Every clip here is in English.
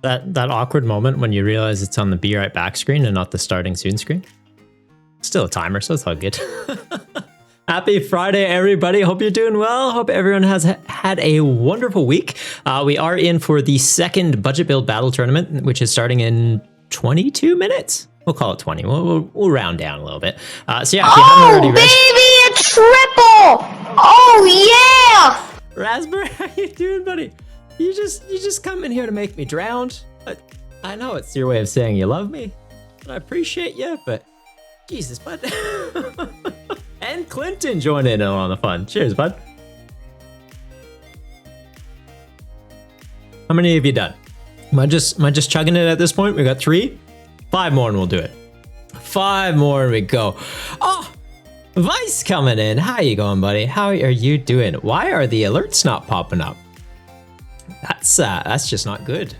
That awkward moment when you realize it's on the be right back screen and not the starting soon screen. Still a timer, so it's all good. Happy Friday, everybody. Hope you're doing well. Hope everyone has had a wonderful week. We are in for the second budget build battle tournament, which is starting in 22 minutes. We'll call it 20. We'll round down a little bit. So yeah, if you haven't already baby, a triple! Oh yeah! Raspberry, how you doing, buddy? You just come in here to make me drown. I know it's your way of saying you love me. I appreciate you, but Jesus, bud. And Clinton joined in on the fun. Cheers, bud. How many have you done? Am I just chugging it at this point? We got 3, 5 more and we'll do it. 5 more and we go. Oh, Vice coming in. How you going, buddy? How are you doing? Why are the alerts not popping up? That's just not good.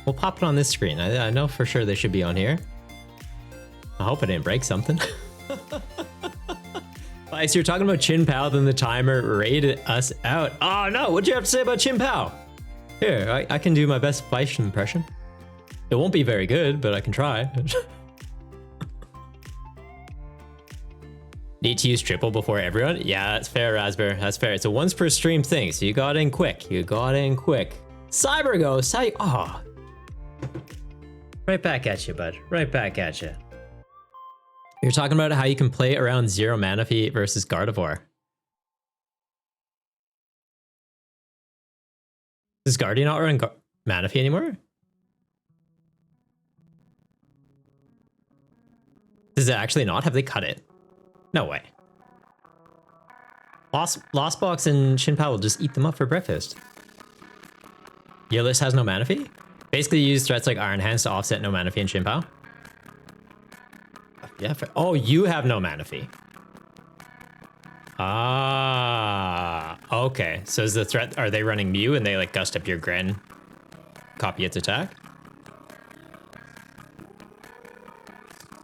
We'll pop it on this screen. I know for sure they should be on here. I hope I didn't break something. Vice, you're talking about Chin Pao, then the timer rated us out. Oh no, what'd you have to say about Chin Pao? Here, I can do my best Vice impression. It won't be very good, but I can try. Need to use triple before everyone? Yeah, that's fair, Raspberry. That's fair. It's a once per stream thing, so you got in quick. You got in quick. Cyber Ghost, how you? Oh. Right back at you, bud. Right back at you. You're talking about how you can play around 0 Manaphy versus Gardevoir. Does Guardian not run Manaphy anymore? Does it actually not? Have they cut it? No way. Lost Box and Shin Pao will just eat them up for breakfast. Your list has no Manaphy? Basically, you use threats like Iron Hands to offset no Manaphy and Shin Pao. Yeah. Oh, you have no Manaphy. Ah. Okay. So is the threat? Are they running Mew and they like gust up your Gren? Copy its attack.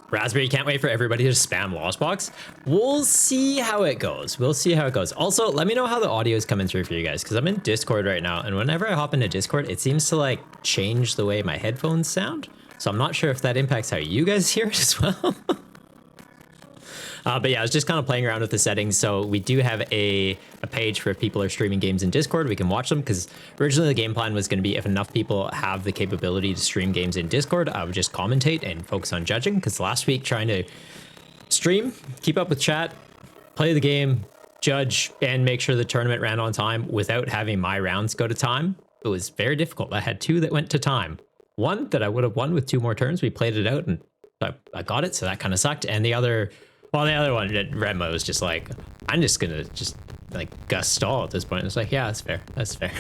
Raspberry, can't wait for everybody to spam Lost Box. We'll see how it goes. We'll see how it goes. Also, let me know how the audio is coming through for you guys, because I'm in Discord right now, and whenever I hop into Discord, it seems to like change the way my headphones sound. So I'm not sure if that impacts how you guys hear it as well. But yeah, I was just kind of playing around with the settings. So we do have a page for if people are streaming games in Discord, we can watch them, because originally the game plan was going to be if enough people have the capability to stream games in Discord, I would just commentate and focus on judging, because last week trying to stream, keep up with chat, play the game, judge, and make sure the tournament ran on time without having my rounds go to time, it was very difficult. I had 2 that went to time. One that I would have won with 2 more turns. We played it out and I got it, so that kind of sucked. And the other... Well, the other one, Redmo, was just like, I'm just gonna just like Gus stall at this point. It's like, yeah, that's fair. That's fair.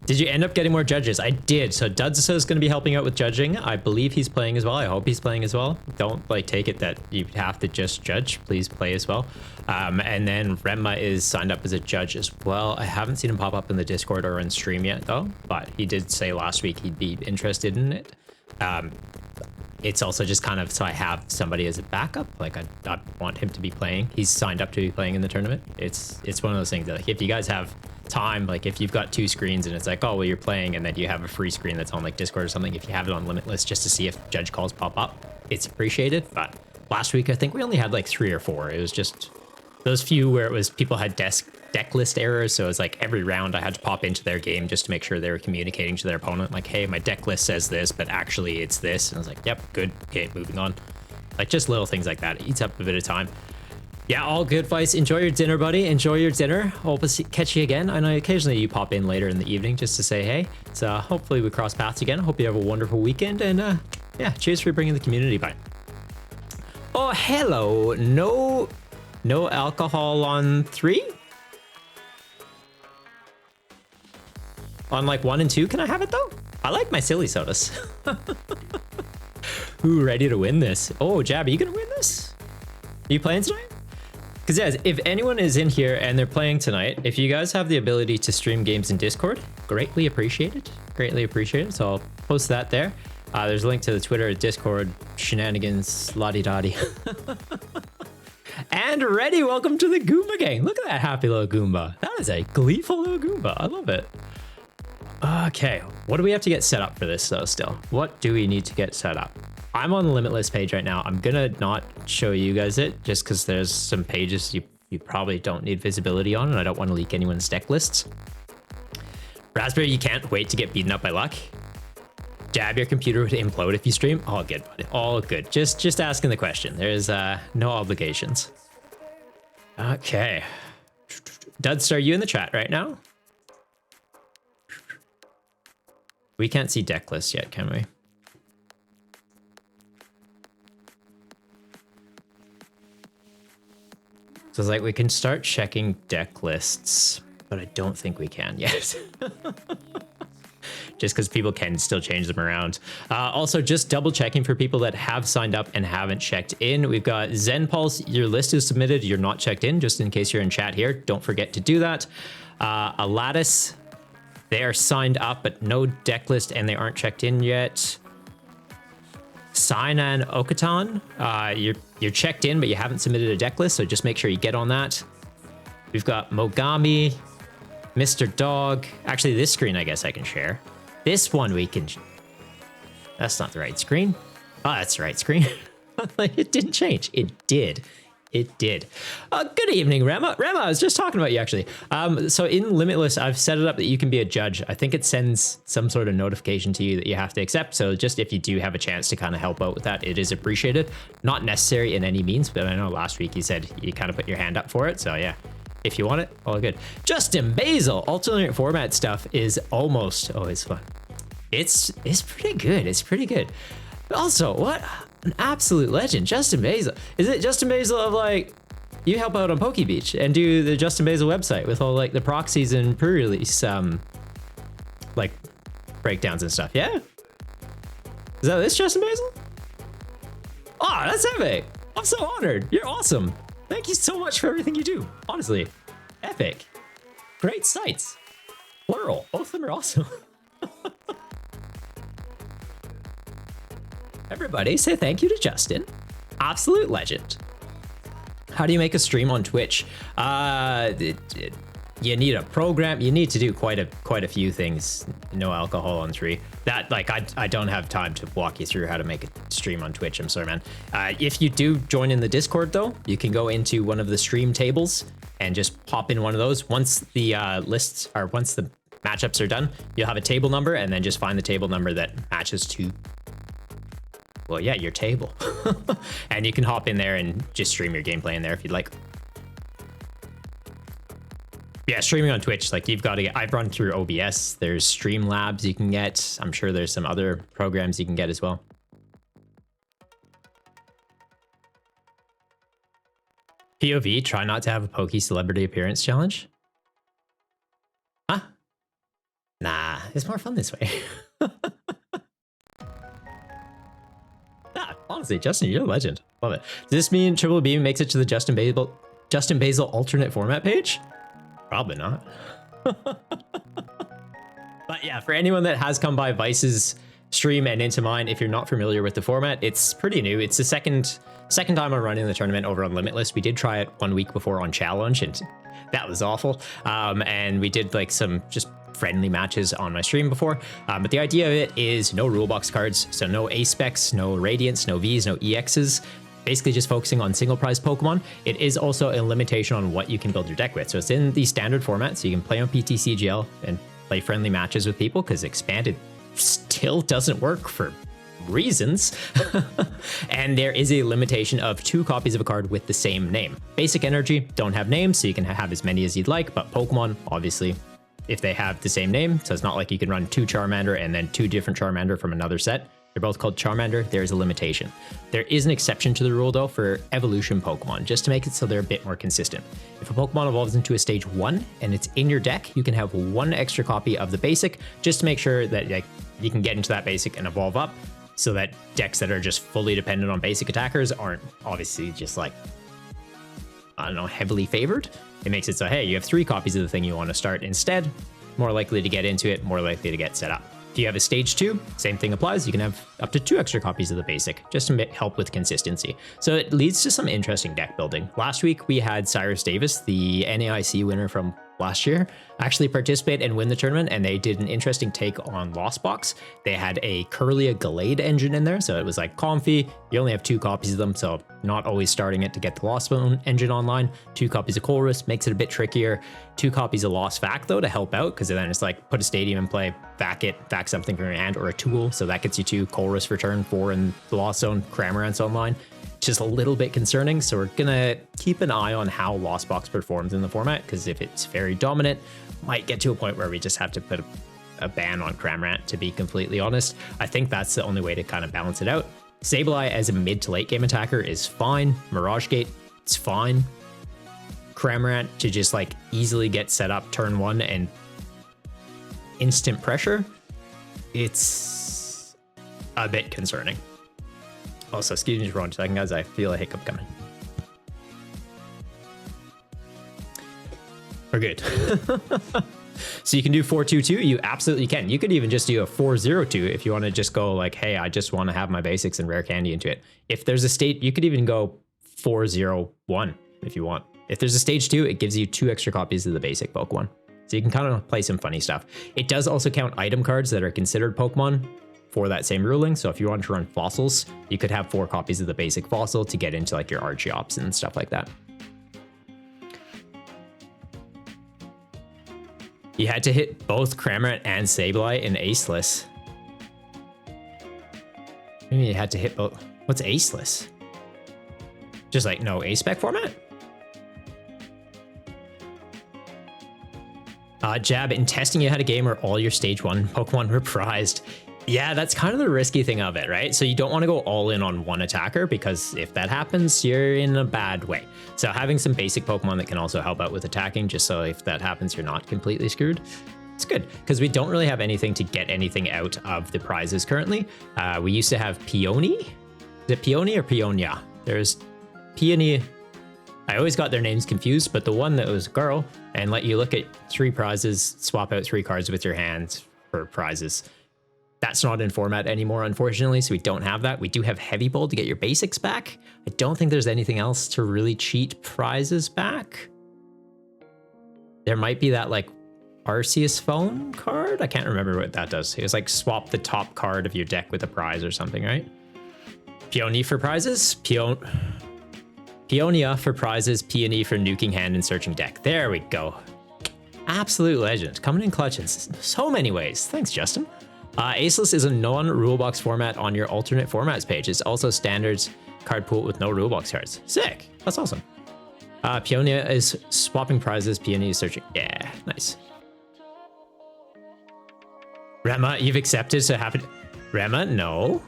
Did you end up getting more judges? I did. So Dudsa is going to be helping out with judging. I believe he's playing as well. I hope he's playing as well. Don't like take it that you have to just judge. Please play as well. And then Remma is signed up as a judge as well. I haven't seen him pop up in the Discord or in stream yet though, but he did say last week he'd be interested in it. It's also just kind of so I have somebody as a backup. Like I want him to be playing. He's signed up to be playing in the tournament. It's one of those things that like if you guys have time, like if you've got 2 screens and it's like, oh well, you're playing, and then you have a free screen that's on like Discord or something. If you have it on Limitless just to see if judge calls pop up, it's appreciated. But last week I think we only had like 3 or 4. It was just those few where it was people had deck list errors, so it was like every round I had to pop into their game just to make sure they were communicating to their opponent like, hey, my deck list says this, but actually it's this. And I was like, yep, good, okay, moving on. Like just little things like that. It eats up a bit of time. Yeah, all good, Vice. Enjoy your dinner, buddy. Enjoy your dinner. Hope to catch you again. I know occasionally you pop in later in the evening just to say hey, so hopefully we cross paths again. Hope you have a wonderful weekend, and yeah, cheers for bringing the community by. Oh, hello. No alcohol on 3? On like 1 and 2, can I have it though? I like my silly sodas. Who ready to win this? Oh, Jab, are you gonna win this? Are you playing tonight? Because yes, if anyone is in here and they're playing tonight, if you guys have the ability to stream games in Discord, greatly appreciated. Greatly appreciated. So I'll post that there. There's a link to the Twitter, Discord, shenanigans, la-di-da-di. And Reddy, welcome to the Goomba gang. Look at that happy little Goomba. That is a gleeful little Goomba. I love it. Okay, what do we have to get set up for this though still? What do we need to get set up? I'm on the Limitless page right now. I'm gonna not show you guys it just because there's some pages you probably don't need visibility on, and I don't want to leak anyone's deck lists. Raspberry, you can't wait to get beaten up by luck. Jab, your computer would implode if you stream. All good, buddy. All good. Just asking the question. There's no obligations. Okay. Duds, are you in the chat right now? We can't see deck lists yet, can we? So it's like we can start checking deck lists, but I don't think we can yet. Just because people can still change them around. Also, just double checking for people that have signed up and haven't checked in. We've got Zen Pulse, your list is submitted, you're not checked in, just in case you're in chat here. Don't forget to do that. Alatis, they are signed up, but no deck list, and they aren't checked in yet. Sainan Okatan, you're checked in, but you haven't submitted a deck list, so just make sure you get on that. We've got Mogami, Mr. Dog. Actually, this screen I guess I can share. This one we can... That's not the right screen. Oh, that's the right screen. It didn't change. It did. It did. Good evening, Rema. Rema, I was just talking about you, actually. So in Limitless, I've set it up that you can be a judge. I think it sends some sort of notification to you that you have to accept. So just if you do have a chance to kind of help out with that, it is appreciated. Not necessary in any means, but I know last week you said you kind of put your hand up for it. So yeah, if you want it, all good. Justin Basil, alternate format stuff is almost always fun. It's pretty good. It's pretty good. Also, what an absolute legend, Justin Basil. Is it Justin Basil of like, you help out on Poke Beach and do the Justin Basil website with all like the proxies and pre-release like breakdowns and stuff? Yeah? Is that this Justin Basil? Oh, that's epic. I'm so honored. You're awesome. Thank you so much for everything you do. Honestly, epic. Great sites. Plural. Both of them are awesome. Everybody say thank you to Justin. Absolute legend. How do you make a stream on Twitch? You need a program. You need to do quite a few things. No alcohol on 3. That like I don't have time to walk you through how to make a stream on Twitch. I'm sorry, man. If you do join in the Discord though, you can go into one of the stream tables and just pop in one of those. Once the once the matchups are done, you'll have a table number, and then just find the table number that matches to, well, yeah, your table. And you can hop in there and just stream your gameplay in there if you'd like. Yeah, streaming on Twitch, like you've got to get, I've run through OBS. There's Streamlabs you can get. I'm sure there's some other programs you can get as well. POV, try not to have a Poke Celebrity Appearance Challenge. Huh? Nah, it's more fun this way. Honestly, Justin, you're a legend. Love it. Does this mean Triple B makes it to the Justin Basil alternate format page? Probably not. But yeah, for anyone that has come by Vice's stream and into mine, if you're not familiar with the format, it's pretty new. It's the second time I'm running the tournament over on Limitless. We did try it 1 week before on Challenge, and that was awful. And we did like some just friendly matches on my stream before, but the idea of it is no rule box cards, so no A specs, no Radiants, no Vs, no EXs, basically just focusing on single prize Pokemon. It is also a limitation on what you can build your deck with, so it's in the standard format, so you can play on PTCGL and play friendly matches with people, because expanded still doesn't work for reasons. And there is a limitation of 2 copies of a card with the same name. Basic Energy don't have names, so you can have as many as you'd like, but Pokemon, obviously, if they have the same name, so it's not like you can run 2 Charmander and then 2 different Charmander from another set. They're both called Charmander. There's a limitation. There is an exception to the rule though for evolution Pokemon, just to make it so they're a bit more consistent. If a Pokemon evolves into a stage 1 and it's in your deck, you can have 1 extra copy of the basic, just to make sure that like you can get into that basic and evolve up, so that decks that are just fully dependent on basic attackers aren't obviously just like, I don't know, heavily favored. It makes it so, hey, you have 3 copies of the thing you want to start instead, more likely to get into it, more likely to get set up. If you have a stage 2, same thing applies. You can have up to 2 extra copies of the basic, just to help with consistency. So it leads to some interesting deck building. Last week we had Cyrus Davis, the NAIC winner from last year actually participate and win the tournament, and they did an interesting take on Lost Box. They had a Curlia Gallade engine in there, so it was like comfy. You only have 2 copies of them, so not always starting it to get the Lost Bone engine online. 2 copies of Colrus makes it a bit trickier. 2 copies of Lost Vac though to help out, because then it's like put a stadium in play, vac something from your hand, or a tool, so that gets you 2 Colrus for turn 4 in the Lost Zone, Cramorant's online. Just a little bit concerning, so we're gonna keep an eye on how Lost Box performs in the format, because if it's very dominant, might get to a point where we just have to put a ban on Cramorant, to be completely honest. I think that's the only way to kind of balance it out. Sableye as a mid to late game attacker is fine. Mirage Gate, it's fine. Cramorant to just like easily get set up turn 1 and instant pressure, it's a bit concerning. Also, excuse me for 1 second, guys. I feel a hiccup coming. We're good. So you can do 4-2-2. You absolutely can. You could even just do a 4-0-2 if you want to just go like, hey, I just want to have my basics and rare candy into it. If there's a state, you could even go 4-0-1 if you want. If there's a stage 2, it gives you 2 extra copies of the basic Pokemon. So you can kind of play some funny stuff. It does also count item cards that are considered Pokemon for that same ruling. So if you wanted to run fossils, you could have 4 copies of the basic fossil to get into like your Archeops and stuff like that. You had to hit both Cramorant and Sableye in Aceless. Maybe you had to hit both. What's Aceless? Just like no A-Spec format? Jab, in testing you had a game where all your stage 1 Pokemon were prized. Yeah, that's kind of the risky thing of it, right? So you don't want to go all in on one attacker, because if that happens, you're in a bad way. So having some basic Pokemon that can also help out with attacking, just so if that happens, you're not completely screwed. It's good, because we don't really have anything to get anything out of the prizes currently. We used to have Peony. Is it Peony or Peonia? There's Peony. I always got their names confused, but the one that was a girl and let you look at 3 prizes, swap out 3 cards with your hands for prizes. That's not in format anymore, unfortunately, so we don't have that. We do have Heavy Bowl to get your basics back. I don't think there's anything else to really cheat prizes back. There might be that, like, Arceus phone card? I can't remember what that does. It was like swap the top card of your deck with a prize or something, right? Peony for prizes? Peonia for prizes, Peony for nuking hand and searching deck. There we go. Absolute legend. Coming in clutch in so many ways. Thanks, Justin. Aceless is a non-rulebox format on your alternate formats page. It's also standards card pool with no rulebox cards. Sick. That's awesome. Peonia is swapping prizes. Peony is searching. Yeah, nice. Rema, you've accepted to happen. Rema, no.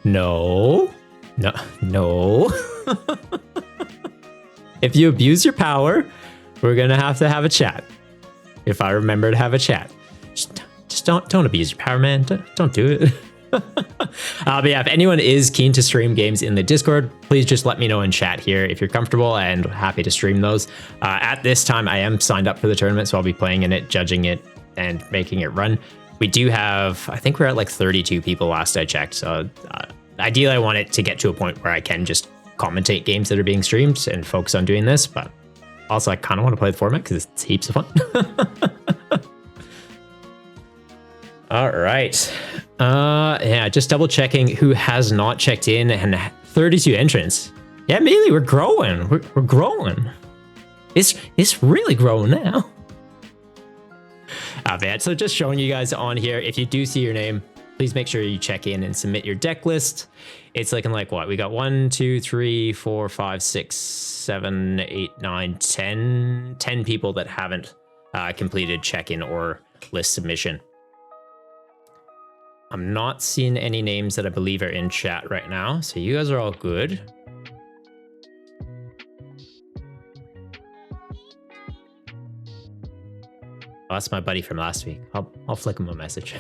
No. No. No. If you abuse your power, we're going to have a chat. If I remember to have a chat. Just don't abuse your power, man. Don't do it. But yeah, if anyone is keen to stream games in the Discord, please just let me know in chat here if you're comfortable, and happy to stream those. At this time, I am signed up for the tournament, so I'll be playing in it, judging it, and making it run. We do have, I think we're at like 32 people last I checked. So ideally, I want it to get to a point where I can just commentate games that are being streamed and focus on doing this. But also, I kind of want to play the format because it's heaps of fun. All right. Yeah, just double checking who has not checked in, and 32 entrants. Yeah, Mealy, we're growing. We're growing. It's really growing now. Bad. So just showing you guys on here, if you do see your name, please make sure you check in and submit your deck list. It's looking like what? We got 1, 2, 3, 4, 5, 6, 7, 8, 9, 10 people that haven't completed check-in or list submission. I'm not seeing any names that I believe are in chat right now, so you guys are all good. Oh, that's my buddy from last week. I'll flick him a message.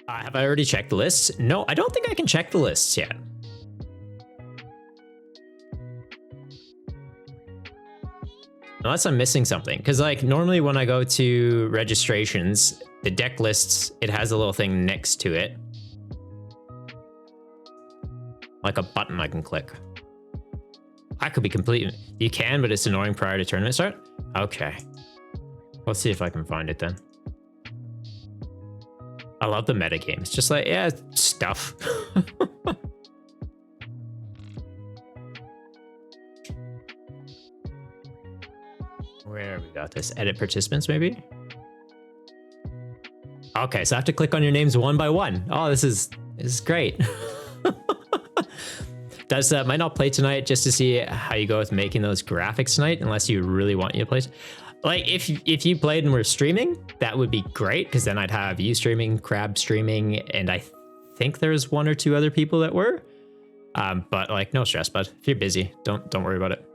Have I already checked the lists? No, I don't think I can check the lists yet. Unless I'm missing something. Because like normally when I go to registrations, the deck lists, it has a little thing next to it. Like a button I can click. I could be completely... You can, but it's annoying prior to tournament start? Okay. Let's see if I can find it then. I love the meta game. It's just like, yeah, stuff. Where we got this? Edit participants, maybe? Okay, so I have to click on your names one by one. Oh, this is great. Does might not play tonight just to see how you go with making those graphics tonight, unless you really want you to play. Like if you played and were streaming, that would be great because then I'd have you streaming, Crab streaming, and I think there's 1 or 2 other people that were. But like no stress, bud. If you're busy, don't worry about it.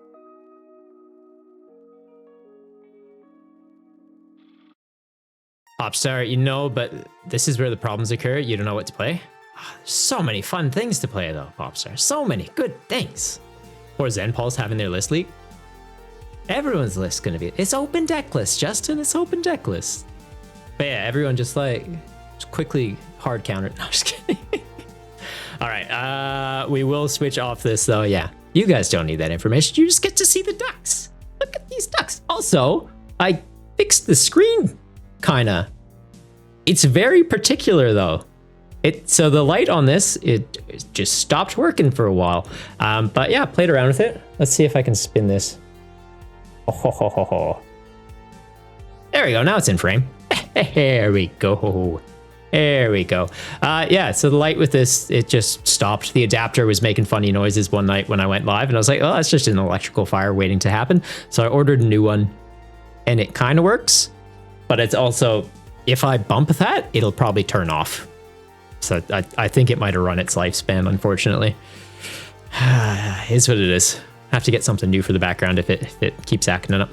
Popstar, you know, but this is where the problems occur. You don't know what to play. There's so many fun things to play though, Popstar. So many good things. Or Zenpulse having their list leak. Everyone's list gonna be... It's open deck list, Justin. It's open deck list. But yeah, everyone just like... Just quickly hard counter. No, just kidding. All right, we will switch off this though. Yeah, you guys don't need that information. You just get to see the ducks. Look at these ducks. Also, I fixed the screen, kinda. It's very particular though. So the light on this, it just stopped working for a while. But yeah, played around with it. Let's see if I can spin this. Oh, ho, ho, ho, ho. There we go. Now it's in frame. There we go. There we go. Yeah, so the light with this, it just stopped. The adapter was making funny noises one night when I went live, and I was like, oh, that's just an electrical fire waiting to happen. So I ordered a new one, and it kind of works, but it's also, if I bump that, it'll probably turn off. So I think it might have run its lifespan, unfortunately. Is what it is. Have to get something new for the background if it keeps acting up.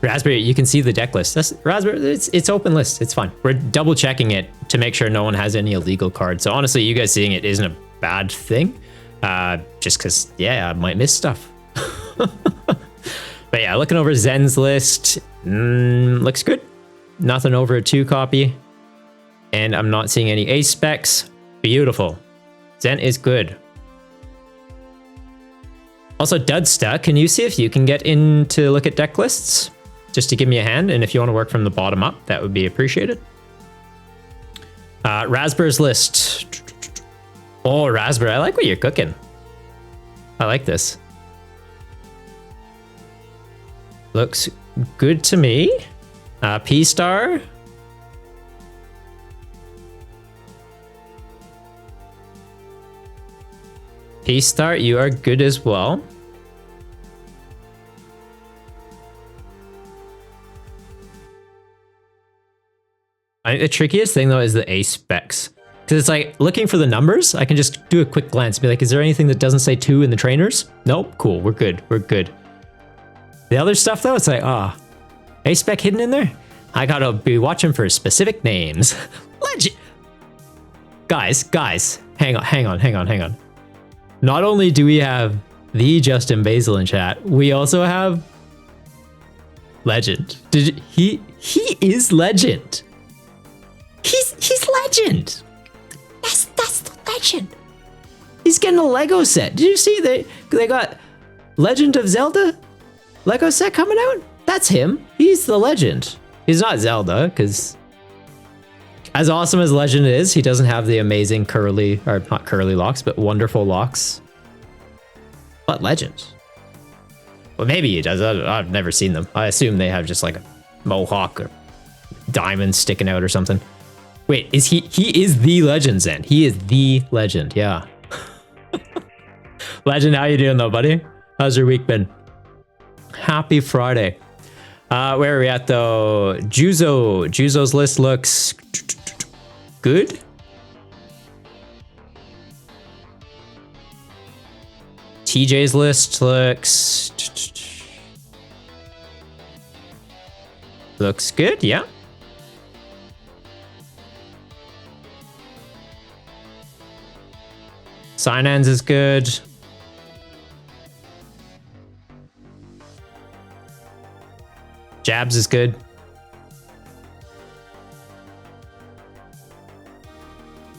Raspberry, you can see the deck list. That's Raspberry. It's open list. It's fine. We're double checking it to make sure no one has any illegal cards. So honestly, you guys seeing it isn't a bad thing. Just because, yeah, I might miss stuff. But yeah, looking over Zen's list, looks good. Nothing over a 2 copy. And I'm not seeing any ace specs. Beautiful. Zen is good. Also, Dudsta, can you see if you can get in to look at deck lists? Just to give me a hand, and if you want to work from the bottom up, that would be appreciated. Raspberry's list. Oh, Raspberry, I like what you're cooking. I like this. Looks good to me. P-Star. P-Star, you are good as well. I think the trickiest thing though is the ace specs. Because it's like looking for the numbers, I can just do a quick glance and be like, is there anything that doesn't say 2 in the trainers? Nope, cool, we're good, we're good. The other stuff though, it's like, ace spec hidden in there? I gotta be watching for specific names. Legend! Guys, hang on. Not only do we have the Justin Basil in chat, we also have Legend. He is Legend. He's Legend. That's the Legend. He's getting a Lego set. Did you see they got Legend of Zelda Lego set coming out? That's him. He's the Legend. He's not Zelda, because as awesome as Legend is, he doesn't have the amazing curly, or not curly locks, but wonderful locks. But Legend. Well, maybe he does. I've never seen them. I assume they have just like a mohawk or diamonds sticking out or something. Wait, is he is the Legend then? He is the Legend, yeah. Legend, how you doing though, buddy? How's your week been? Happy Friday. Where are we at though? Juzo's list looks good. TJ's list looks good, yeah. Sinans is good. Jabs is good.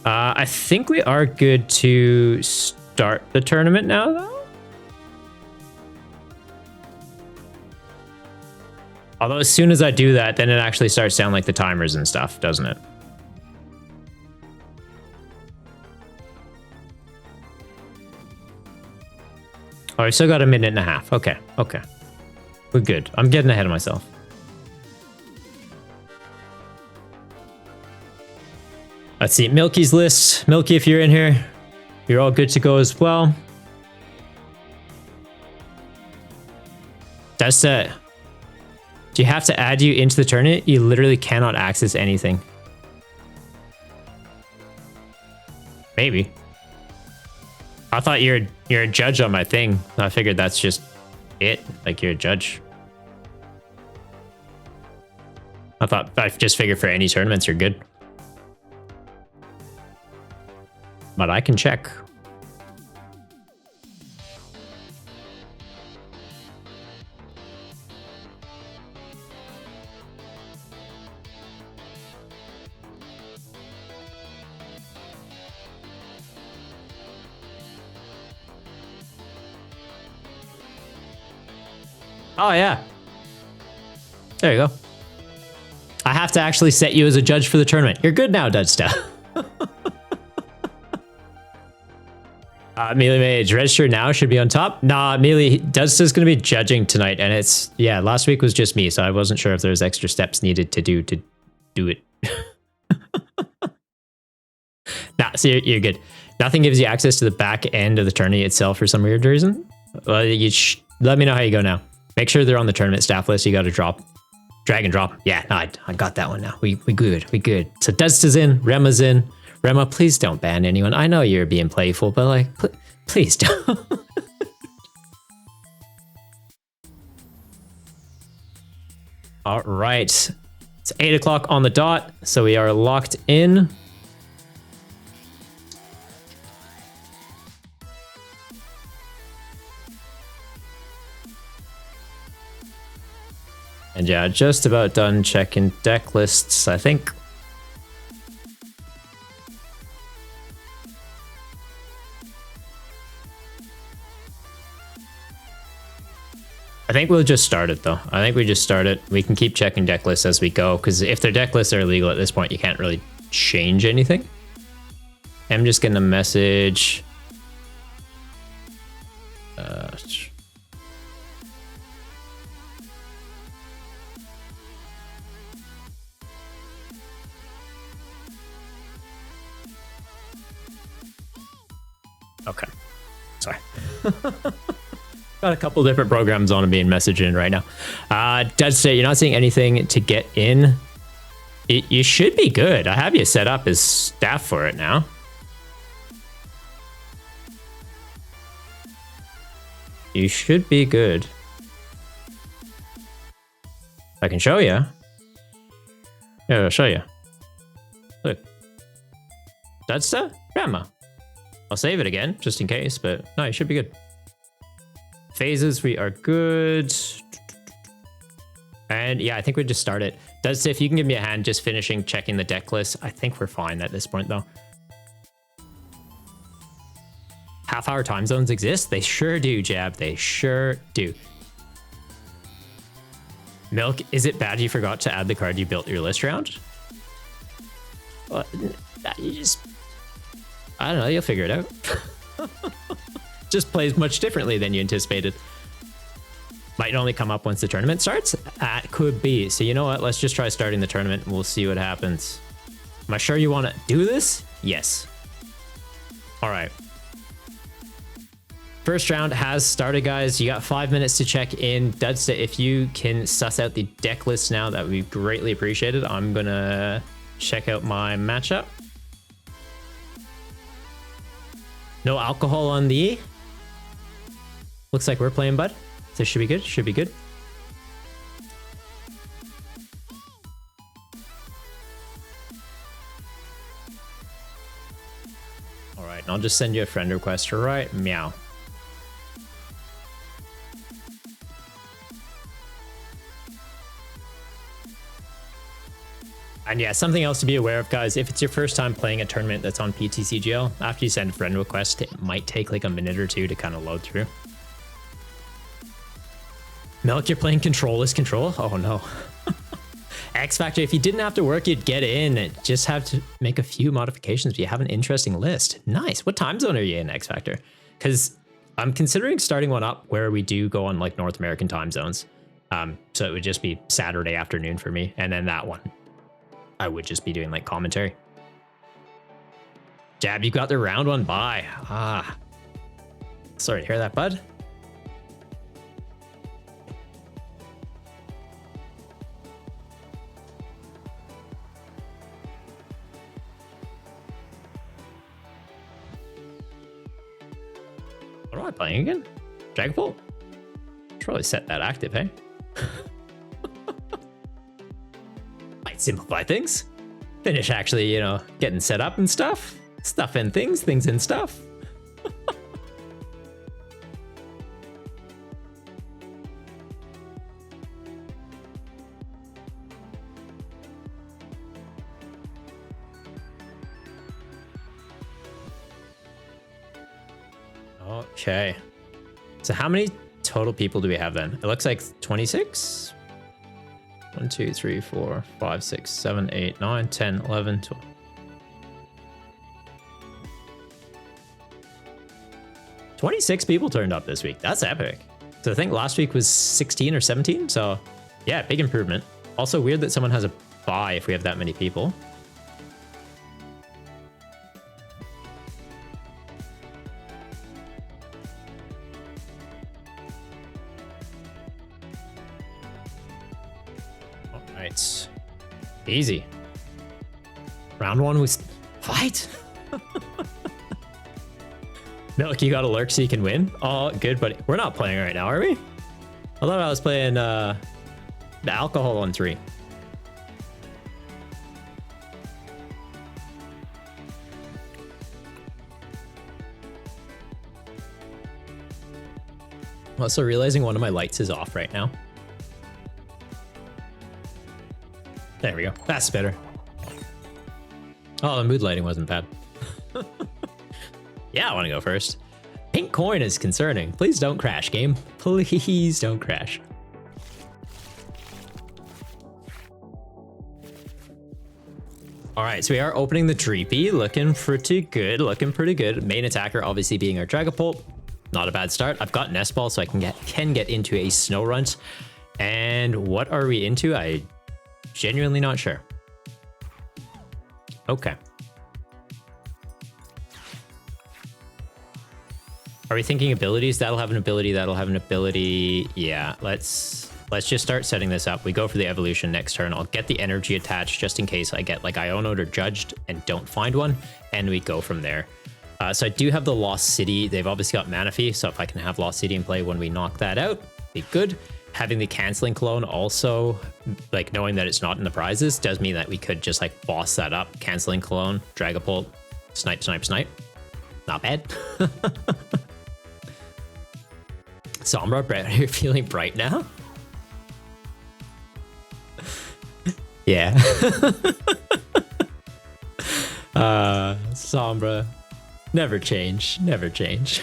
I think we are good to start the tournament now, though? Although as soon as I do that, then it actually starts sounding like the timers and stuff, doesn't it? Oh, I still got a minute and a half. Okay, okay. We're good. I'm getting ahead of myself. Let's see, Milky's list. Milky, if you're in here, you're all good to go as well. That's it. Do you have to add you into the tournament? You literally cannot access anything. Maybe. I thought you're a judge on my thing. I figured that's just it. Like you're a judge. I just figured for any tournaments you're good. But I can check. Oh, yeah. There you go. I have to actually set you as a judge for the tournament. You're good now, Dudsta. Melee Mage, register now, should be on top. Nah, Melee, Dudsta's going to be judging tonight, and it's, yeah, last week was just me, so I wasn't sure if there was extra steps needed to do it. Nah, so you're good. Nothing gives you access to the back end of the tourney itself for some weird reason. Well, let me know how you go now. Make sure they're on the tournament staff list. You got to drag and drop. Yeah, no, I got that one now. We good. We good. So Dudsta's in. Rema's in. Rema, please don't ban anyone. I know you're being playful, but like, please don't. All right. It's 8 o'clock on the dot, so we are locked in. And yeah, just about done checking deck lists, I think. I think we'll just start it though. I think we just start it. We can keep checking deck lists as we go, because if their deck lists are illegal at this point, you can't really change anything. I'm just getting a message. Okay, sorry. Got a couple different programs on and being messaged in right now. Dudsta, you're not seeing anything to get in. You should be good. I have you set up as staff for it now. You should be good. I can show you. Yeah, I'll show you. Look. Dudsta? Grandma. I'll save it again, just in case, but no, you should be good. Phases, we are good. And yeah, I think we just start it. Dudsta, if you can give me a hand just finishing checking the deck list, I think we're fine at this point, though. Half-hour time zones exist? They sure do, Jab. They sure do. Milk, is it bad you forgot to add the card you built your list around? Well, you just... I don't know, you'll figure it out. Just plays much differently than you anticipated. Might only come up once the tournament starts? Could be. So you know what? Let's just try starting the tournament and we'll see what happens. Am I sure you want to do this? Yes. All right. First round has started, guys. You got 5 minutes to check in. Dudsta, if you can suss out the deck list now, that would be greatly appreciated. I'm going to check out my matchup. No alcohol on the... Looks like we're playing, bud. This should be good. Should be good. All right, and I'll just send you a friend request right meow. And yeah, something else to be aware of, guys. If it's your first time playing a tournament that's on PTCGL, after you send a friend request, it might take like a minute or two to kind of load through. Milk, you're playing control-less control? Oh no. X Factor, if you didn't have to work, you'd get in. Just have to make a few modifications, but you have an interesting list. Nice. What time zone are you in, X Factor? Because I'm considering starting one up where we do go on like North American time zones. So it would just be Saturday afternoon for me. And then that one, I would just be doing like commentary. Jab, you got the round one bye. Ah, sorry to hear that, bud. What am I playing again? Dragapult? Should probably set that active, hey? Might simplify things. Finish actually, you know, getting set up and stuff. Stuff in things, things in stuff. Okay. So how many total people do we have then? It looks like 26. 1, 2, 3, 4, 5, 6, 7, 8, 9, 10, 11, 12. 26 people turned up this week. That's epic. So I think last week was 16 or 17. So yeah, big improvement. Also weird that someone has a bye if we have that many people. Alright. Easy. Round one was fight. Milk, you got to lurk so you can win. Oh, good, buddy. We're not playing right now, are we? I thought I was playing the alcohol on 3. Also realizing one of my lights is off right now. There we go. That's better. Oh, the mood lighting wasn't bad. Yeah, I want to go first. Pink coin is concerning. Please don't crash, game. Please don't crash. All right, so we are opening the Dreepy. Looking pretty good. Looking pretty good. Main attacker obviously being our Dragapult. Not a bad start. I've got Nest Ball, so I can get into a Snow Runt. And what are we into? I genuinely not sure. Okay. Are we thinking abilities? That'll have an ability. That'll have an ability. Yeah, let's just start setting this up. We go for the evolution next turn. I'll get the energy attached just in case I get like Ionoed or Judged and don't find one. And we go from there. So I do have the Lost City. They've obviously got Manaphy. So if I can have Lost City in play when we knock that out, be good. Having the canceling clone also, like knowing that it's not in the prizes, does mean that we could just like boss that up. Canceling clone, Dragapult, snipe, snipe, snipe. Not bad. Sombra, are you feeling bright now? Yeah. Sombra, never change, never change.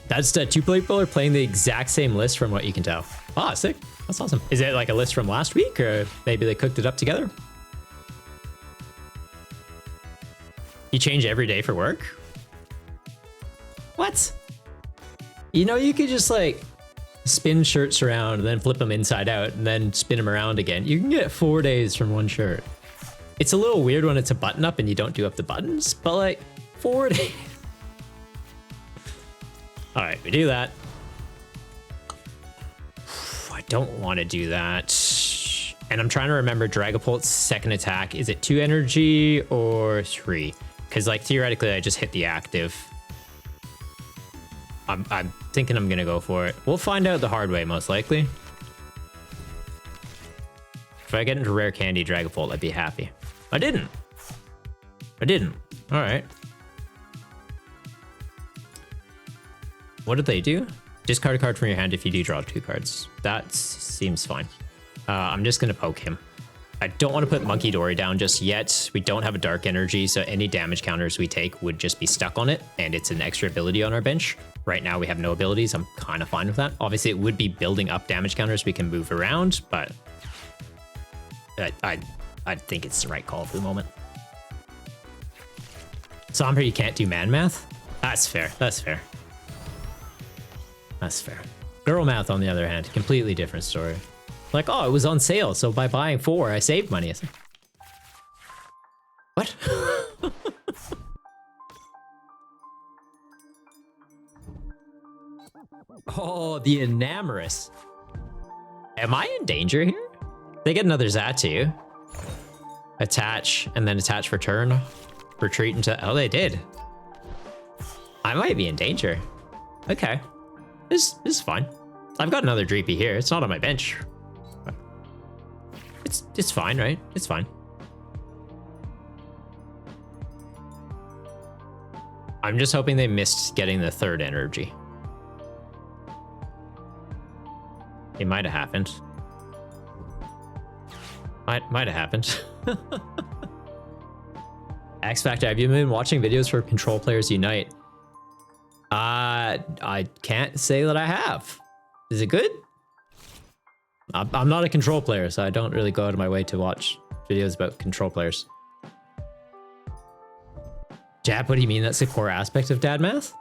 That's 2 people are playing the exact same list from what you can tell. Ah, sick. That's awesome. Is it like a list from last week, or maybe they cooked it up together? You change every day for work? What? You know, you could just like spin shirts around and then flip them inside out and then spin them around again. You can get 4 days from one shirt. It's a little weird when it's a button up and you don't do up the buttons, but like 4 days. All right, we do that. I don't want to do that. And I'm trying to remember Dragapult's second attack. Is it 2 energy or 3? Because like theoretically, I just hit the active. I'm thinking I'm gonna go for it. We'll find out the hard way, most likely. If I get into Rare Candy Dragapult, I'd be happy. I didn't. All right. What did they do? Discard a card from your hand if you do draw 2 cards. That seems fine. I'm just gonna poke him. I don't want to put Monkey Dory down just yet. We don't have a dark energy, so any damage counters we take would just be stuck on it, and it's an extra ability on our bench. Right now we have no abilities. I'm kind of fine with that. Obviously, it would be building up damage counters we can move around, but I think it's the right call for the moment. Sombra, you can't do man math? That's fair. That's fair. That's fair. Girl math, on the other hand, completely different story. Like, oh, it was on sale, so by buying 4, I saved money. It's like, what? Oh, the Enamorus. Am I in danger here? They get another Xatu. Attach, and then attach for turn. Retreat into... Oh, they did. I might be in danger. Okay. This is fine. I've got another Dreepy here. It's not on my bench. It's fine, right? It's fine. I'm just hoping they missed getting the 3rd energy. It might have happened. Might have happened. X Factor, have you been watching videos for Control Players Unite? I can't say that I have. Is it good? I'm not a Control player, so I don't really go out of my way to watch videos about Control players. Jab, what do you mean? That's the core aspect of dad math?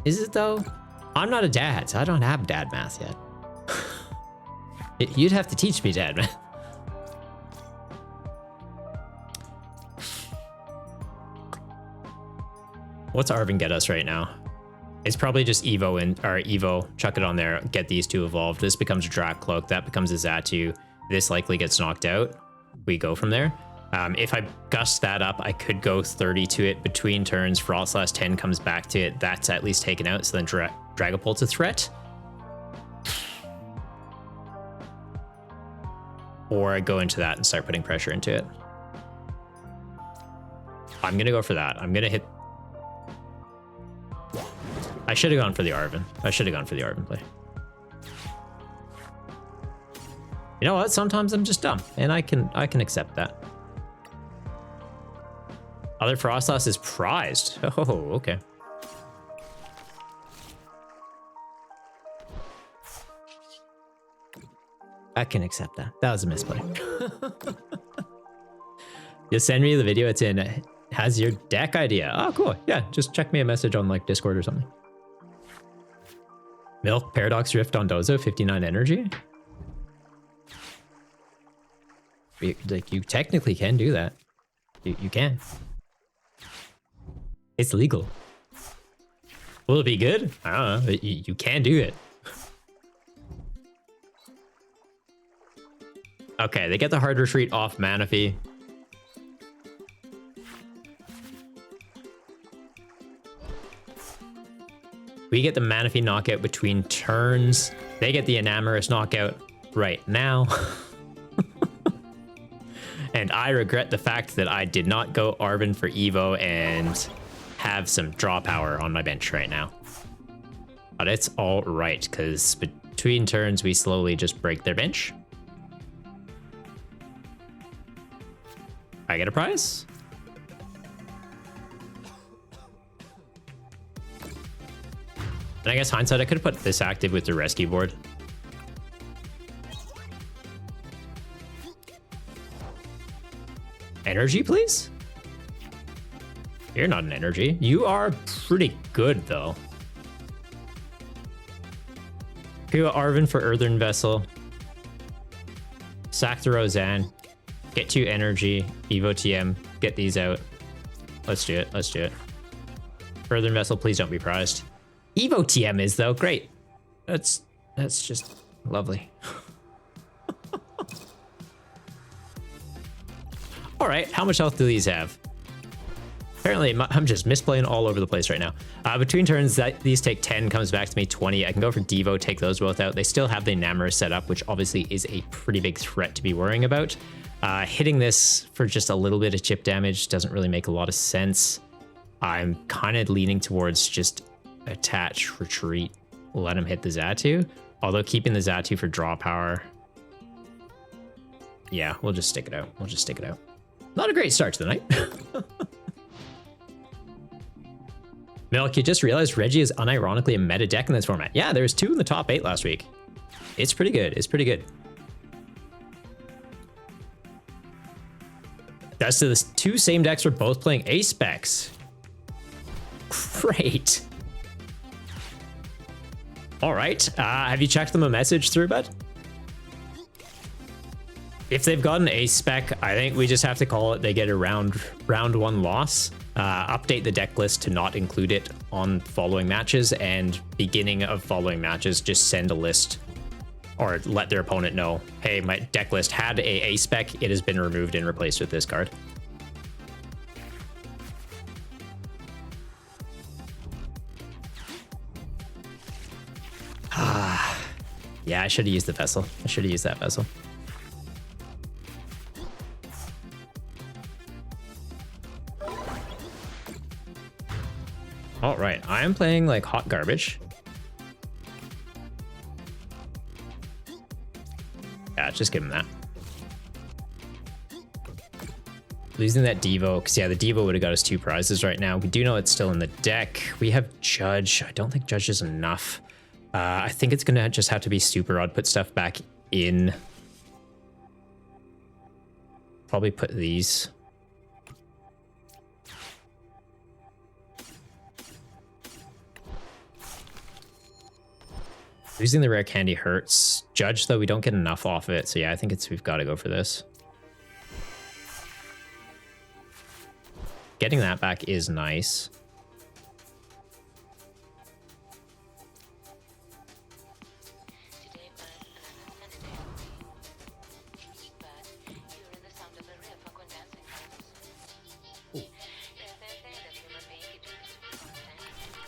Is it though? I'm not a dad, so I don't have dad math yet. You'd have to teach me dad math. What's Arvin get us right now? It's probably just Evo or Evo. Chuck it on there. Get these 2 evolved. This becomes a Drac Cloak. That becomes a Xatu. This likely gets knocked out. We go from there. If I gust that up, I could go 30 to it between turns. Frostlass 10 comes back to it. That's at least taken out. So then Dragapult's a threat. Or I go into that and start putting pressure into it. I'm going to go for that. I'm going to hit... I should have gone for the Arvin. I should have gone for the Arvin play. You know what? Sometimes I'm just dumb, and I can accept that. Other Frostlass is prized. Oh, okay. I can accept that. That was a misplay. You send me the video. It's in. Has your deck idea? Oh, cool. Yeah, just check me a message on like Discord or something. Milk Paradox Drift on Dozo, 59 energy. You technically can do that. You can. It's legal. Will it be good? I don't know. You can do it. Okay, they get the hard retreat off Manaphy. We get the Manaphy knockout between turns. They get the Enamorus knockout right now. And I regret the fact that I did not go Arvin for Evo and have some draw power on my bench right now. But it's all right, because between turns, we slowly just break their bench. I get a prize? And I guess hindsight, I could have put this active with the rescue board. Energy, please? You're not an energy. You are pretty good, though. Pure Arvin for Earthen Vessel. Sack the Roseanne. Get 2 energy. Evo TM. Get these out. Let's do it. Let's do it. Earthen Vessel, please don't be prized. Evo TM is, though. Great. That's just lovely. All right, how much health do these have? Apparently, I'm just misplaying all over the place right now. Between turns, these take 10, comes back to me 20. I can go for Devo, take those both out. They still have the Enamorus set up, which obviously is a pretty big threat to be worrying about. Hitting this for just a little bit of chip damage doesn't really make a lot of sense. I'm kind of leaning towards just attach, retreat, let him hit the Xatu. Although keeping the Xatu for draw power Yeah, we'll just stick it out. We'll just stick it out. Not a great start to the night. Milk, you just realized Reggie is unironically a meta deck in this format. Yeah, there was 2 in the top 8 last week. It's pretty good. It's pretty good. That's the 2 same decks were both playing ace specs. Great. All right. Have you checked them a message through, bud? If they've got an ace spec, I think we just have to call it they get a round 1 loss. Update the deck list to not include it on following matches, and beginning of following matches, just send a list or let their opponent know, hey, my deck list had a spec, it has been removed and replaced with this card. Yeah, I should have used the vessel. I should have used that vessel. All right, I am playing like hot garbage. Yeah, just give him that. Losing that Devo, because yeah, the Devo would have got us 2 prizes right now. We do know it's still in the deck. We have Judge. I don't think Judge is enough. I think it's gonna just have to be super odd. Put stuff back in. Probably put these. Losing the rare candy hurts. Judge, though, we don't get enough off of it. So yeah, I think we've got to go for this. Getting that back is nice.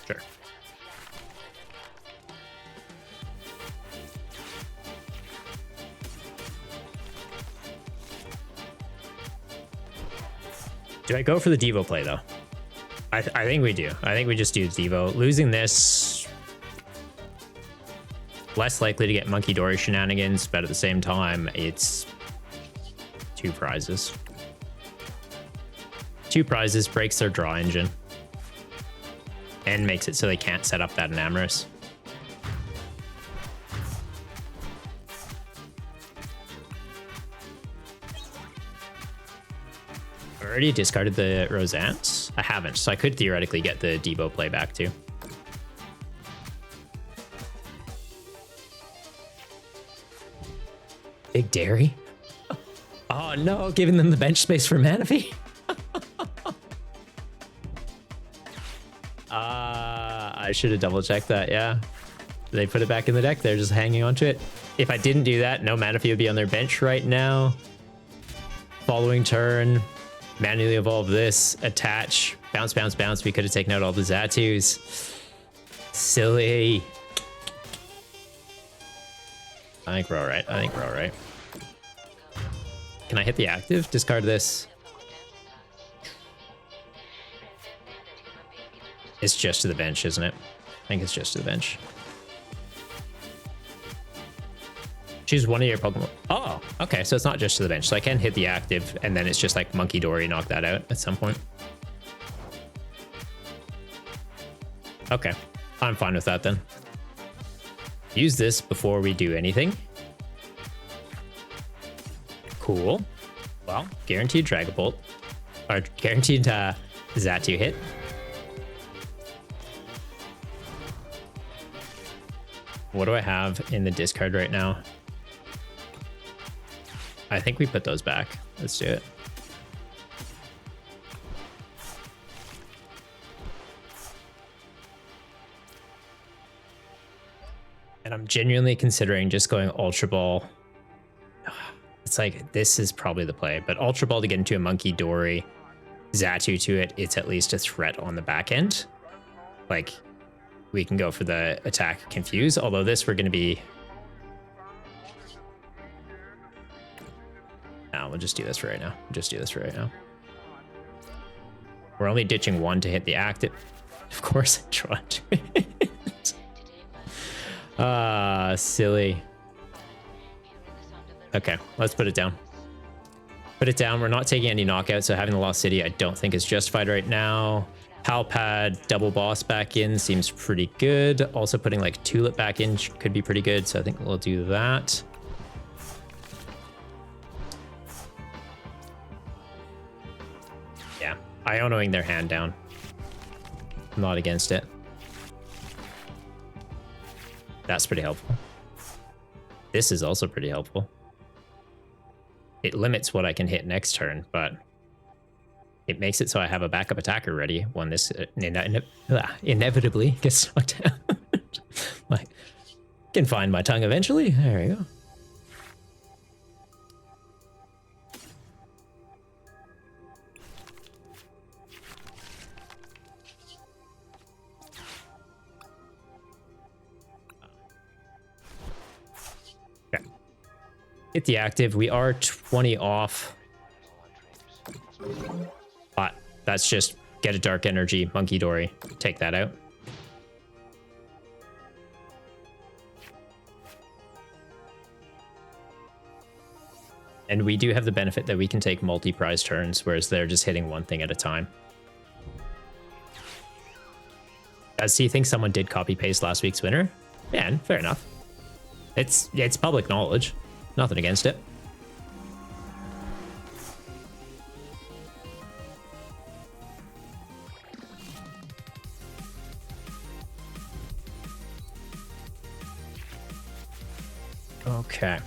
Sure. Do I go for the Devo play, though? I think we do. I think we just do Devo. Losing this, less likely to get Monkey Dory shenanigans, but at the same time, it's 2 prizes. 2 prizes, breaks their draw engine, and makes it so they can't set up that Enamorus. Already discarded the Rosant? I haven't, so I could theoretically get the Devo play back too. Big Dairy? Oh no, giving them the bench space for Manaphy. I should have double checked that, yeah. They put it back in the deck, they're just hanging on to it. If I didn't do that, no Manaphy would be on their bench right now. Following turn, manually evolve this, attach, bounce, bounce, bounce. We could have taken out all the Zatus. Silly. I think we're all right. I think we're all right. Can I hit the active? Discard this. It's just to the bench, isn't it? I think it's just to the bench. Choose one of your Pokemon. Oh, okay. So it's not just to the bench. So I can hit the active, and then it's just like Monkey Dory, knock that out at some point. Okay. I'm fine with that then. Use this before we do anything. Cool. Well, guaranteed Dragapult. Or guaranteed Zatu hit. What do I have in the discard right now? I think we put those back. Let's do it. And I'm genuinely considering just going Ultra Ball. It's like, this is probably the play, but Ultra Ball to get into a Monkey Dory, Zatu to it, it's at least a threat on the back end. Like, we can go for the attack confuse, although this we're going to be... No, we'll just do this for right now. Just do this for right now. We're only ditching 1 to hit the active. Of course, I tried. Silly. Okay, let's put it down. Put it down. We're not taking any knockouts, so having the Lost City I don't think is justified right now. Palpad double boss back in seems pretty good. Also putting like Tulip back in could be pretty good, so I think we'll do that. Yeah, Ionoing their hand down. I'm not against it. That's pretty helpful. This is also pretty helpful. It limits what I can hit next turn, but it makes it so I have a backup attacker ready when this inevitably gets knocked down. I can find my tongue eventually. There we go. Hit the active. We are 20 off. But that's just get a dark energy, Monkey Dory. Take that out. And we do have the benefit that we can take multi-prize turns, whereas they're just hitting one thing at a time. Does he think someone did copy-paste last week's winner? Yeah, fair enough. It's public knowledge. Nothing against it. Okay.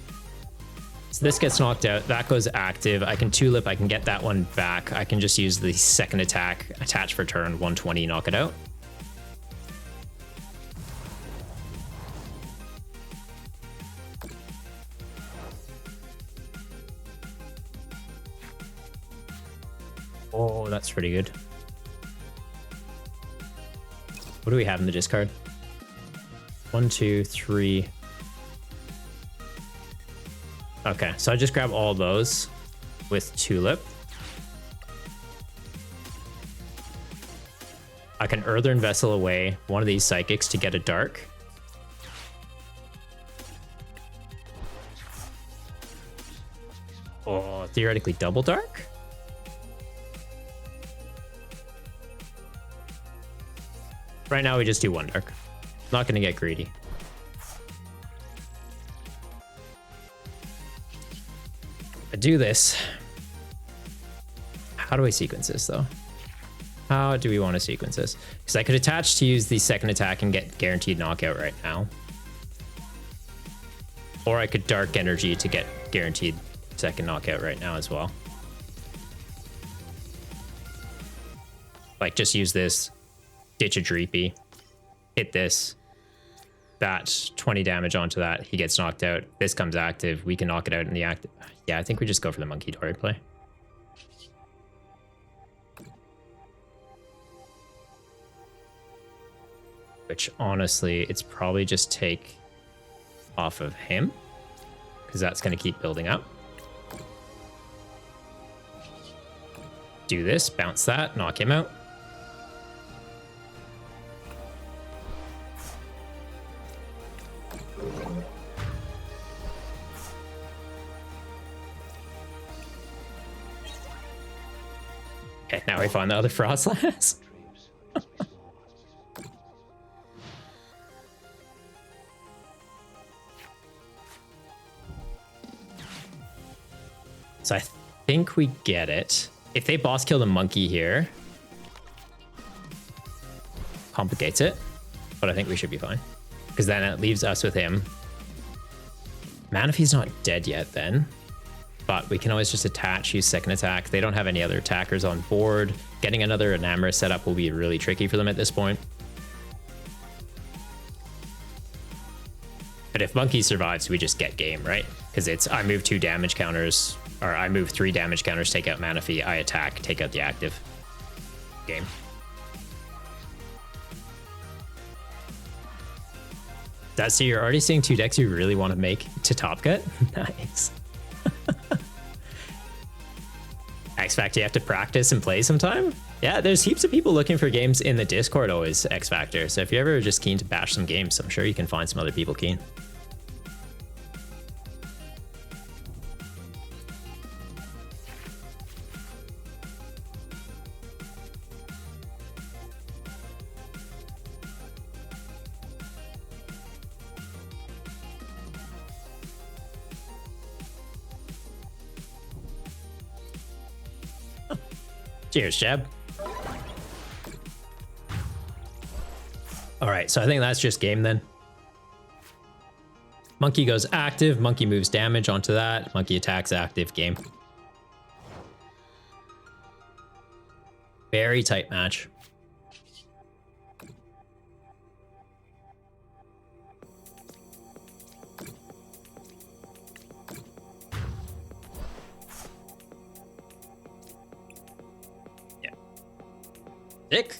So this gets knocked out. That goes active. I can Tulip. I can get that one back. I can just use the second attack, attach for turn, 120, knock it out. Oh, that's pretty good. What do we have in the discard? 1, 2, 3. Okay, so I just grab all those with Tulip. I can Earthen Vessel away one of these Psychics to get a Dark. Oh, theoretically double Dark? Right now we just do one Dark. Not going to get greedy. I do this. How do I sequence this though? How do we want to sequence this? Because I could attach to use the second attack and get guaranteed knockout right now. Or I could Dark Energy to get guaranteed second knockout right now as well. Like just use this, ditch a Dreepy, hit this, that 20 damage onto that, he gets knocked out. This comes active, we can knock it out in the active. Yeah, I think we just go for the Monkey Dory play. Which honestly, it's probably just take off of him, because that's going to keep building up. Do this, bounce that, knock him out. Okay, now we find the other Frostlass. So I think we get it. If they boss kill the monkey here, complicates it, but I think we should be fine. Because then it leaves us with him. Manaphy's not dead yet then. But we can always just attach, use second attack. They don't have any other attackers on board. Getting another Enamorus setup will be really tricky for them at this point. But if Monkey survives, we just get game, right? Because it's I move 2 damage counters, or I move 3 damage counters, take out Manaphy, I attack, take out the active. Game. So you're already seeing 2 decks you really want to make to top cut? Nice. X Factor, you have to practice and play sometime? Yeah, there's heaps of people looking for games in the Discord always, X Factor. So if you're ever just keen to bash some games, I'm sure you can find some other people keen. Cheers, Jeb. All right, so I think that's just game then. Monkey goes active, monkey moves damage onto that, monkey attacks active, game. Very tight match. Yeah. Dick.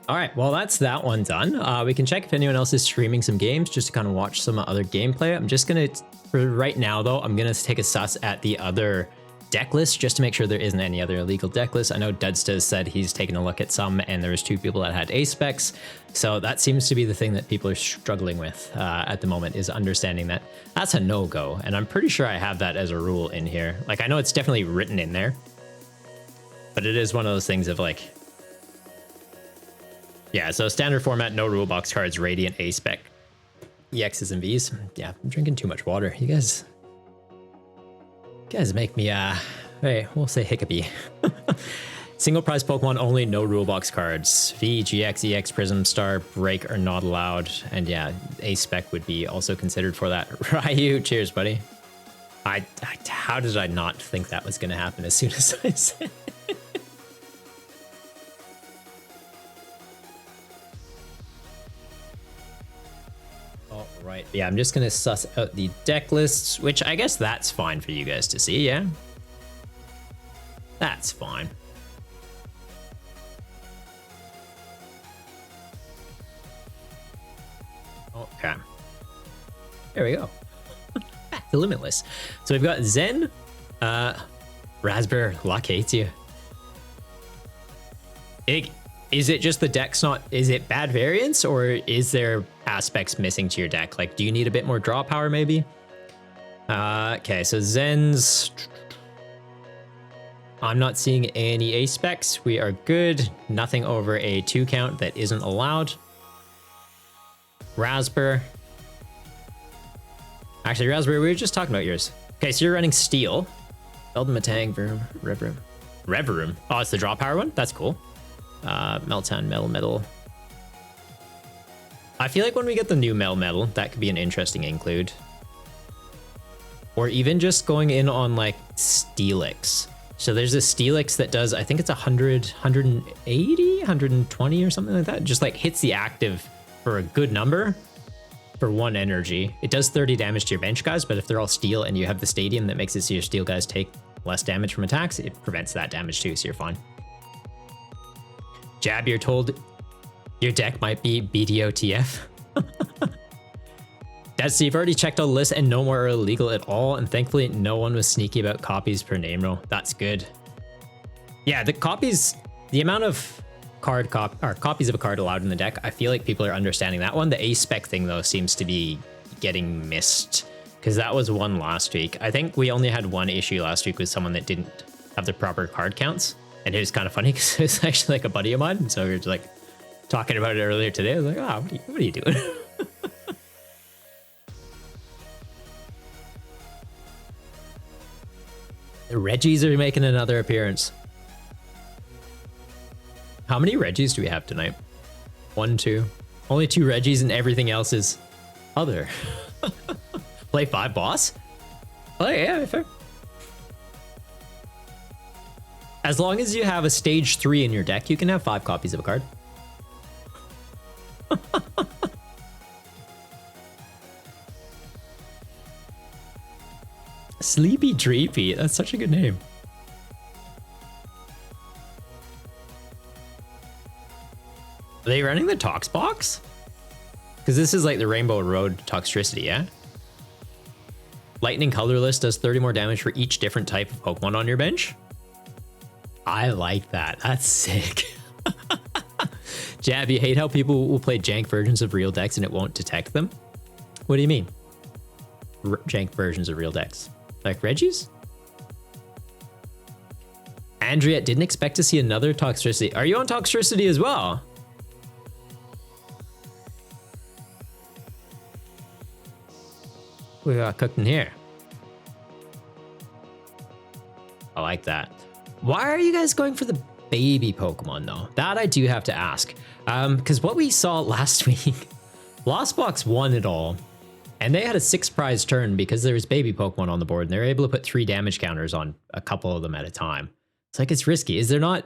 All right, well, that's that one done. We can check if anyone else is streaming some games just to kind of watch some other gameplay. I'm just going to, for right now, though, I'm going to take a suss at the other deck list just to make sure there isn't any other illegal deck lists. I know Dudsta said he's taken a look at some and there was 2 people that had ace specs. So that seems to be the thing that people are struggling with at the moment, is understanding that that's a no-go. And I'm pretty sure I have that as a rule in here. Like, I know it's definitely written in there, but it is one of those things of like, yeah, so standard format, no rule box cards, Radiant, A-Spec, EXs and Vs. Yeah, I'm drinking too much water. You guys make me, hey, we'll say hiccupy. Single prize Pokemon only, no rule box cards. V, GX, EX, Prism, Star, Break are not allowed. And yeah, A-Spec would be also considered for that. Ryu, cheers, buddy. How did I not think that was going to happen as soon as I said it? Right, yeah, I'm just gonna suss out the deck lists, which I guess that's fine for you guys to see, yeah? That's fine. Okay. There we go. Back to Limitless. So we've got Zen, Raspberry, Luck hates you. Is it just the deck's not, is it bad variance, or is there aspects missing to your deck? Like, do you need a bit more draw power maybe? Okay, so Zen's, I'm not seeing any ace specs. We are good. Nothing over a 2 count that isn't allowed. Raspberry. Actually, Raspberry, we were just talking about yours. Okay, so you're running Steel. Elden Matang, Reverum. Reverum. Oh, it's the draw power one? That's cool. Meltown, Metal. I feel like when we get the new Metal, that could be an interesting include. Or even just going in on like Steelix. So there's a Steelix that does, I think it's 100, 180, 120 or something like that. Just like hits the active for a good number for 1 energy. It does 30 damage to your bench guys, but if they're all steel and you have the stadium that makes it so your steel guys take less damage from attacks, it prevents that damage too, so you're fine. Jab, you're told your deck might be BDOTF. That's, so you've already checked all the lists and no more are illegal at all, and thankfully no one was sneaky about copies per name roll. That's good. Yeah, the copies, the amount of copies of a card allowed in the deck, I feel like people are understanding that one. The A-Spec thing though seems to be getting missed, because that was one last week. I think we only had one issue last week with someone that didn't have the proper card counts. And it was kind of funny because it was actually like a buddy of mine. So we were just like talking about it earlier today. I was like, oh, what are you doing? The Reggies are making another appearance. How many Reggies do we have tonight? 1, 2. Only 2 Reggies and everything else is other. Play 5 boss? Oh, yeah, fair. As long as you have a stage 3 in your deck, you can have 5 copies of a card. Sleepy Dreepy, that's such a good name. Are they running the Tox box? Because this is like the Rainbow Road Toxtricity, yeah? Lightning Colorless does 30 more damage for each different type of Pokemon on your bench. I like that. That's sick. Jab, you hate how people will play jank versions of real decks and it won't detect them? What do you mean? Jank versions of real decks? Like Reggie's? Andrea, didn't expect to see another Toxtricity. Are you on Toxtricity as well? We got cooked in here. I like that. Why are you guys going for the baby Pokemon though? That I do have to ask. Because what we saw last week, Lost Box won it all. And they had a 6 prize turn because there was baby Pokemon on the board and they were able to put 3 damage counters on a couple of them at a time. It's like, it's risky. Is there not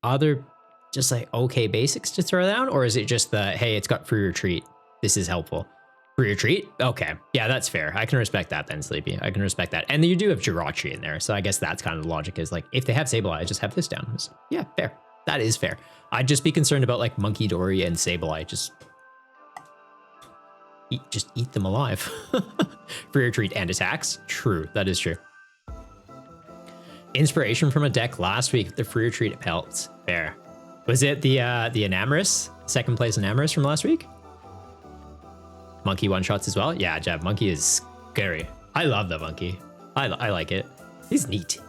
other just like okay basics to throw down? Or is it just the, hey, it's got free retreat. This is helpful. Free retreat? Okay. Yeah, that's fair. I can respect that then, Sleepy. I can respect that. And you do have Jirachi in there. So I guess that's kind of the logic is like, if they have Sableye, just have this down. So, yeah, fair. That is fair. I'd just be concerned about like Monkey Dory and Sableye. Just eat them alive. Free retreat and attacks. True. That is true. Inspiration from a deck last week. The free retreat pelts. Fair. Was it the Enamorus? Second place Enamorus from last week? Monkey one-shots as well? Yeah, Jab, Monkey is scary. I love the Monkey. I like it. He's neat.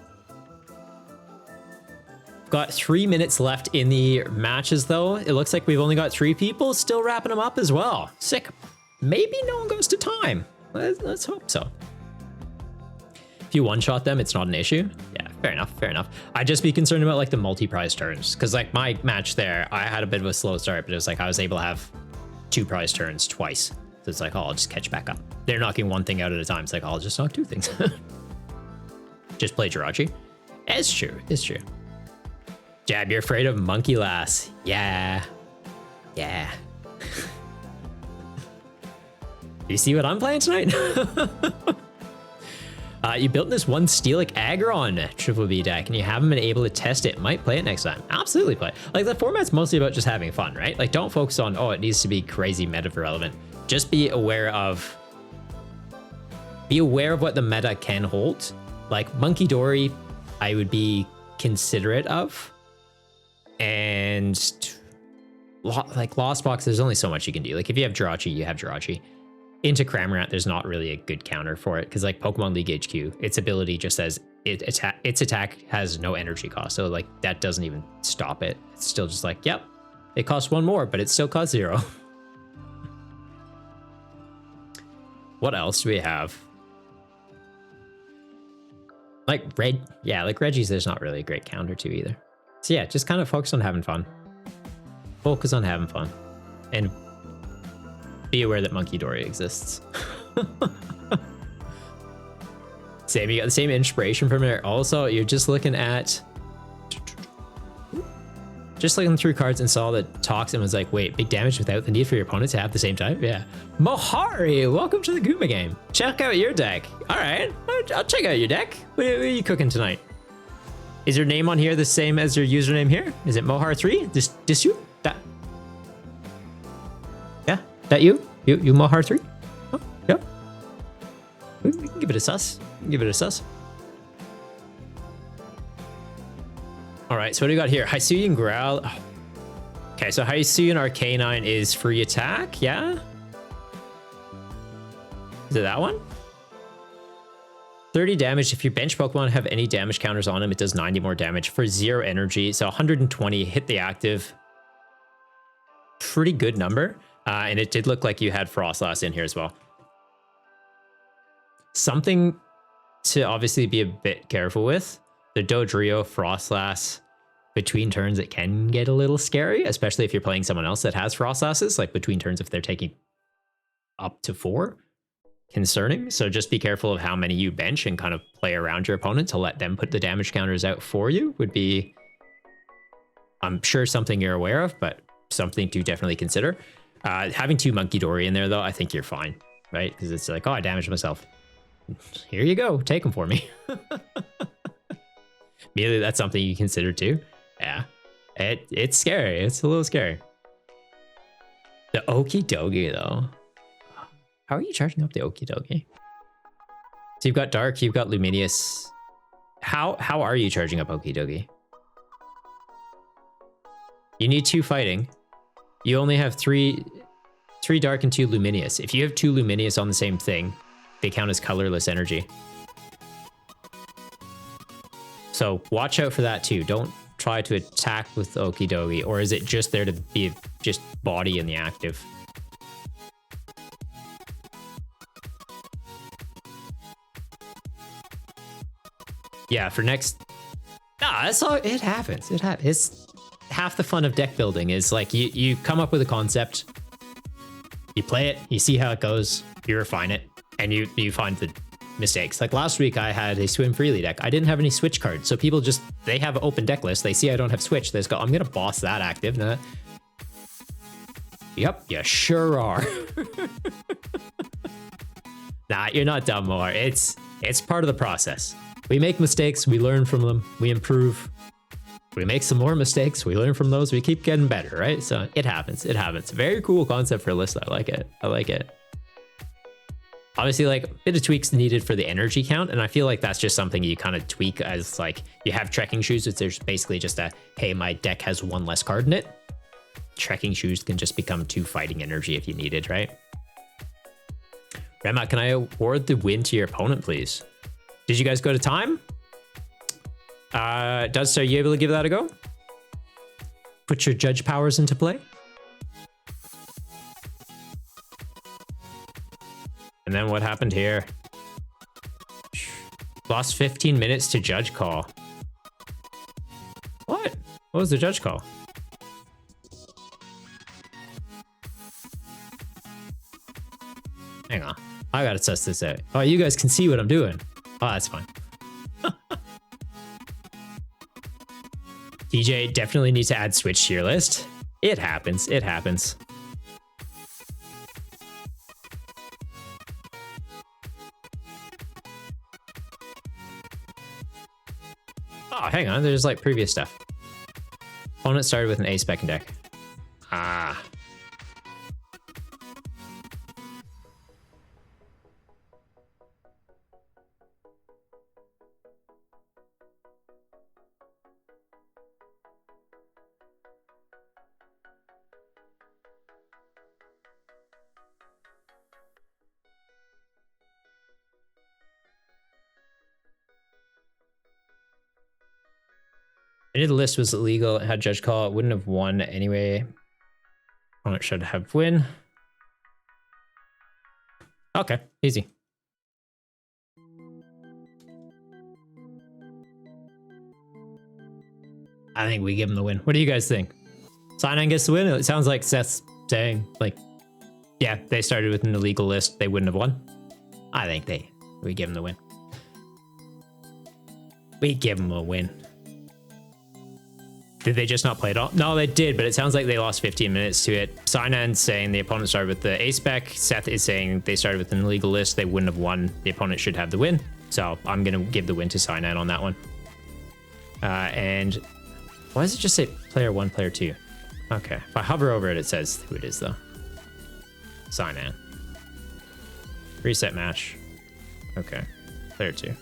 Got 3 minutes left in the matches, though. It looks like we've only got 3 people. Still wrapping them up as well. Sick. Maybe no one goes to time. Let's hope so. If you one-shot them, it's not an issue. Yeah, fair enough, fair enough. I'd just be concerned about, like, the multi-prize turns. Because, like, my match there, I had a bit of a slow start, but it was like I was able to have 2 prize turns twice. So it's like, oh, I'll just catch back up. They're knocking 1 thing out at a time. It's like, oh, I'll just knock 2 things. Just play Jirachi. It's true. It's true. Jab, you're afraid of Monkey Lass. Yeah. Yeah. You see what I'm playing tonight? You built this one Steelix Aggron Triple B deck and you haven't been able to test it. Might play it next time. Absolutely play. Like, the format's mostly about just having fun, right? Like, don't focus on, oh, it needs to be crazy meta relevant. Just be aware of what the meta can hold. Like Monkey Dory, I would be considerate of. And like Lost Box, there's only so much you can do. Like if you have Jirachi, you have Jirachi. Into Cramorant, there's not really a good counter for it because like Pokemon League HQ, its ability just says its attack has no energy cost. So like that doesn't even stop it. It's still just like, yep, it costs 1 more, but it still costs 0. What else do we have? Like Reggie's, there's not really a great counter to either. So yeah, just kind of focus on having fun. Focus on having fun. And be aware that Monkey Dory exists. Same, you got the same inspiration from there. Also, you're just looking through cards and saw that Tox and was like, wait, big damage without the need for your opponent to have the same type? Yeah. Mohari, welcome to the Guma game. Check out your deck. All right, I'll check out your deck. What are you cooking tonight? Is your name on here the same as your username here? Is it Mohar3? This you? That? Yeah, that you? You Mohar3? Oh, yeah. We can give it a sus. Give it a sus. All right, so what do we got here? Hisuian Growl. Oh. Okay, so Hisuian Arcanine is free attack, yeah? Is it that one? 30 damage. If your bench Pokemon have any damage counters on them, it does 90 more damage for 0 energy. So 120, hit the active. Pretty good number. And it did look like you had Frostlass in here as well. Something to obviously be a bit careful with. The Dodrio Frostlass, between turns, it can get a little scary, especially if you're playing someone else that has Frostlasses, like between turns if they're taking up to 4. Concerning. So just be careful of how many you bench and kind of play around your opponent to let them put the damage counters out for you would be, I'm sure, something you're aware of, but something to definitely consider. Having 2 Monkey Dory in there, though, I think you're fine, right? Because it's like, oh, I damaged myself. Here you go. Take them for me. Maybe that's something you consider too. Yeah. It's scary. It's a little scary. The Okie Dokie, though. How are you charging up the Okie Dokie? So you've got Dark, you've got Luminous. How are you charging up Okie Dokie? You need 2 fighting. You only have 3 Dark and 2 Luminous. If you have 2 Luminous on the same thing, they count as colorless energy. So watch out for that too. Don't try to attack with Okidogi, or is it just there to be just body in the active? Yeah, for next... that's all. It happens. It happens. It's half the fun of deck building is like you come up with a concept, you play it, you see how it goes, you refine it, and you find the mistakes. Like last week I had a swim freely deck. I didn't have any switch cards, so people just, they have an open deck list, they see I don't have switch, they just go, I'm gonna boss that active. Nah. Yep, you sure are. Nah, you're not dumb, more. It's part of the process. We make mistakes, we learn from them, we improve. We make some more mistakes, we learn from those, we keep getting better, right? So it happens, it happens. Very cool concept for a list. I like it. I like it. Obviously, like, a bit of tweaks needed for the energy count, and I feel like that's just something you kind of tweak as, like, you have trekking shoes, which there's basically just a, hey, my deck has one less card in it. Trekking shoes can just become 2 fighting energy if you need it, right? Rema, can I award the win to your opponent, please? Did you guys go to time? Are you able to give that a go? Put your judge powers into play. And then what happened here? Lost 15 minutes to judge call. What? What was the judge call? Hang on. I gotta test this out. Oh, you guys can see what I'm doing. Oh, that's fine. DJ definitely needs to add switch to your list. It happens. It happens. Oh, hang on. There's like previous stuff. Opponent started with an A-spec deck. Ah. I knew the list was illegal. It had judge call. It wouldn't have won anyway. Opponent should have win. Okay, easy. I think we give him the win. What do you guys think? Cyanide gets the win? It sounds like Seth's saying, like, yeah, they started with an illegal list. They wouldn't have won. I think we give him the win. We give him a win. Did they just not play it all? No, they did, but it sounds like they lost 15 minutes to it. Sinan's saying the opponent started with the A-spec. Seth is saying they started with an illegal list. They wouldn't have won. The opponent should have the win. So I'm going to give the win to Sinan on that one. And why does it just say player 1, player 2? Okay. If I hover over it, it says who it is, though. Sinan. Reset match. Okay. Player 2.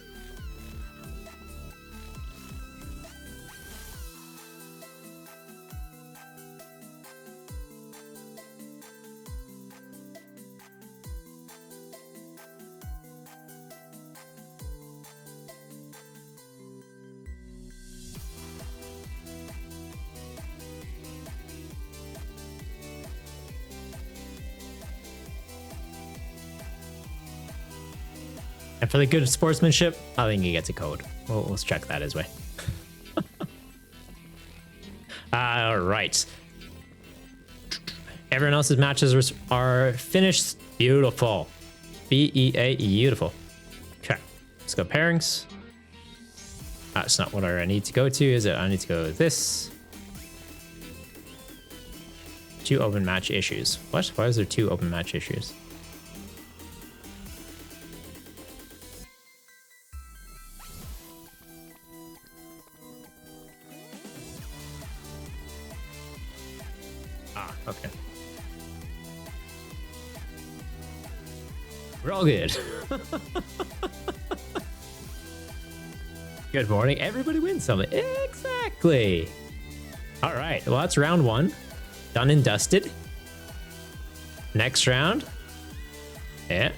And for the good sportsmanship, I think he gets a code. Well, let's check that his way. All right. Everyone else's matches are finished. Beautiful. BEA, beautiful. Okay, let's go pairings. That's not what I need to go to, is it? I need to go with this. 2 open match issues. What? Why is there 2 open match issues? Okay. We're all good. Good morning. Everybody wins something. Exactly. All right. Well, that's round 1. Done and dusted. Next round. Yeah.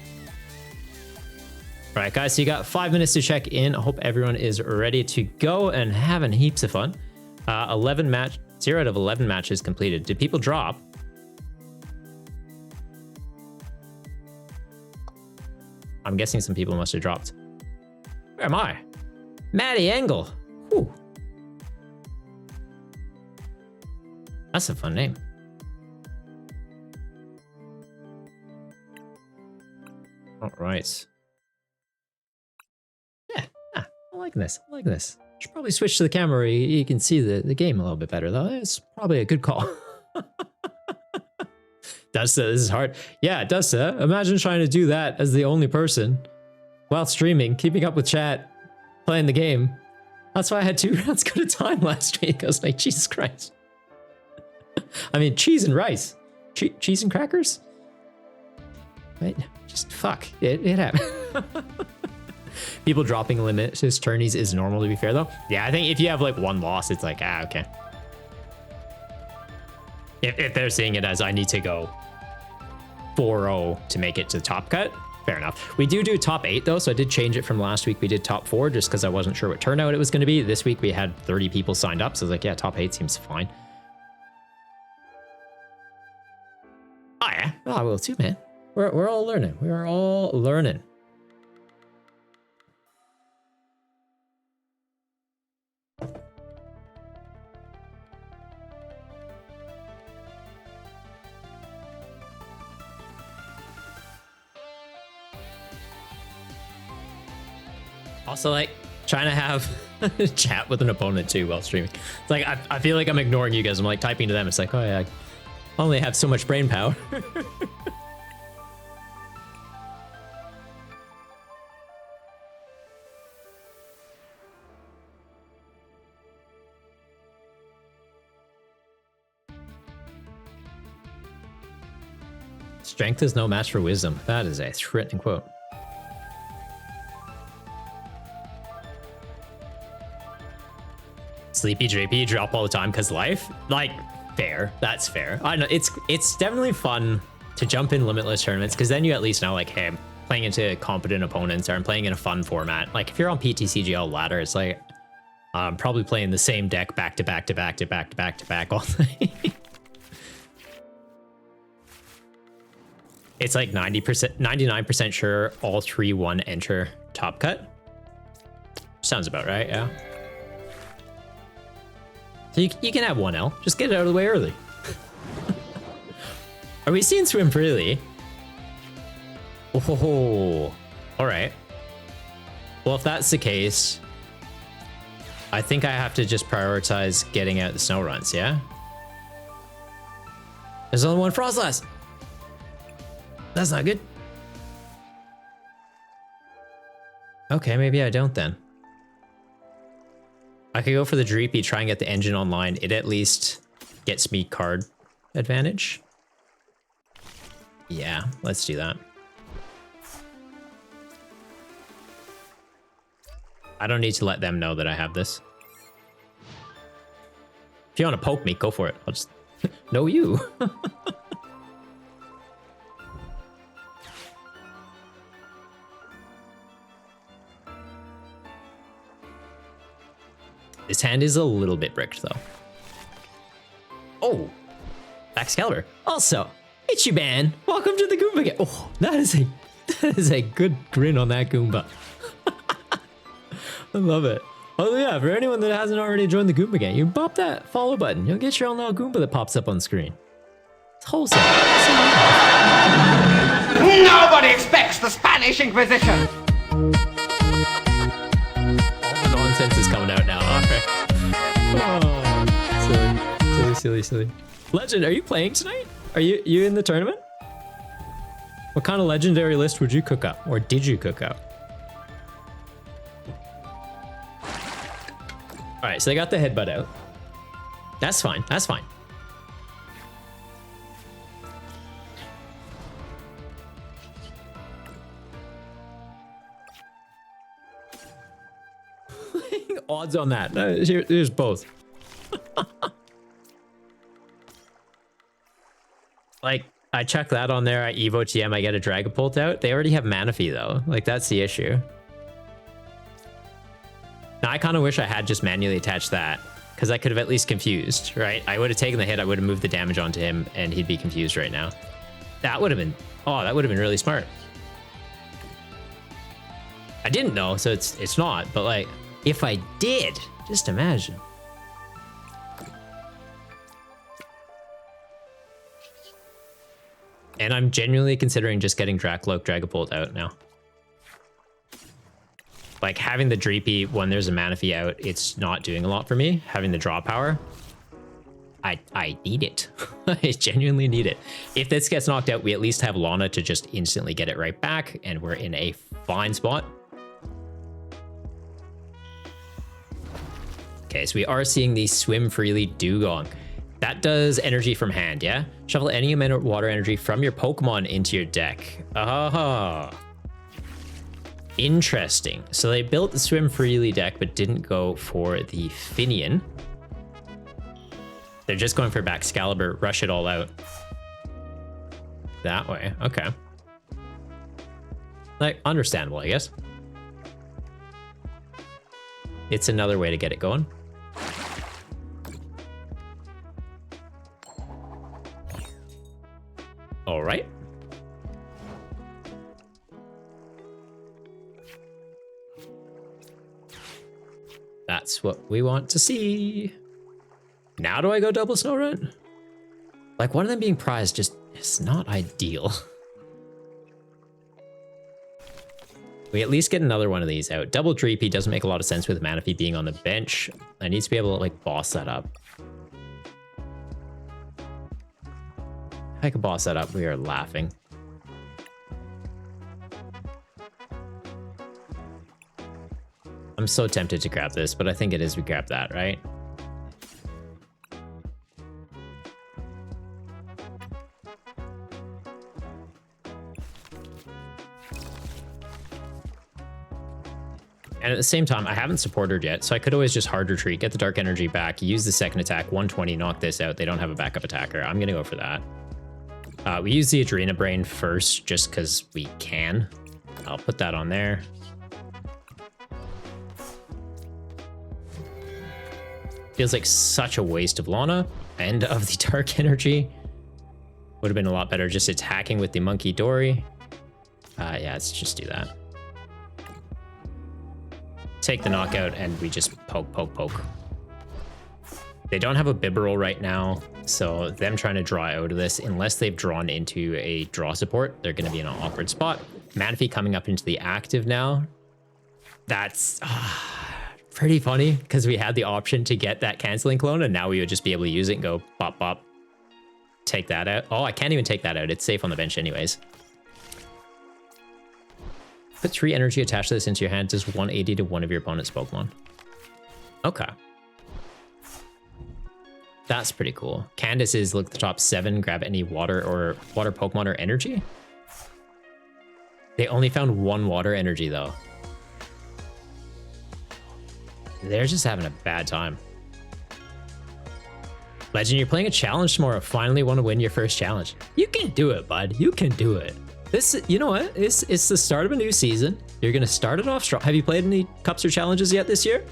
All right, guys, so you got 5 minutes to check in. I hope everyone is ready to go and having heaps of fun. 0 out of 11 matches completed. Did people drop? I'm guessing some people must have dropped. Where am I? Maddie Engel. Whew. That's a fun name. All right. Yeah, I like this. I like this. Should probably switch to the camera where you can see the game a little bit better, though. It's probably a good call. This is hard. Yeah, it does. Imagine trying to do that as the only person while streaming, keeping up with chat, playing the game. That's why I had 2 rounds go to time last week. I was like, Jesus Christ. I mean, cheese and rice. Cheese and crackers? Right? Just fuck. It happened. People dropping limits as tourneys is normal, to be fair, though. Yeah, I think if you have like 1 loss, it's like, okay. If they're seeing it as I need to go 4-0 to make it to the top cut, fair enough. We do top 8, though, so I did change it from last week. We did top 4 just because I wasn't sure what turnout it was going to be. This week we had 30 people signed up, so I was like, yeah, top 8 seems fine. Oh, yeah. Oh, I will too, man. We're all learning. We are all learning. Also, like, trying to have a chat with an opponent too while streaming. It's like, I feel like I'm ignoring you guys. I'm like typing to them. It's like, oh yeah, I only have so much brain power. Strength is no match for wisdom. That is a written quote. Sleepy JP drop all the time because life? Like, fair. That's fair. I know it's definitely fun to jump in limitless tournaments because then you at least know, like, hey, I'm playing into competent opponents or I'm playing in a fun format. Like, if you're on PTCGL ladder, it's like I'm probably playing the same deck back to back to back to back to back to back all day. It's like 90%, 99% sure all 3-1 enter top cut. Sounds about right, yeah. So you can have 1L. Just get it out of the way early. Are we seeing swim freely? Oh, all right. Well, if that's the case, I think I have to just prioritize getting out the snow runs, yeah? There's only 1 Frostlass. That's not good. Okay, maybe I don't then. I could go for the Dreepy, try and get the engine online. It at least gets me card advantage. Yeah, let's do that. I don't need to let them know that I have this. If you want to poke me, go for it. I'll just... No, you. This hand is a little bit bricked, though. Oh, Excalibur. Also, Ichiban, welcome to the Goomba game. Oh, that is a good grin on that Goomba. I love it. Oh yeah, for anyone that hasn't already joined the Goomba gang, you bop that follow button. You'll get your own little Goomba that pops up on screen. It's wholesome. Nobody expects the Spanish Inquisition. Nonsense is coming out now. Oh, silly. Legend, are you playing tonight? Are you in the tournament? What kind of legendary list would you cook up, or did you cook up? All right, so they got the headbutt out. That's fine. That's fine. Odds on that. Here's both. Like, I chuck that on there. I Evo TM. I get a Dragapult out. They already have Manaphy though. Like that's the issue. Now I kind of wish I had just manually attached that because I could have at least confused, right? I would have taken the hit. I would have moved the damage onto him and he'd be confused right now. That would have been, oh, that would have been really smart. I didn't know, so it's not, but like if I did, just imagine. And I'm genuinely considering just getting Dragapult out now. Like having the Dreepy when there's a Manaphy out, it's not doing a lot for me. Having the draw power, I need it. I genuinely need it. If this gets knocked out, we at least have Lana to just instantly get it right back, and we're in a fine spot. Okay, so we are seeing the Swim Freely Dugong. That does energy from hand, yeah? Shuffle any amount of water energy from your Pokemon into your deck. Ah, interesting. So they built the Swim Freely deck, but didn't go for the Finian. They're just going for Baxcalibur, rush it all out. That way, okay. Like, understandable, I guess. It's another way to get it going. All right. That's what we want to see. Now do I go double Snow Run? Like one of them being prized just is not ideal. We at least get another one of these out. Double Dreepy doesn't make a lot of sense with Manaphy being on the bench. I need to be able to like boss that up. If I could boss that up, we are laughing. I'm so tempted to grab this, but I think it is we grab that, right? And at the same time, I haven't supported yet, so I could always just hard retreat, get the Dark Energy back, use the second attack, 120, knock this out. They don't have a backup attacker. I'm going to go for that. We use the Adrena Brain first, just because we can. I'll put that on there. Feels like such a waste of Lana and of the Dark Energy. Would have been a lot better just attacking with the Monkey Dory. Yeah, let's just do that. Take the knockout and we just poke. They don't have a Bibarel right now, so them trying to draw out of this, unless they've drawn into a draw support, they're going to be in an awkward spot. Manaphy coming up into the active now. That's pretty funny because we had the option to get that canceling clone and now we would just be able to use it and go bop bop. Take that out. Oh, I can't even take that out. It's safe on the bench anyways. Put 3 energy attached to this into your hand. Does 180 to one of your opponent's Pokemon. Okay. That's pretty cool. Candace is look at the top 7, grab any water Pokemon or energy. They only found 1 water energy though. They're just having a bad time. Legend, you're playing a challenge tomorrow. Finally want to win your first challenge. You can do it, bud. You can do it. This, you know what? It's the start of a new season. You're going to start it off strong. Have you played any cups or challenges yet this year?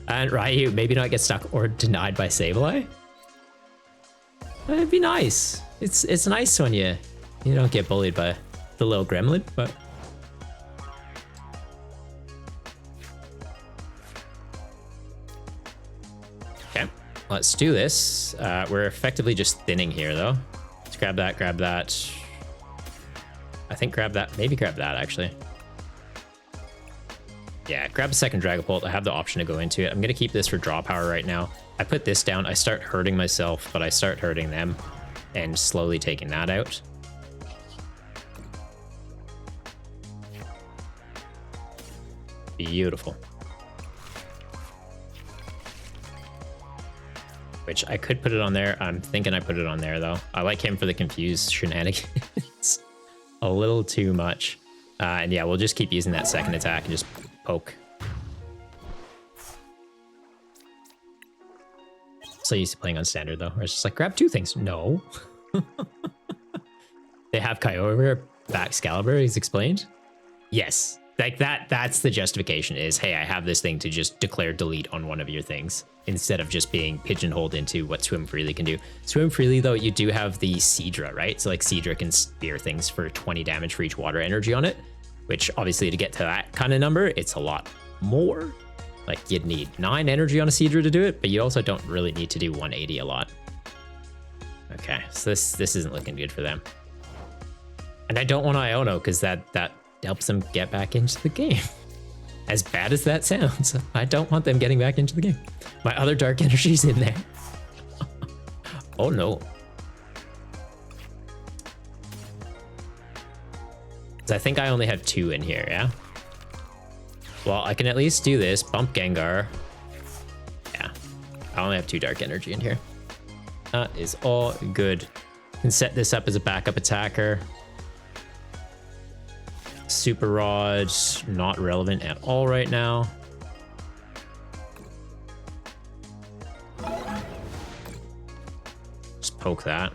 And Ryu, maybe not get stuck or denied by Sableye. It'd be nice. It's nice when you don't get bullied by the little gremlin, but... Okay, let's do this. We're effectively just thinning here, though. Let's grab that, grab that. I think grab that, maybe grab that, actually. Yeah, grab a second Dragapult. I have the option to go into it. I'm going to keep this for draw power right now. I put this down. I start hurting myself, but I start hurting them and slowly taking that out. Beautiful. Which I could put it on there. I'm thinking I put it on there, though. I like him for the confused shenanigans. A little too much. And yeah, we'll just keep using that second attack and just poke. So used to playing on standard though, where it's just like grab 2 things. No. They have Kyogre back Excalibur, he's explained. Yes, like that's the justification is, hey, I have this thing to just declare delete on one of your things instead of just being pigeonholed into what Swim Freely can do. Swim Freely, though, you do have the Seadra, right? So like Seadra can spear things for 20 damage for each water energy on it, which obviously to get to that kind of number, it's a lot more. Like you'd need 9 energy on a Seadra to do it, but you also don't really need to do 180 a lot. Okay, so this isn't looking good for them. And I don't want Iono because that helps them get back into the game. As bad as that sounds, I don't want them getting back into the game. My other dark energy's in there. Oh no. I think I only have 2 in here, yeah? Well, I can at least do this. Bump Gengar. Yeah, I only have 2 dark energy in here. That is all good. Can set this up as a backup attacker. Super Rod, not relevant at all right now. Just poke that.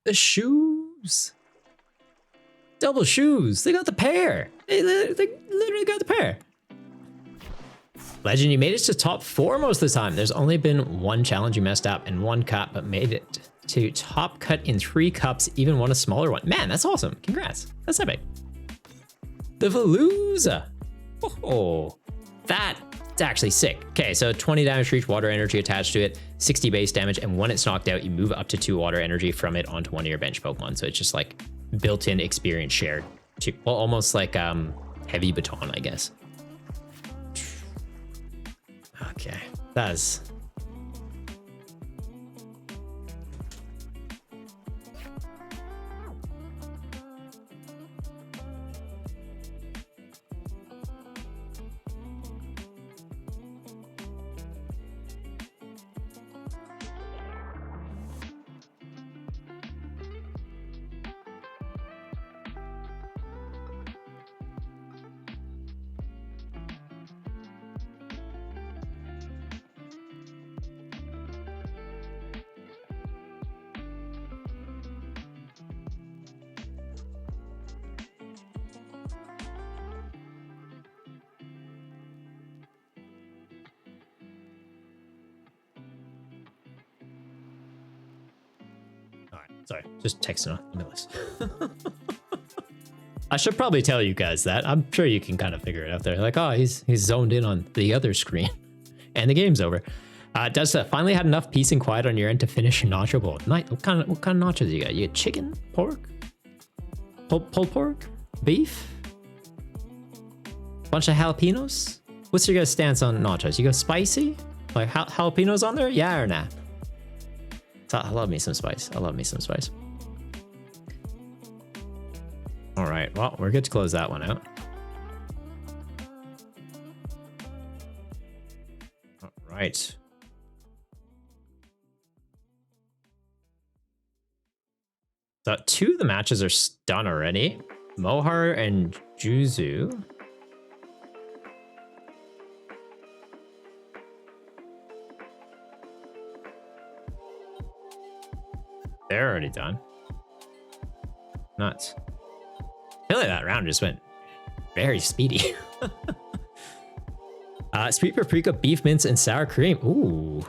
The shoes. Double shoes. They got the pair. They literally got the pair. Legend, you made it to top 4 most of the time. There's only been 1 challenge you messed up and 1 cup, but made it to top cut in 3 cups, even won a smaller one. Man, that's awesome. Congrats. That's epic. The Veluza. Oh, that's actually sick. Okay, so 20 damage for each water energy attached to it, 60 base damage, and when it's knocked out, you move up to 2 water energy from it onto one of your bench Pokemon. So it's just like built-in experience shared. Well, almost like heavy baton, I guess. Okay, that's... Sorry, just texting on the list. I should probably tell you guys that. I'm sure you can kind of figure it out there. Like, oh, he's zoned in on the other screen, and the game's over. Does finally had enough peace and quiet on your end to finish Nacho Bowl? What kind of nachos you got? You got chicken, pork, pulled pork, beef, bunch of jalapenos. What's your guys' stance on nachos? You go spicy, like jalapenos on there? Yeah or nah? I love me some spice. I love me some spice. All right, well, we're good to close that one out. All right. So 2 of the matches are done already. Mohar and Juzu. They're already done. Nuts. I feel like that round just went very speedy. Sweet paprika, beef mince, and sour cream. Ooh.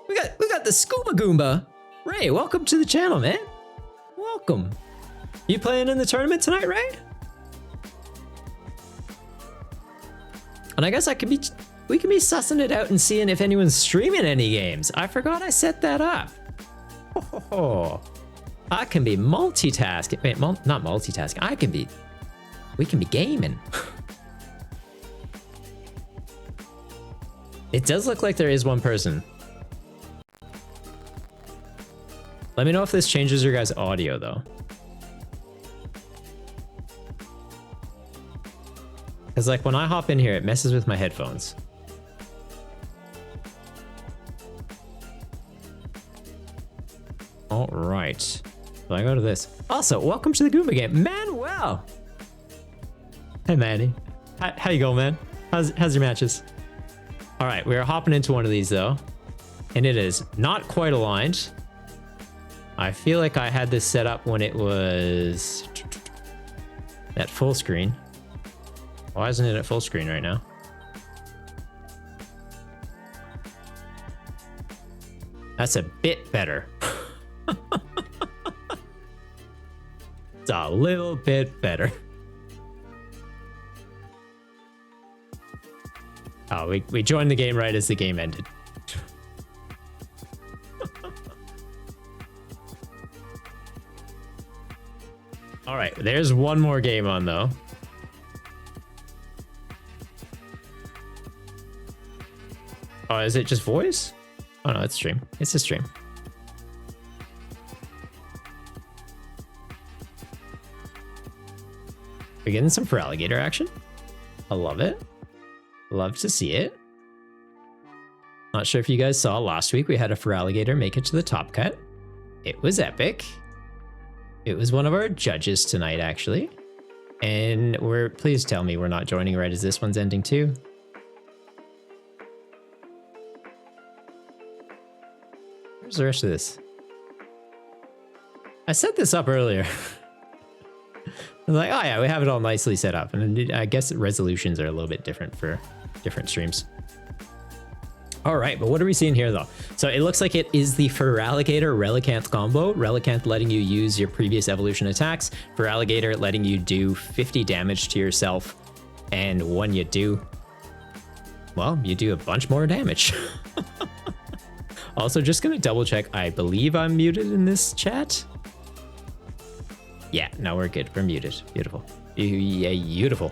We got the Scuba Goomba. Ray, welcome to the channel, man. Welcome. You playing in the tournament tonight, Ray? And I guess we can be sussing it out and seeing if anyone's streaming any games. I forgot I set that up. Oh, I can be multitasking. Wait, not multitasking. We can be gaming. It does look like there is one person. Let me know if this changes your guys' audio though. Because like when I hop in here, it messes with my headphones. right. So I go to this. Also, welcome to the Goomba game, Manuel. Hey, Manny. How you going, man? How's your matches? All right, we're hopping into one of these though, and it is not quite aligned. I feel like I had this set up when it was at full screen. Why isn't it at full screen right now? That's a bit better. It's a little bit better. Oh, we joined the game right as the game ended. All right, there's one more game on though. Oh, is it just voice? Oh no, it's stream. It's a stream. We're getting some Feraligatr action. I love it. Love to see it. Not sure if you guys saw last week, we had a Feraligatr make it to the top cut. It was epic. It was one of our judges tonight, actually. And please tell me we're not joining right as this one's ending too. Where's the rest of this? I set this up earlier. I was like, oh yeah, we have it all nicely set up. And I guess resolutions are a little bit different for different streams. All right, but what are we seeing here though? So it looks like it is the Feraligatr Relicanth combo. Relicanth letting you use your previous evolution attacks. Feraligatr letting you do 50 damage to yourself. And when you do, well, you do a bunch more damage. Also, just gonna double check. I believe I'm muted in this chat. Yeah, no, we're good. We're muted. Beautiful. Yeah, beautiful.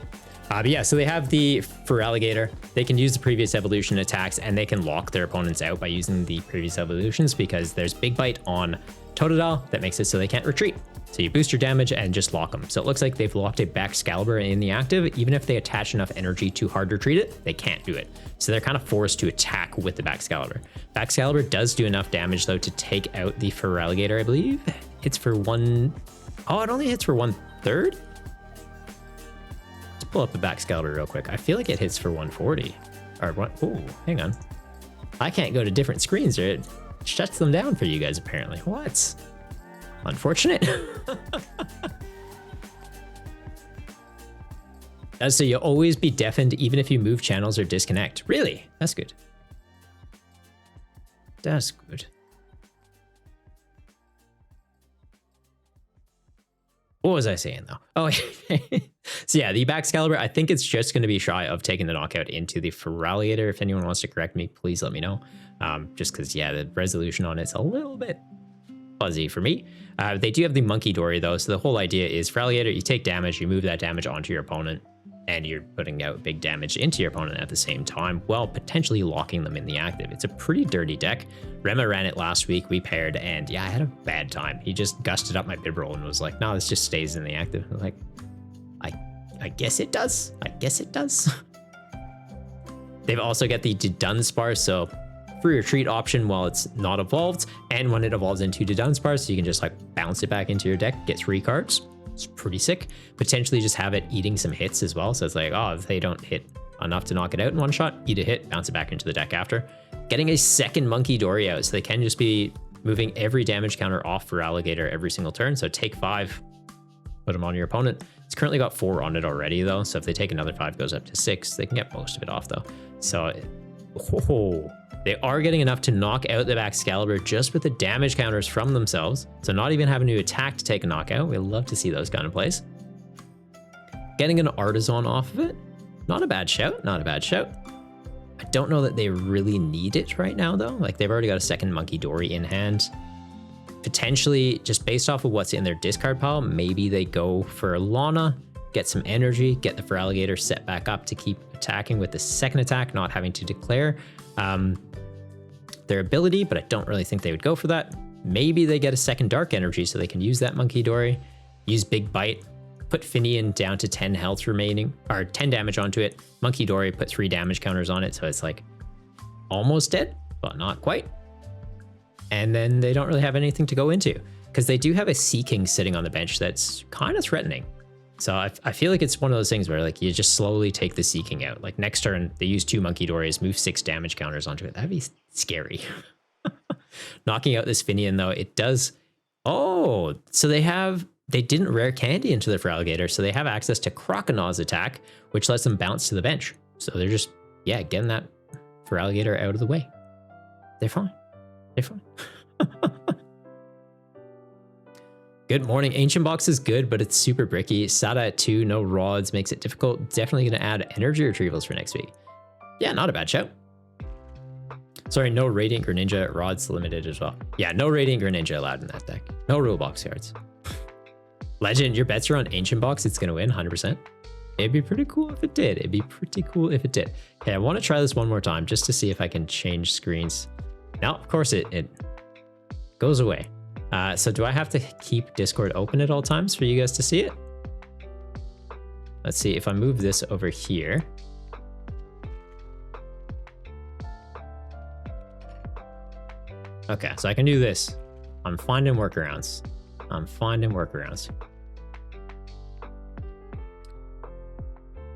But yeah, so they have the Feraligatr. They can use the previous evolution attacks, and they can lock their opponents out by using the previous evolutions because there's Big Bite on Totodile that makes it so they can't retreat. So you boost your damage and just lock them. So it looks like they've locked a Baxcalibur in the active. Even if they attach enough energy to hard retreat it, they can't do it. So they're kind of forced to attack with the Baxcalibur. Baxcalibur does do enough damage though to take out the Feraligatr, I believe. Hits for one. Oh, it only hits for 1/3? Let's pull up the Baxcalibur real quick. I feel like it hits for 140. Or what? Oh, hang on. I can't go to different screens or it shuts them down for you guys apparently. What? Unfortunate. So you'll always be deafened even if you move channels or disconnect. Really? That's good. That's good. What was I saying though? Oh, so yeah, the Baxcalibur, I think it's just going to be shy of taking the knockout into the Feraligatr. If anyone wants to correct me, please let me know. Just because, yeah, the resolution on it's a little bit fuzzy for me. They do have the Monkey Dory though, so the whole idea is Feraligatr, you take damage, you move that damage onto your opponent, and you're putting out big damage into your opponent at the same time while potentially locking them in the active. It's a pretty dirty deck. Rema ran it last week, we paired, and yeah, I had a bad time. He just gusted up my bib roll and was like, no, this just stays in the active. I was like, I guess it does. I guess it does. They've also got the Dunsparce, so free retreat option while it's not evolved, and when it evolves into Dunsparce, you can just like bounce it back into your deck, get 3 cards. It's pretty sick. Potentially just have it eating some hits as well. So it's like, oh, if they don't hit enough to knock it out in one shot, eat a hit, bounce it back into the deck after. Getting a second Monkey Dory out, so they can just be moving every damage counter off Feraligatr every single turn. So take 5, put them on your opponent. It's currently got 4 on it already though. So if they take another 5, goes up to 6. They can get most of it off though. So they are getting enough to knock out the Baxcalibur just with the damage counters from themselves. So not even having to attack to take a knockout. We love to see those kind of plays. Getting an Artisan off of it. Not a bad shout, not a bad shout. I don't know that they really need it right now though. Like they've already got a second Monkey Dory in hand. Potentially just based off of what's in their discard pile, maybe they go for Lana, get some energy, get the Feraligatr set back up to keep attacking with the second attack, not having to declare their ability, but I don't really think they would go for that. Maybe they get a second Dark Energy so they can use that Monkey Dory, use Big Bite, put Finian down to 10 health remaining, or 10 damage onto it. Monkey Dory, put 3 damage counters on it, so it's like almost dead, but not quite. And then they don't really have anything to go into. because they do have a Sea King sitting on the bench that's kind of threatening. So I feel like it's one of those things where like you just slowly take the Sea King out. Like next turn, they use 2 Monkey Dories, move 6 damage counters onto it. That'd be scary. Knocking out this Finian though, it does. Oh, so they didn't rare candy into the Feraligatr, so they have access to Croconaw's attack, which lets them bounce to the bench. So they're just, yeah, getting that Feraligatr out of the way. They're fine. They're fine. Good morning. Ancient Box is good, but it's super bricky. SATA at 2, no rods, makes it difficult. Definitely going to add energy retrievals for next week. Yeah, not a bad shout. Sorry, no Radiant Greninja, rods limited as well. Yeah, no Radiant Greninja allowed in that deck. No rule box cards. Legend, your bets are on Ancient Box. It's going to win 100%. It'd be pretty cool if it did. It'd be pretty cool if it did. Okay, I want to try this one more time just to see if I can change screens. Now, of course, it goes away. So do I have to keep Discord open at all times for you guys to see it? Let's see if I move this over here. Okay, so I can do this. I'm finding workarounds.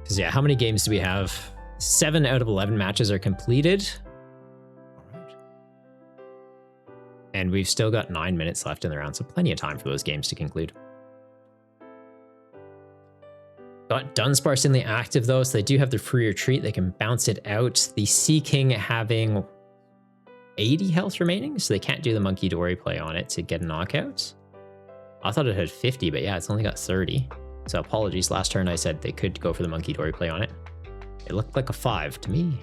Because yeah, how many games do we have? 7 out of 11 matches are completed. And we've still got 9 minutes left in the round, so plenty of time for those games to conclude. Got Dunsparce in the active though, so they do have the free retreat. They can bounce it out. The Sea King having 80 health remaining, so they can't do the Monkey Dory play on it to get a knockout. I thought it had 50, but yeah, it's only got 30. So apologies, last turn I said they could go for the Monkey Dory play on it. It looked like a 5 to me.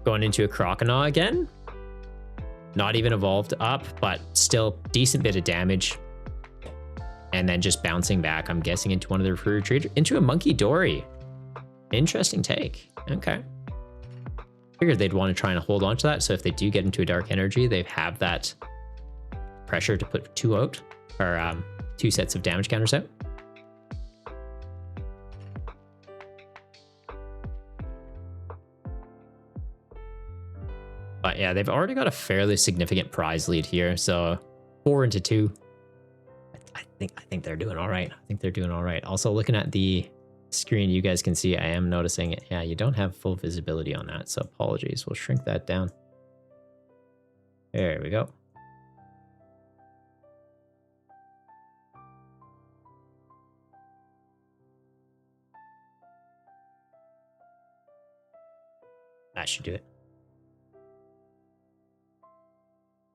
Going into a Croconaw again. Not even evolved up, but still decent bit of damage. And then just bouncing back, I'm guessing, into one of their free retreat, into a Monkey Dory. Interesting take. Okay. Figured they'd want to try and hold on to that, so if they do get into a Dark Energy, they have that pressure to put 2 out, or 2 sets of damage counters out. But yeah, they've already got a fairly significant prize lead here, so 4 into 2. I think they're doing all right. I think they're doing all right. Also, looking at the screen, you guys can see I am noticing it. Yeah, you don't have full visibility on that, so apologies. We'll shrink that down. There we go. That should do it.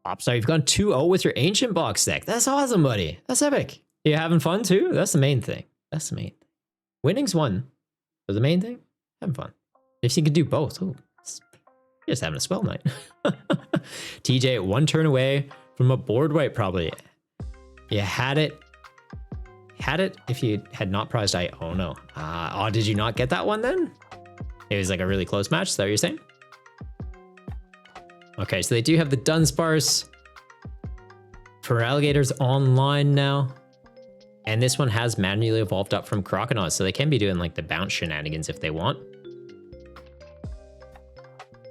Popstar, you've gone 2-0 with your Ancient Box deck. That's awesome, buddy. That's epic. You having fun too? That's the main thing. That's the main thing. Winning's one. But the main thing, having fun. If you can do both, oh, you're just having a swell night. TJ, 1 turn away from a board wipe, probably. You had it. Had it if you had not prized I. Oh no. Oh, did you not get that one then? It was like a really close match. Is that what you're saying? Okay, so they do have the Dunsparce. Feraligatr's online now. And this one has manually evolved up from Croconaw, so they can be doing like the bounce shenanigans if they want.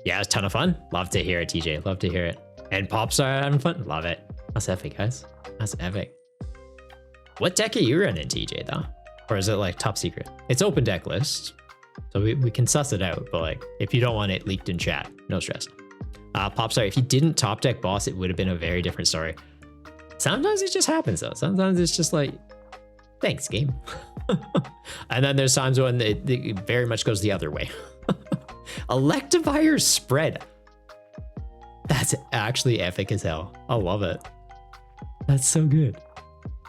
Yeah, it was a ton of fun. Love to hear it, TJ. Love to hear it. And Popstar having fun. Love it. That's epic, guys. That's epic. What deck are you running, TJ, though? Or is it like top secret? It's open deck list, so we can suss it out. But like, if you don't want it leaked in chat, no stress. Popstar, if you didn't top deck boss, it would have been a very different story. Sometimes it just happens though. Sometimes it's just like, thanks, game. And then there's times when it very much goes the other way. Electivire's spread. That's actually epic as hell. I love it. That's so good.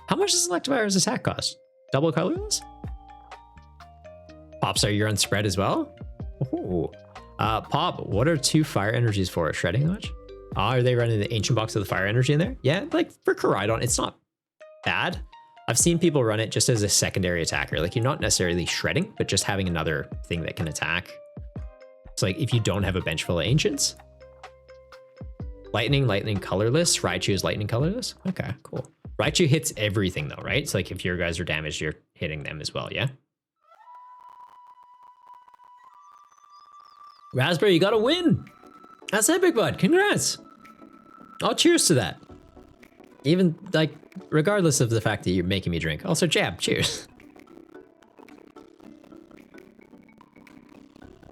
How much does Electivire's attack cost? Double colorless? Popstar, you're on spread as well? Ooh. Pop, what are 2 fire energies for? Shredding much? Are they running the Ancient Box of the fire energy in there? Yeah, like for Koraidon, it's not bad. I've seen people run it just as a secondary attacker. Like you're not necessarily shredding, but just having another thing that can attack. So like if you don't have a bench full of Ancients. Lightning colorless. Raichu is lightning colorless. Okay, cool. Raichu hits everything though, right? So like if your guys are damaged, you're hitting them as well, yeah? Raspberry, you gotta win. That's epic, bud. Congrats. Oh, cheers to that. Even, like, regardless of the fact that you're making me drink. Also, Jab, cheers.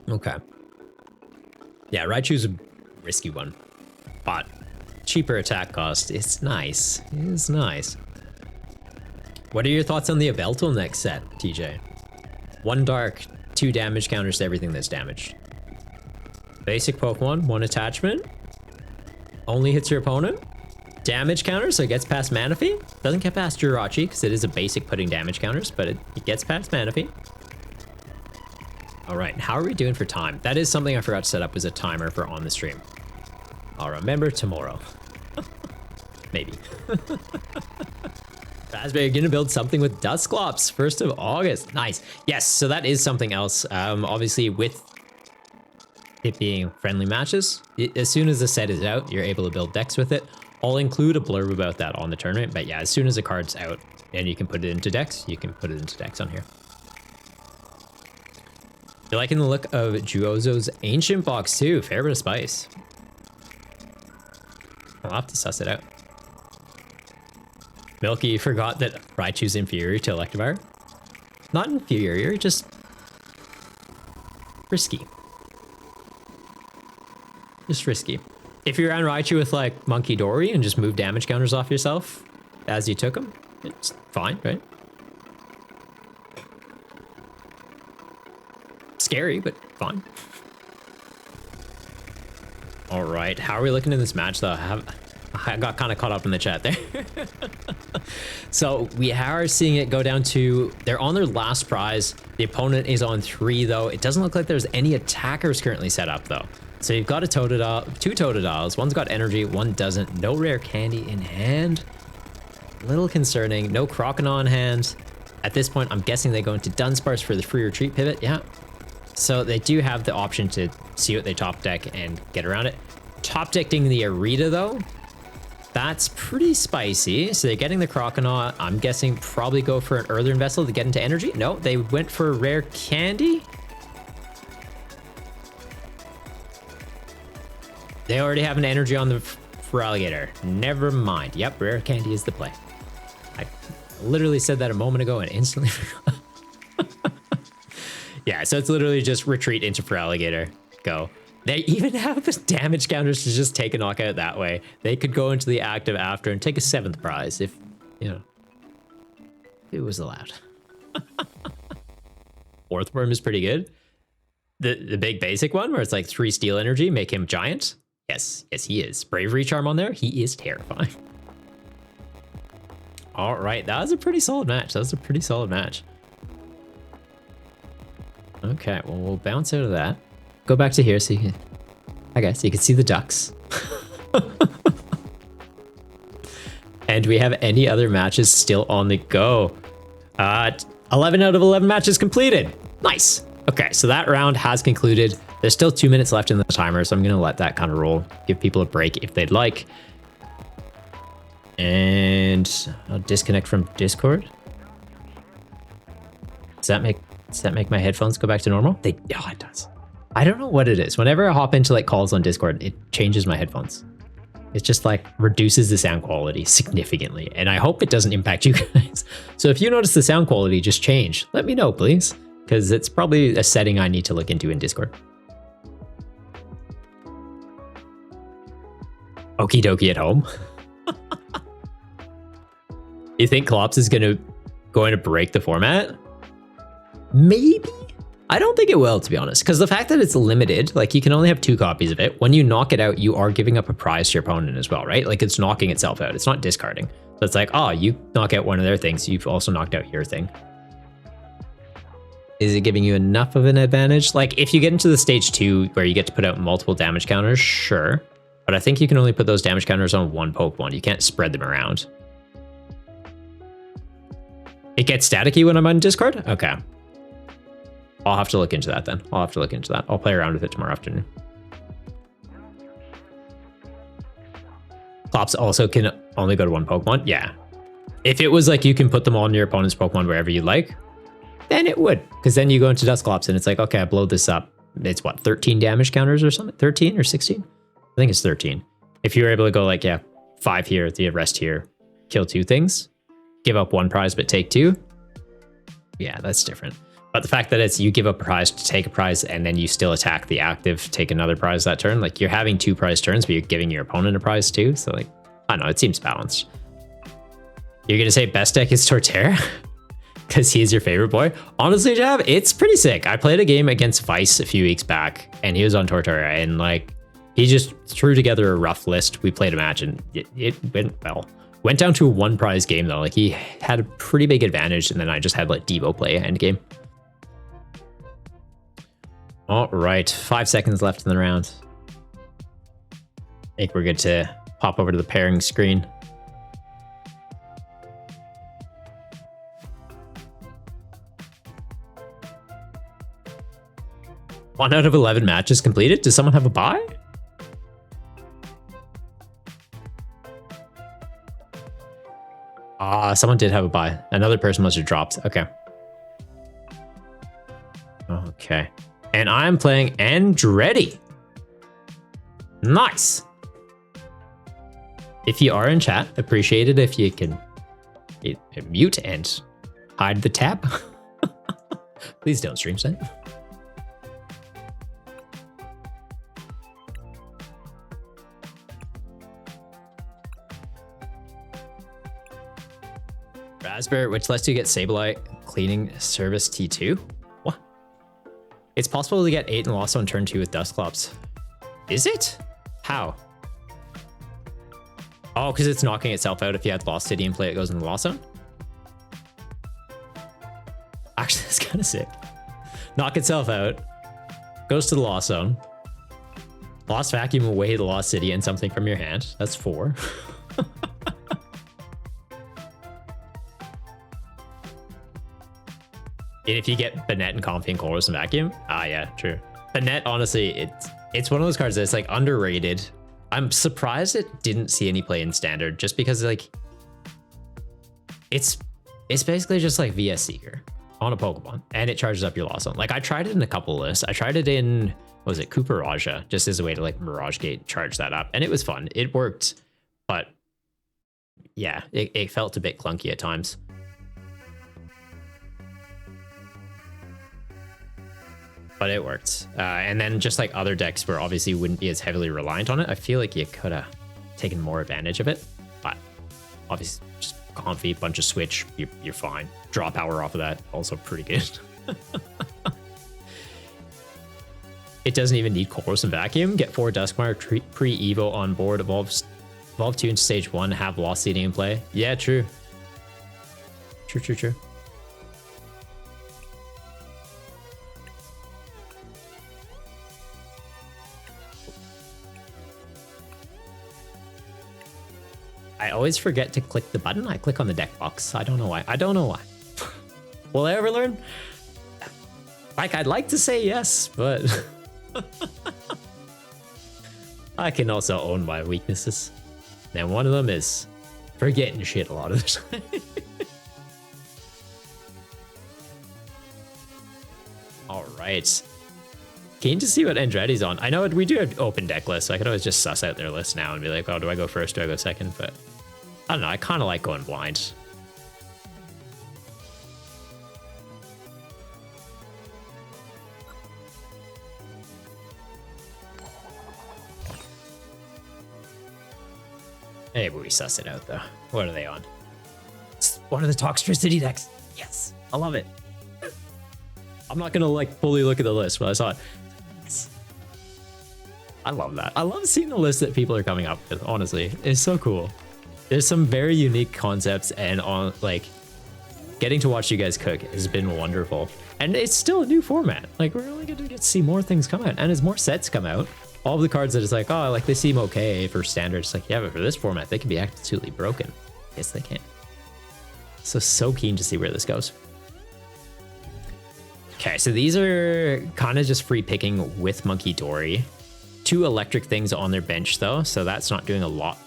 Okay. Yeah, Raichu's a risky one. But cheaper attack cost. It's nice. It's nice. What are your thoughts on the Abeltal next set, TJ? 1 dark, 2 damage counters to everything that's damaged. Basic Pokemon, 1 attachment. Only hits your opponent. Damage counter, so it gets past Manaphy. Doesn't get past Jirachi, because it is a basic putting damage counters, but it gets past Manaphy. All right, how are we doing for time? That is something I forgot to set up, was a timer for on the stream. I'll remember tomorrow. Maybe. Raspberry, gonna build something with Dusclops, 1st of August. Nice. Yes, so that is something else. Obviously, with it being friendly matches, as soon as the set is out, you're able to build decks with it. I'll include a blurb about that on the tournament, but yeah, as soon as the card's out and you can put it into decks, you can put it into decks on here. You're liking the look of Juozo's Ancient box too. Fair bit of spice. I'll have to suss it out. Milky forgot that Raichu's inferior to Electivire. Not inferior, just risky. Just risky. If you ran Raichu with like Monkey Dory and just move damage counters off yourself as you took them, it's fine, right? Scary, but fine. All right, how are we looking in this match though? I got kind of caught up in the chat there. So we are seeing it go down to, they're on their last prize. The opponent is on 3 though. It doesn't look like there's any attackers currently set up though. So you've got a Totodile, 2 Totodiles. One's got energy, one doesn't. No rare candy in hand. A little concerning. No Croconaw in hand. At this point, I'm guessing they go into Dunsparce for the free retreat pivot. Yeah. So they do have the option to see what they top deck and get around it. Top decking the Arita though, that's pretty spicy. So they're getting the Croconaw. I'm guessing probably go for an Earthen Vessel to get into energy. No, they went for rare candy. They already have an energy on the Feraligatr. Never mind. Yep, rare candy is the play. I literally said that a moment ago and instantly forgot. Yeah, so it's literally just retreat into Feraligatr. Go. They even have the damage counters to just take a knockout that way. They could go into the active after and take a 7th prize if, you know, it was allowed. Orthworm is pretty good. The big basic one where it's like 3 steel energy, make him giant. Yes, he is. Bravery Charm on there, he is terrifying. All right, that was a pretty solid match. Okay, well, we'll bounce out of that. Go back to here so you can, I guess, you can see the ducks. And we have any other matches still on the go. 11 out of 11 matches completed. Nice. Okay, so that round has concluded. There's still 2 minutes left in the timer, so I'm going to let that kind of roll. Give people a break if they'd like. And I'll disconnect from Discord. Does that make my headphones go back to normal? Oh, it does. I don't know what it is. Whenever I hop into like calls on Discord, it changes my headphones. It just like reduces the sound quality significantly. And I hope it doesn't impact you guys. So if you notice the sound quality just change, let me know, please. Because it's probably a setting I need to look into in Discord. Okie dokie at home. You think Klops is going to break the format? Maybe. I don't think it will, to be honest, because the fact that it's limited, like you can only have 2 copies of it. When you knock it out, you are giving up a prize to your opponent as well, right? Like it's knocking itself out. It's not discarding. So it's like, oh, you knock out one of their things, you've also knocked out your thing. Is it giving you enough of an advantage? Like if you get into the stage 2 where you get to put out multiple damage counters, sure. But I think you can only put those damage counters on 1 Pokemon. You can't spread them around. It gets staticky when I'm on Discord? Okay. I'll have to look into that then. I'll play around with it tomorrow afternoon. Klops also can only go to 1 Pokemon. Yeah. If it was like you can put them on your opponent's Pokemon wherever you like, then it would. Because then you go into Dusclops and it's like, okay, I blow this up. It's what, 13 damage counters or something? 13 or 16? think it's 13. If you're able to go like, yeah, 5 here, the rest here, kill 2 things, give up 1 prize but take 2. Yeah, that's different. But the fact that it's you give up a prize to take a prize and then you still attack the active, take another prize that turn, like you're having 2 prize turns, but you're giving your opponent a prize too. So like, I don't know, it seems balanced. You're gonna say best deck is Torterra? Because he's your favorite boy? Honestly, Jab, it's pretty sick. I played a game against Vice a few weeks back and he was on Torterra and like, he just threw together a rough list. We played a match and it went well. Went down to a 1 prize game though. Like he had a pretty big advantage and then I just had like Devo play end game. All right, 5 seconds left in the round. I think we're good to pop over to the pairing screen. One out of 11 matches completed. Does someone have a bye? Someone did have a bye. Another person must have dropped. Okay. Okay. And I'm playing Andretti. Nice. If you are in chat, appreciate it if you can mute and hide the tab. Please don't stream set. Raspberry, which lets you get Sableye cleaning service T2. What? It's possible to get 8 and lost on turn 2 with Dusclops. Is it? How? Oh, because it's knocking itself out if you had Lost City and play it goes in the Lost Zone? Actually, that's kind of sick. Knock itself out, goes to the Lost Zone, Lost Vacuum away the Lost City and something from your hand. That's 4. And if you get Banette and Comfy and Chorus and Vacuum, yeah, true. Banette, honestly, it's one of those cards that's like underrated. I'm surprised it didn't see any play in Standard, just because like it's basically just like VS Seeker on a Pokemon, and it charges up your Lost Zone. Like I tried it in a couple lists. I tried it in, what was it, Cooper Raja, just as a way to like Mirage Gate charge that up, and it was fun. It worked, but yeah, it felt a bit clunky at times. But it worked. And then just like other decks where obviously you wouldn't be as heavily reliant on it, I feel like you could have taken more advantage of it. But obviously just Comfy, bunch of switch, you're fine. Draw power off of that, also pretty good. It doesn't even need Chorus and Vacuum. Get 4 Duskmire pre-Evo on board, evolve 2 into stage 1, have Lost City in play. Yeah, true. True. I always forget to click the button. I click on the deck box. I don't know why. Will I ever learn? Like, I'd like to say yes, but I can also own my weaknesses. And one of them is forgetting shit a lot of the time. All right. Keen to see what Andretti's on. I know we do have open deck lists, so I could always just suss out their list now and be like, oh, do I go first? Do I go second? But I don't know. I kind of like going blind. Maybe we suss it out, though. What are they on? It's one of the Toxtricity decks. Yes. I love it. I'm not going to, like, fully look at the list, but I saw it. I love that. I love seeing the list that people are coming up with, honestly. It's so cool. There's some very unique concepts, and on like getting to watch you guys cook has been wonderful. And it's still a new format. Like we're really going to get to see more things come out. And as more sets come out, all of the cards that it's like, oh, like they seem okay for Standard. It's like, yeah, but for this format, they can be absolutely broken. Yes, they can. So keen to see where this goes. Okay, so these are kind of just free picking with Monkey Dory. 2 electric things on their bench though, so that's not doing a lot.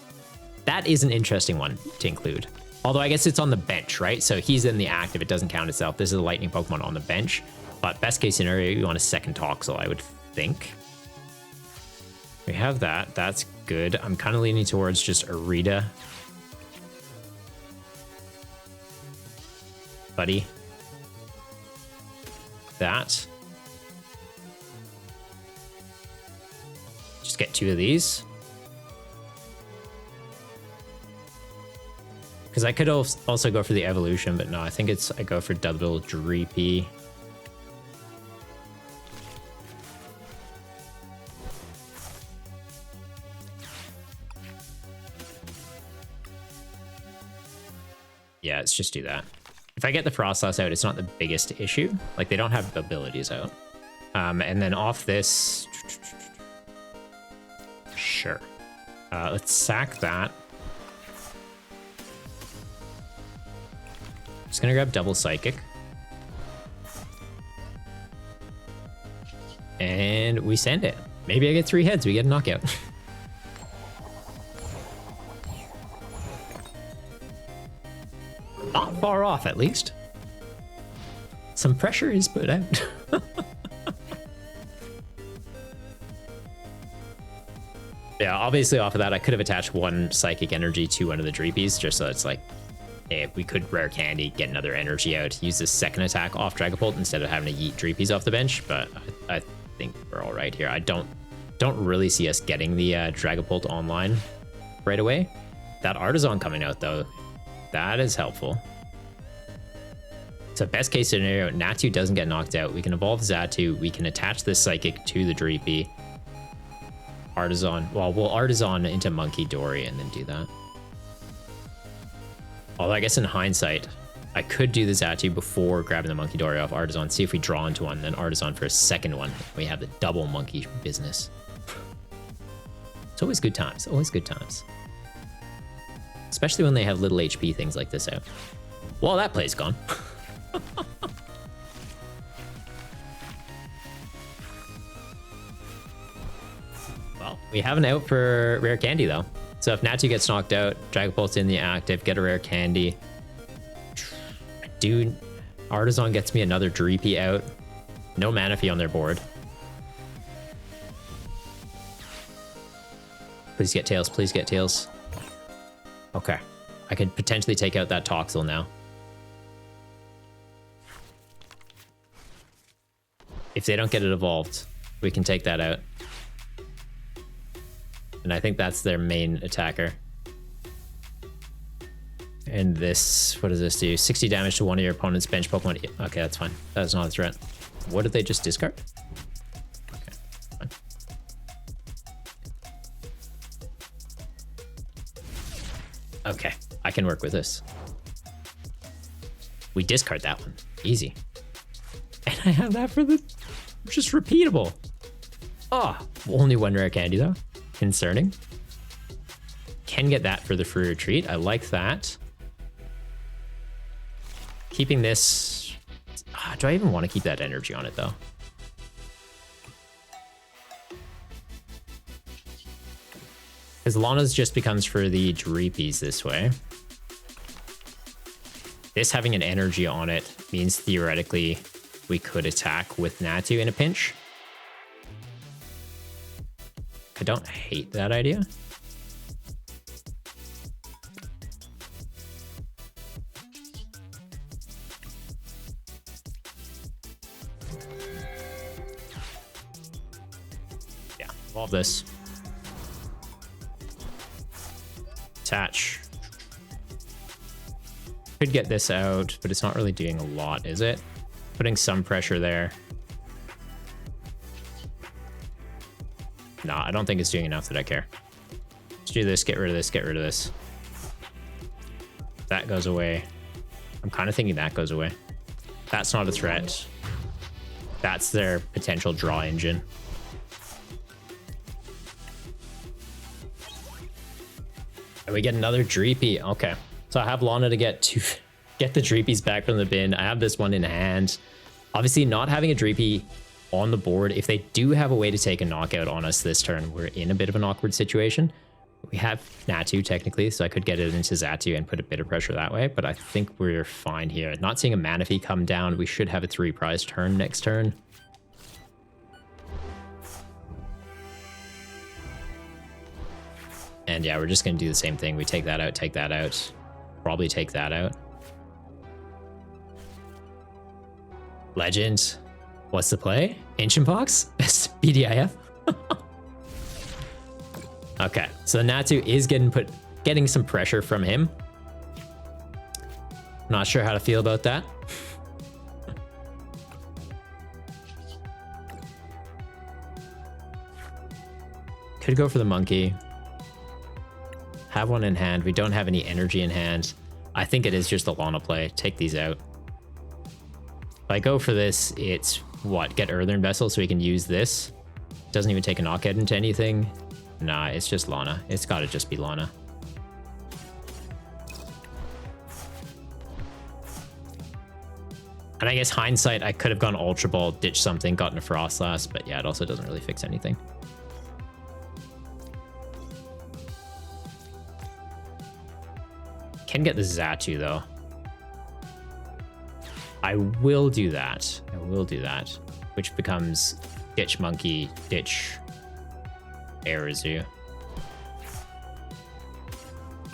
That is an interesting one to include. Although I guess it's on the bench, right? So he's in the active, it doesn't count itself. This is a lightning Pokemon on the bench. But best case scenario, you want a second Toxel, I would think. We have that. That's good. I'm kind of leaning towards just Arita. Buddy. That. Just get 2 of these. Because I could also go for the evolution, but no, I think I go for double Dreepy. Yeah, let's just do that. If I get the Frostlass out, it's not the biggest issue. Like, they don't have abilities out. And then off this... Sure. Let's sack that. Just gonna grab double Psychic. And we send it. Maybe I get 3 heads, we get a knockout. Not far off, at least. Some pressure is put out. Yeah, obviously off of that, I could have attached 1 Psychic Energy to one of the Dreepies, just so it's like, hey, we could Rare Candy, get another energy out, use this second attack off Dragapult instead of having to yeet Dreepies off the bench, but I think we're all right here. I don't really see us getting the Dragapult online right away. That Artisan coming out, though, that is helpful. So best case scenario, Natu doesn't get knocked out. We can evolve Xatu. We can attach this Psychic to the Dreepy. Artisan. Well, we'll Artisan into Monkey Dory and then do that. Although I guess in hindsight, I could do the Xatu before grabbing the Monkey Dory off Artisan. See if we draw into one, then Artisan for a second one. We have the double monkey business. It's always good times. Always good times. Especially when they have little HP things like this out. Well, that play's gone. Well, we have an out for Rare Candy, though. So if Natu gets knocked out, Dragapult's in the active, get a Rare Candy. Dude, Artisan gets me another Dreepy out. No Manaphy on their board. Please get Tails, please get Tails. Okay. I could potentially take out that Toxel now. If they don't get it evolved, we can take that out. And I think that's their main attacker. And this, what does this do? 60 damage to one of your opponent's bench Pokemon. Okay, that's fine. That's not a threat. What did they just discard? Okay, fine. Okay, I can work with this. We discard that one. Easy. And I have that for the... just repeatable. Oh, only 1 Rare Candy, though. Concerning. Can get that for the free retreat. I like that. Keeping this... do I even want to keep that energy on it, though? Because Lana's just becomes for the Dreepies this way. This having an energy on it means theoretically we could attack with Natu in a pinch. I don't hate that idea. Yeah, evolve this. Attach. Could get this out, but it's not really doing a lot, is it? Putting some pressure there. No, I don't think it's doing enough that I care. Let's do this, get rid of this, get rid of this. That goes away. I'm kind of thinking that goes away. That's not a threat. That's their potential draw engine. And we get another Dreepy. Okay. So I have Lana to get the Dreepies back from the bin. I have this one in hand. Obviously, not having a Dreepy on the board, if they do have a way to take a knockout on us this turn, we're in a bit of an awkward situation. We have Natu technically, so I could get it into Xatu and put a bit of pressure that way, but I think we're fine here. Not seeing a Manaphy come down. We should have a 3-prize turn next turn. And yeah, we're just going to do the same thing. We take that out, probably take that out. Legend. What's the play? Ancient Fox? BDIF? Okay, so Natu is getting some pressure from him. Not sure how to feel about that. Could go for the monkey. Have one in hand. We don't have any energy in hand. I think it is just a Lana play. Take these out. If I go for this, it's what? Get Earthen Vessel so we can use this. Doesn't even take a knockout into anything. Nah, it's just Lana. It's gotta just be Lana. And I guess hindsight, I could have gone Ultra Ball, ditched something, gotten a Frostlass, but yeah, it also doesn't really fix anything. Can get the Xatu though. I will do that. Which becomes Ditch Monkey, Ditch Arizu.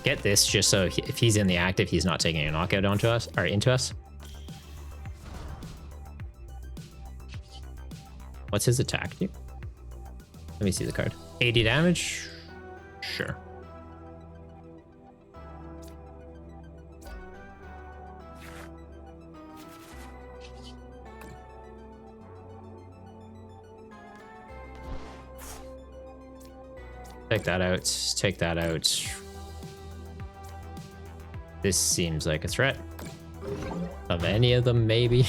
Get this just so if he's in the active, he's not taking a knockout onto us or into us. What's his attack do? Let me see the card. 80 damage? Sure. Take that out. Take that out. This seems like a threat. Of any of them, maybe.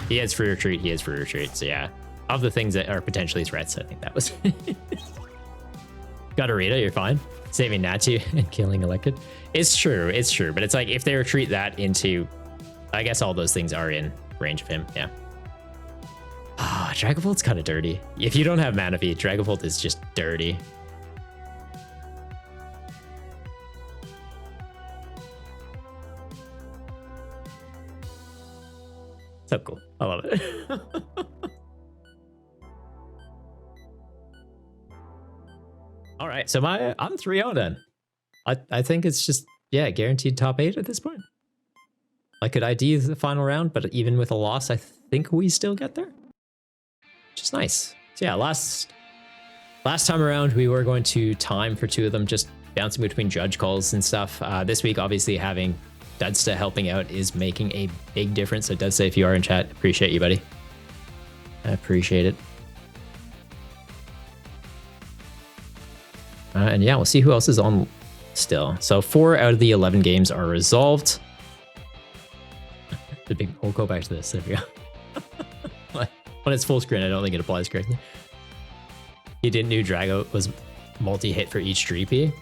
He has free retreat. He has free retreat. So yeah, of the things that are potentially threats, I think that was. Got a Rita, you're fine. Saving Natu and killing Elected. It's true. But it's like if they retreat that into, I guess all those things are in range of him. Yeah. Ah, Dragapult's kind of dirty. If you don't have Manaphy, Dragapult is just dirty. So cool. I love it. All right, so I'm 3-0 then. I think it's just, yeah, guaranteed top 8 at this point. I could ID the final round, but even with a loss, I think we still get there. Which is nice. So yeah, last time around, we were going to time for 2 of them, just bouncing between judge calls and stuff. This week, obviously, having Dudsta helping out is making a big difference. So Dudsta, if you are in chat, appreciate you, buddy. I appreciate it. And yeah, we'll see who else is on still. So 4 out of the 11 games are resolved. We'll go back to this. There we go. When it's full screen, I don't think it applies correctly. You didn't know Drago was multi-hit for each Dreepy?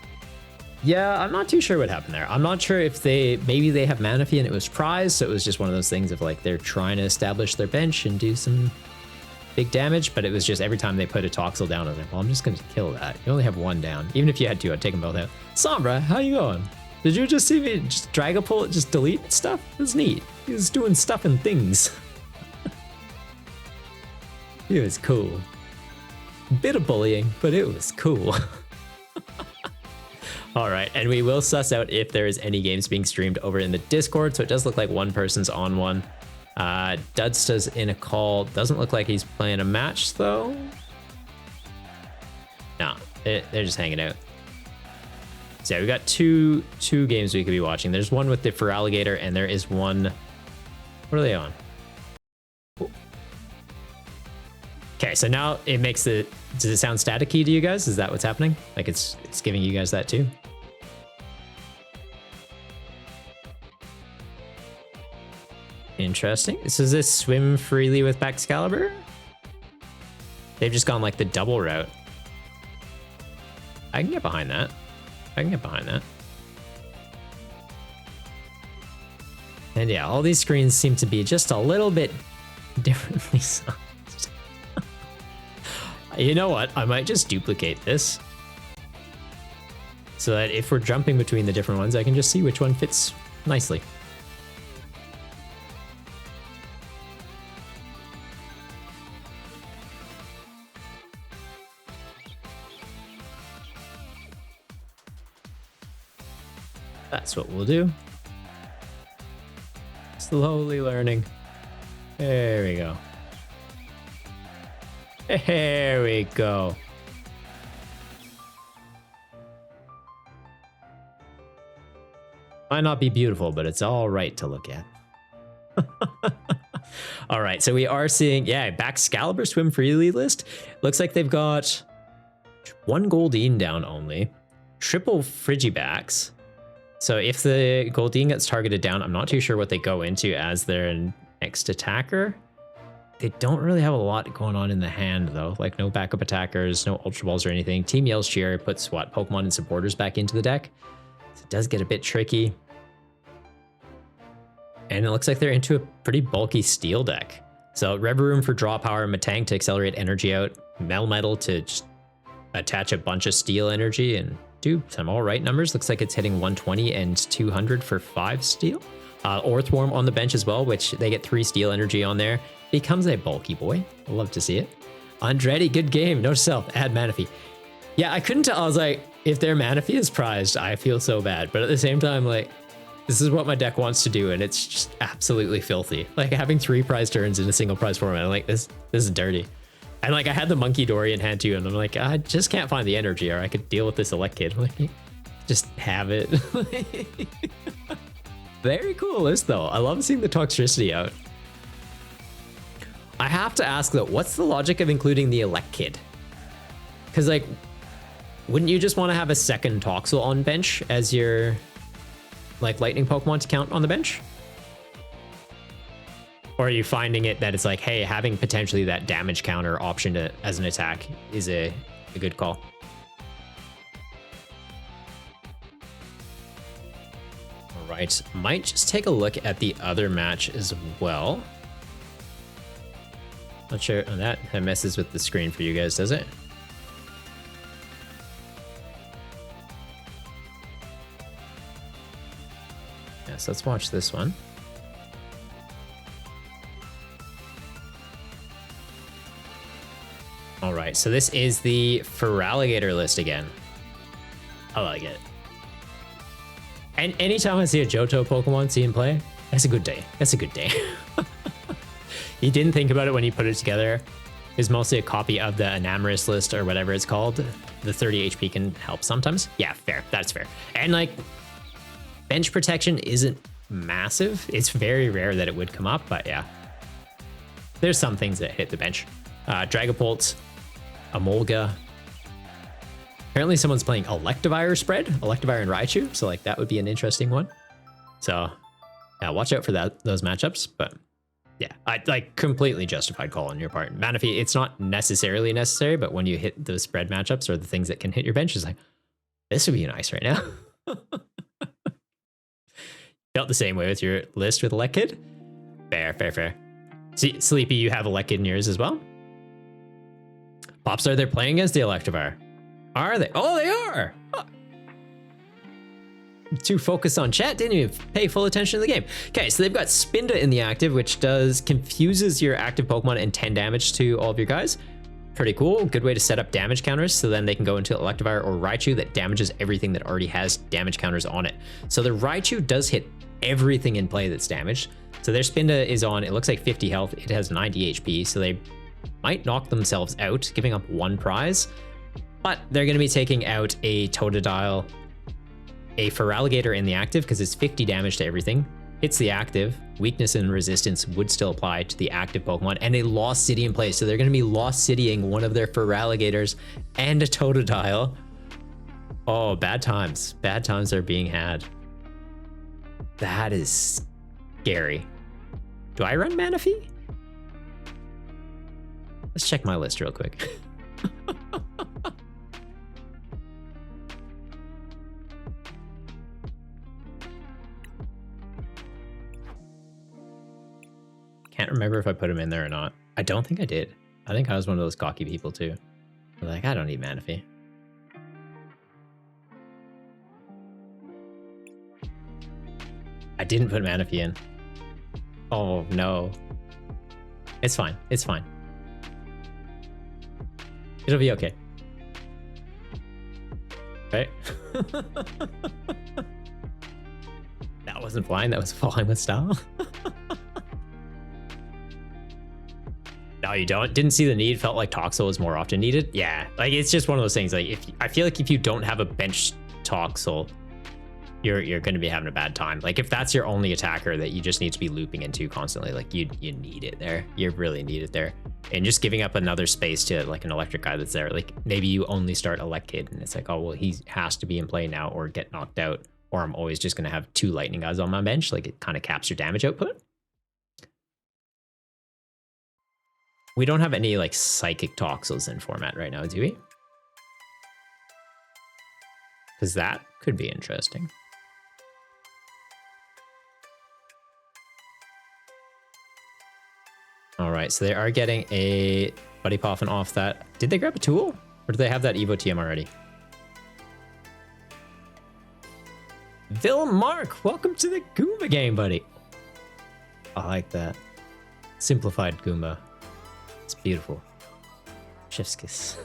Yeah, I'm not too sure what happened there. I'm not sure if maybe they have Manaphy and it was prize, so it was just one of those things of like they're trying to establish their bench and do some big damage, but it was just every time they put a Toxel down, I was like, well, I'm just going to kill that. You only have 1 down. Even if you had 2, I'd take them both out. Sombra, how you going? Did you just see me just Dragapult just delete stuff? That's neat. He was doing stuff and things. It was cool. Bit of bullying, but it was cool. All right, and we will suss out if there is any games being streamed over in the Discord. So it does look like one person's on one. Dudsta's in a call. Doesn't look like he's playing a match though. No, they're just hanging out. So yeah, we got two games we could be watching. There's one with the Feraligatr, and there is one. What are they on? Okay, so now it makes the. Does it sound staticky to you guys? Is that what's happening? Like it's giving you guys that too? Interesting. So is this swim freely with Baxcalibur? They've just gone like the double route. I can get behind that. And yeah, all these screens seem to be just a little bit differently sized. You know what? I might just duplicate this so that if we're jumping between the different ones, I can just see which one fits nicely. That's what we'll do. Slowly learning. There we go. There we go. Might not be beautiful, but it's all right to look at. All right, so we are seeing, yeah, Baxcalibur swim freely list. Looks like they've got one Goldeen down only, triple Frigibax. So if the Goldeen gets targeted down, I'm not too sure what they go into as their next attacker. They don't really have a lot going on in the hand though, like no backup attackers, no Ultra Balls or anything. Team Yell's Cheer puts what, Pokemon and supporters back into the deck. So it does get a bit tricky. And it looks like they're into a pretty bulky steel deck. So Reverum for draw power, Matang to accelerate energy out, Melmetal to just attach a bunch of steel energy and do some all right numbers. Looks like it's hitting 120 and 200 for 5 steel. Orthworm on the bench as well, which they get 3 steel energy on there. Becomes a bulky boy. I love to see it. Andretti, good game. Note to self, add Manaphy. Yeah, I couldn't tell. I was like, if their Manaphy is prized, I feel so bad. But at the same time, like, this is what my deck wants to do, and it's just absolutely filthy. Like having 3 prize turns in a single prize format, I'm like, this is dirty. And like I had the Monkey Dory in hand too, and I'm like, I just can't find the energy, or I could deal with this Elect Kid. Like, just have it. Very cool list though. I love seeing the Toxtricity out. I have to ask though, what's the logic of including the Elect Kid? Because like, wouldn't you just want to have a second Toxel on bench as your like lightning Pokemon to count on the bench? Or are you finding it that it's like, hey, having potentially that damage counter option as an attack is a good call? All right, might just take a look at the other match as well. Not sure, oh, that messes with the screen for you guys, does it? So let's watch this one. All right, so this is the Feraligatr list again. I like it. And anytime I see a Johto Pokemon see him play, that's a good day. That's a good day. You didn't think about it when you put it together. It's mostly a copy of the Enamorus list or whatever it's called. The 30 HP can help sometimes. Yeah, fair. That's fair. And like, bench protection isn't massive. It's very rare that it would come up, but yeah. There's some things that hit the bench. Dragapult, Emolga. Apparently someone's playing Electivire spread, Electivire and Raichu, so like that would be an interesting one. So yeah, watch out for those matchups, but yeah, I like completely justified call on your part. Manaphy, it's not necessarily necessary, but when you hit those spread matchups or the things that can hit your bench, it's like, this would be nice right now. Felt the same way with your list with Elect Kid? Fair, fair, fair. See, Sleepy, you have Elect Kid in yours as well? Popstar, they're playing against the Electivire. Are they? Oh, they are! Oh. Too focused on chat, didn't you pay full attention to the game? Okay, so they've got Spinda in the active, which confuses your active Pokemon and 10 damage to all of your guys. Pretty cool. Good way to set up damage counters, so then they can go into Electivire or Raichu that damages everything that already has damage counters on it. So the Raichu does hit everything in play that's damaged. So their Spinda is on, it looks like 50 health. It has 90 HP, so they might knock themselves out, giving up 1 prize. But they're going to be taking out a Totodile, a Feraligatr in the active, because it's 50 damage to everything. Hits the active. Weakness and resistance would still apply to the active Pokemon, and a Lost City in place. So they're going to be Lost Citying one of their Feraligatrs and a Totodile. Oh, bad times. Bad times are being had. That is scary. Do I run Manaphy? Let's check my list real quick. Can't remember if I put him in there or not. I don't think I did. I think I was one of those cocky people too. I'm like, I don't need Manaphy. I didn't put Manaphy in. Oh no. It's fine. It's fine. It'll be okay. Right? wasn't flying, that was falling with style. No, you don't. Didn't see the need. Felt like Toxel was more often needed. Yeah, like it's just one of those things. Like I feel like if you don't have a bench Toxel, you're going to be having a bad time. Like if that's your only attacker that you just need to be looping into constantly, like you need it there. You really need it there. And just giving up another space to like an electric guy that's there. Like maybe you only start Elect-Kid and it's like, oh well, he has to be in play now or get knocked out, or I'm always just going to have 2 lightning guys on my bench. Like it kind of caps your damage output. We don't have any like psychic Toxels in format right now, do we? Because that could be interesting. All right, so they are getting a Buddy Poffin off that. Did they grab a tool? Or do they have that Evo TM already? Vil Mark, welcome to the Goomba game, buddy. I like that. Simplified Goomba. It's beautiful. Chef's kiss.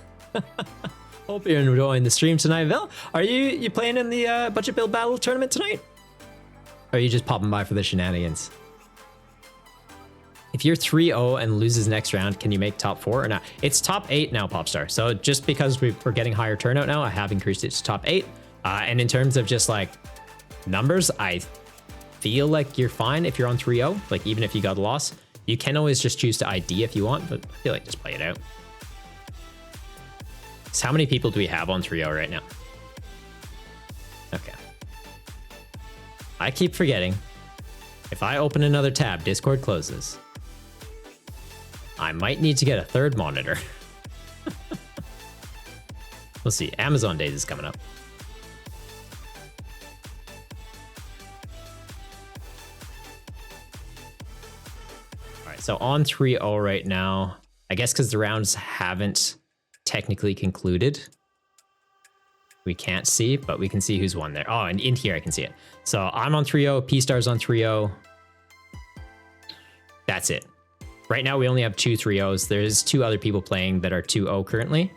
Hope you're enjoying the stream tonight, Vil. Are you playing in the budget build battle tournament tonight? Or are you just popping by for the shenanigans? If you're 3-0 and loses next round, can you make top 4 or not? It's top 8 now, Popstar. So just because we're getting higher turnout now, I have increased it to top 8. And in terms of just like numbers, I feel like you're fine if you're on 3-0. Like even if you got a loss, you can always just choose to ID if you want, but I feel like just play it out. So how many people do we have on 3-0 right now? Okay. I keep forgetting. If I open another tab, Discord closes. I might need to get a 3rd monitor. We'll see. Amazon Days is coming up. All right, so on 3-0 right now, I guess because the rounds haven't technically concluded, we can't see, but we can see who's won there. Oh, and in here I can see it. So I'm on 3-0, P-Star's on 3-0. That's it. Right now we only have 2 3-0s. There's 2 other people playing that are 2-0 currently.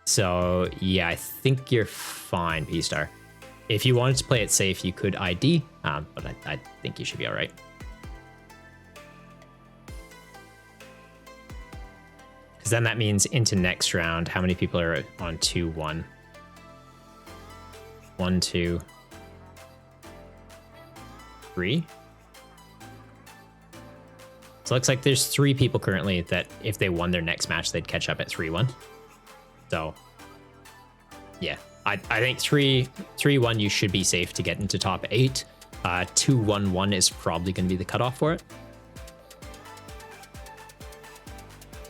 So yeah, I think you're fine, P-Star. If you wanted to play it safe, you could ID, but I think you should be all right. Because then that means into next round, how many people are on 2-1? 1, 2, 3. So it looks like there's 3 people currently that if they won their next match, they'd catch up at 3-1. So yeah, I think 3-1 you should be safe to get into top 8. 2-1-1 is probably going to be the cutoff for it.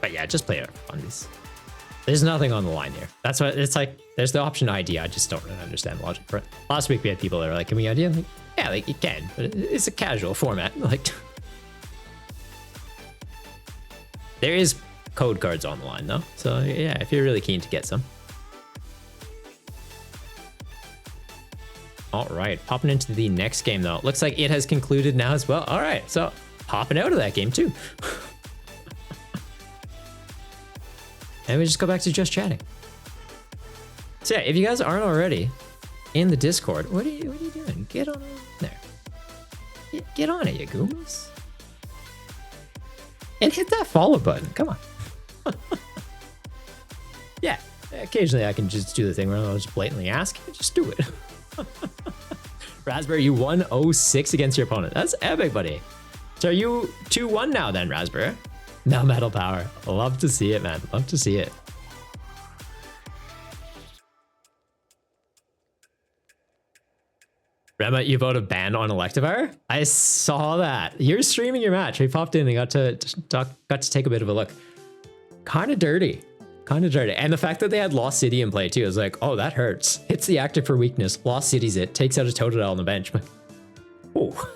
But yeah, just play it on these. There's nothing on the line here. That's why it's like, there's the option ID. I just don't really understand the logic for it. Last week we had people that were like, can we ID? I'm like, yeah, like you can, but it's a casual format. Like, there is code cards on the line though. So yeah, if you're really keen to get some. All right, popping into the next game though. Looks like it has concluded now as well. All right, so popping out of that game too. And we just go back to just chatting. So yeah, if you guys aren't already in the Discord, what are you doing? Get on there. Get on it, you goombas. And hit that follow button. Come on. Yeah, occasionally I can just do the thing where I'll just blatantly ask. Just do it. Raspberry, you won 0-6 against your opponent. That's epic, buddy. So are you 2-1 now then, Raspberry? No metal power. Love to see it, man. Love to see it. Rema, you voted ban on Electivire? I saw that. You're streaming your match. We popped in and got to take a bit of a look. Kind of dirty. Kind of dirty. And the fact that they had Lost City in play too is like, oh, that hurts. Hits the active for weakness. Lost City's it. Takes out a Totodile on the bench. Oh.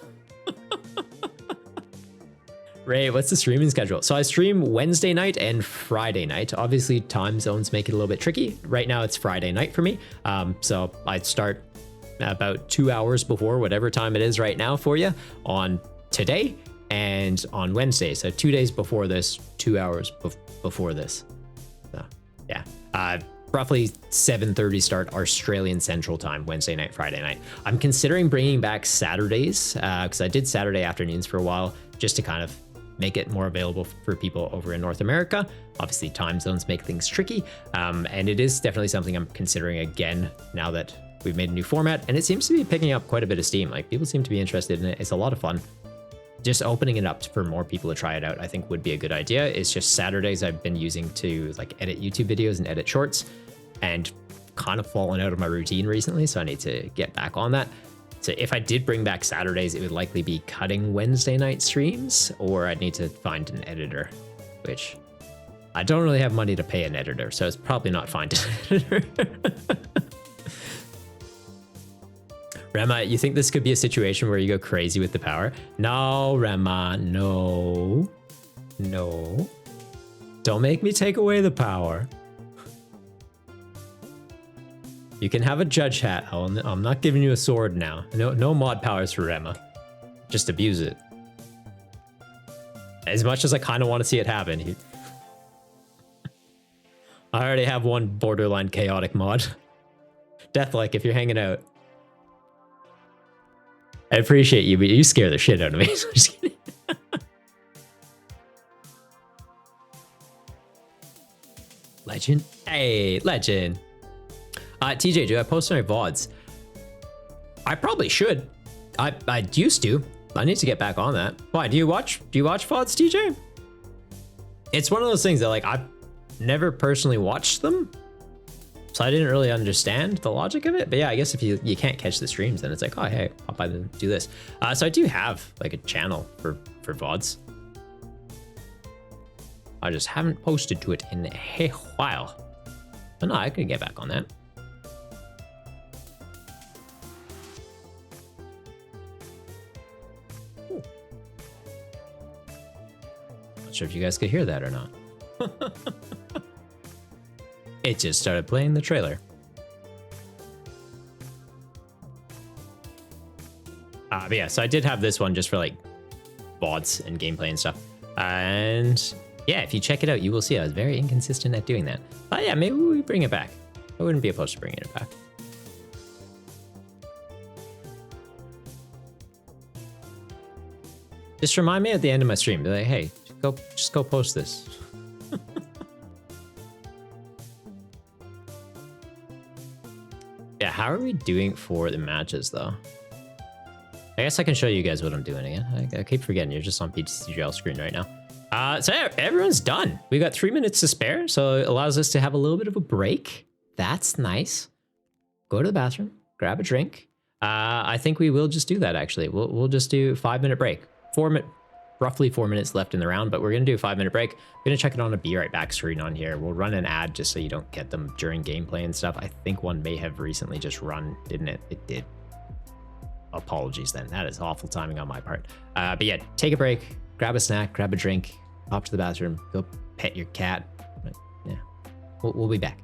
Ray, what's the streaming schedule? So I stream Wednesday night and Friday night. Obviously, time zones make it a little bit tricky. Right now, it's Friday night for me. So I start about 2 hours before whatever time it is right now for you on today and on Wednesday. So 2 days before this, 2 hours before this. So yeah. roughly 7:30 start Australian Central Time, Wednesday night, Friday night. I'm considering bringing back Saturdays because I did Saturday afternoons for a while just to kind of make it more available for people over in North America. Obviously, time zones make things tricky, and it is definitely something I'm considering again now that we've made a new format, and it seems to be picking up quite a bit of steam. Like, people seem to be interested in it. It's a lot of fun. Just opening it up for more people to try it out, I think would be a good idea. It's just Saturdays I've been using to like edit YouTube videos and edit shorts, and kind of fallen out of my routine recently, so I need to get back on that. So if I did bring back Saturdays, it would likely be cutting Wednesday night streams, or I'd need to find an editor, which I don't really have money to pay an editor, so it's probably not fine to editor. Rema, you think this could be a situation where you go crazy with the power? No, Rema, no. No. Don't make me take away the power. You can have a judge hat. I'm not giving you a sword now. No mod powers for Rema. Just abuse it. As much as I kind of want to see it happen. I already have one borderline chaotic mod. Deathlike, if you're hanging out. I appreciate you, but you scare the shit out of me. Just kidding. Legend? Hey, legend. TJ, do I post my VODs? I probably should. I used to. I need to get back on that. Why? Do you watch VODs, TJ? It's one of those things that like I've never personally watched them, so I didn't really understand the logic of it. But yeah, I guess if you can't catch the streams, then it's like, oh hey, pop by and do this. So I do have like a channel for VODs. I just haven't posted to it in a while. But no, I could get back on that. Not sure if you guys could hear that or not. It just started playing the trailer. But yeah, so I did have this one just for like VODs and gameplay and stuff. And yeah, if you check it out, you will see I was very inconsistent at doing that. But yeah, maybe we bring it back. I wouldn't be opposed to bringing it back. Just remind me at the end of my stream, be like, hey, just go post this. Yeah, how are we doing for the matches though? I guess I can show you guys what I'm doing again. I keep forgetting you're just on PTCGL screen right now. So yeah, everyone's done. We got 3 minutes to spare, so it allows us to have a little bit of a break. That's nice. Go to the bathroom, grab a drink. I think we will just do that actually. We'll just do 5-minute break. Roughly 4 minutes left in the round, but we're gonna do a 5-minute break. I'm gonna check it on a Be Right Back screen on here. We'll run an ad just so you don't get them during gameplay and stuff. I think one may have recently just run, didn't it? It did. Apologies then. That is awful timing on my part. But yeah, take a break, grab a snack, grab a drink, hop to the bathroom, go pet your cat. Yeah, we'll be back.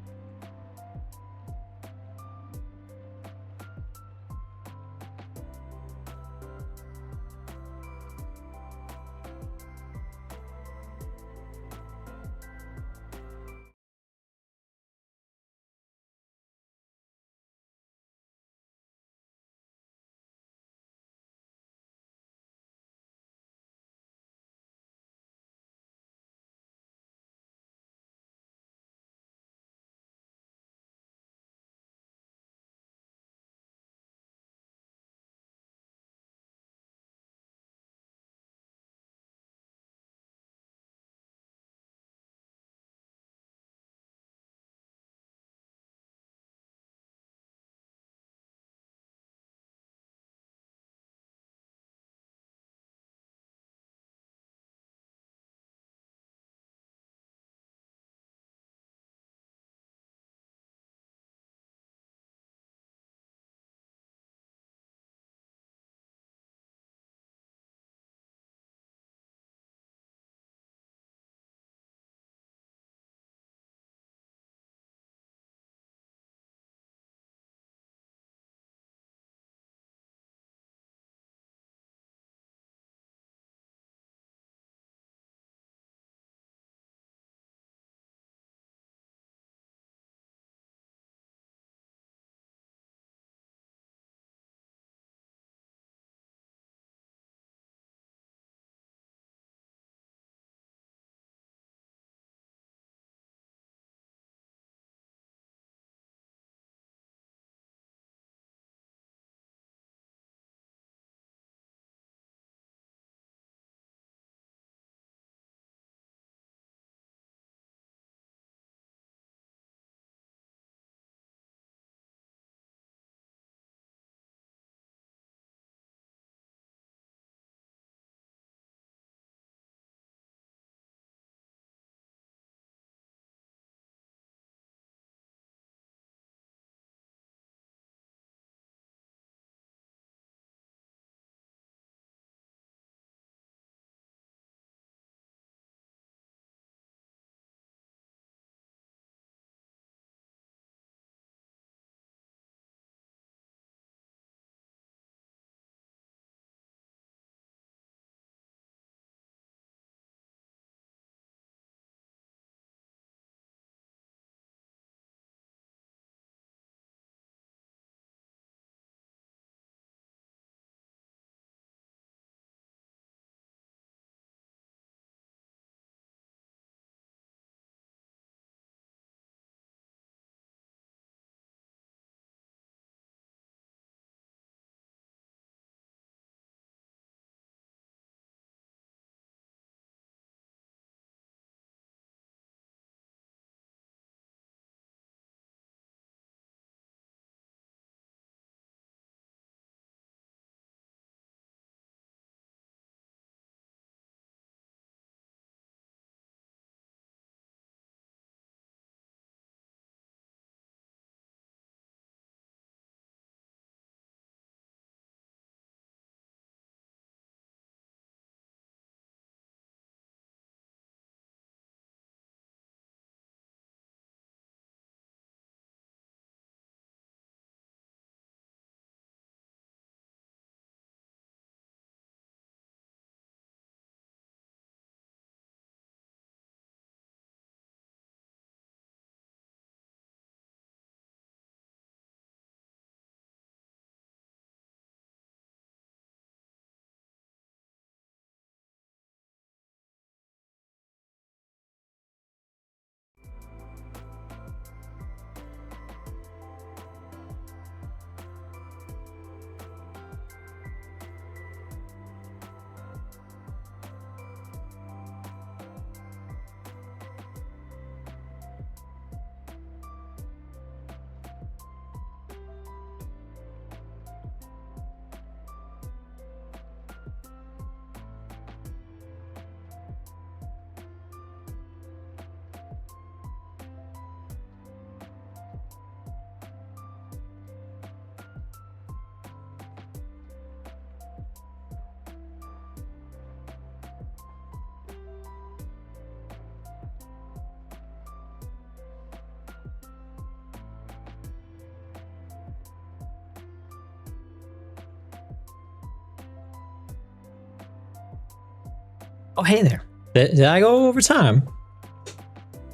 Oh, hey there. Did I go over time?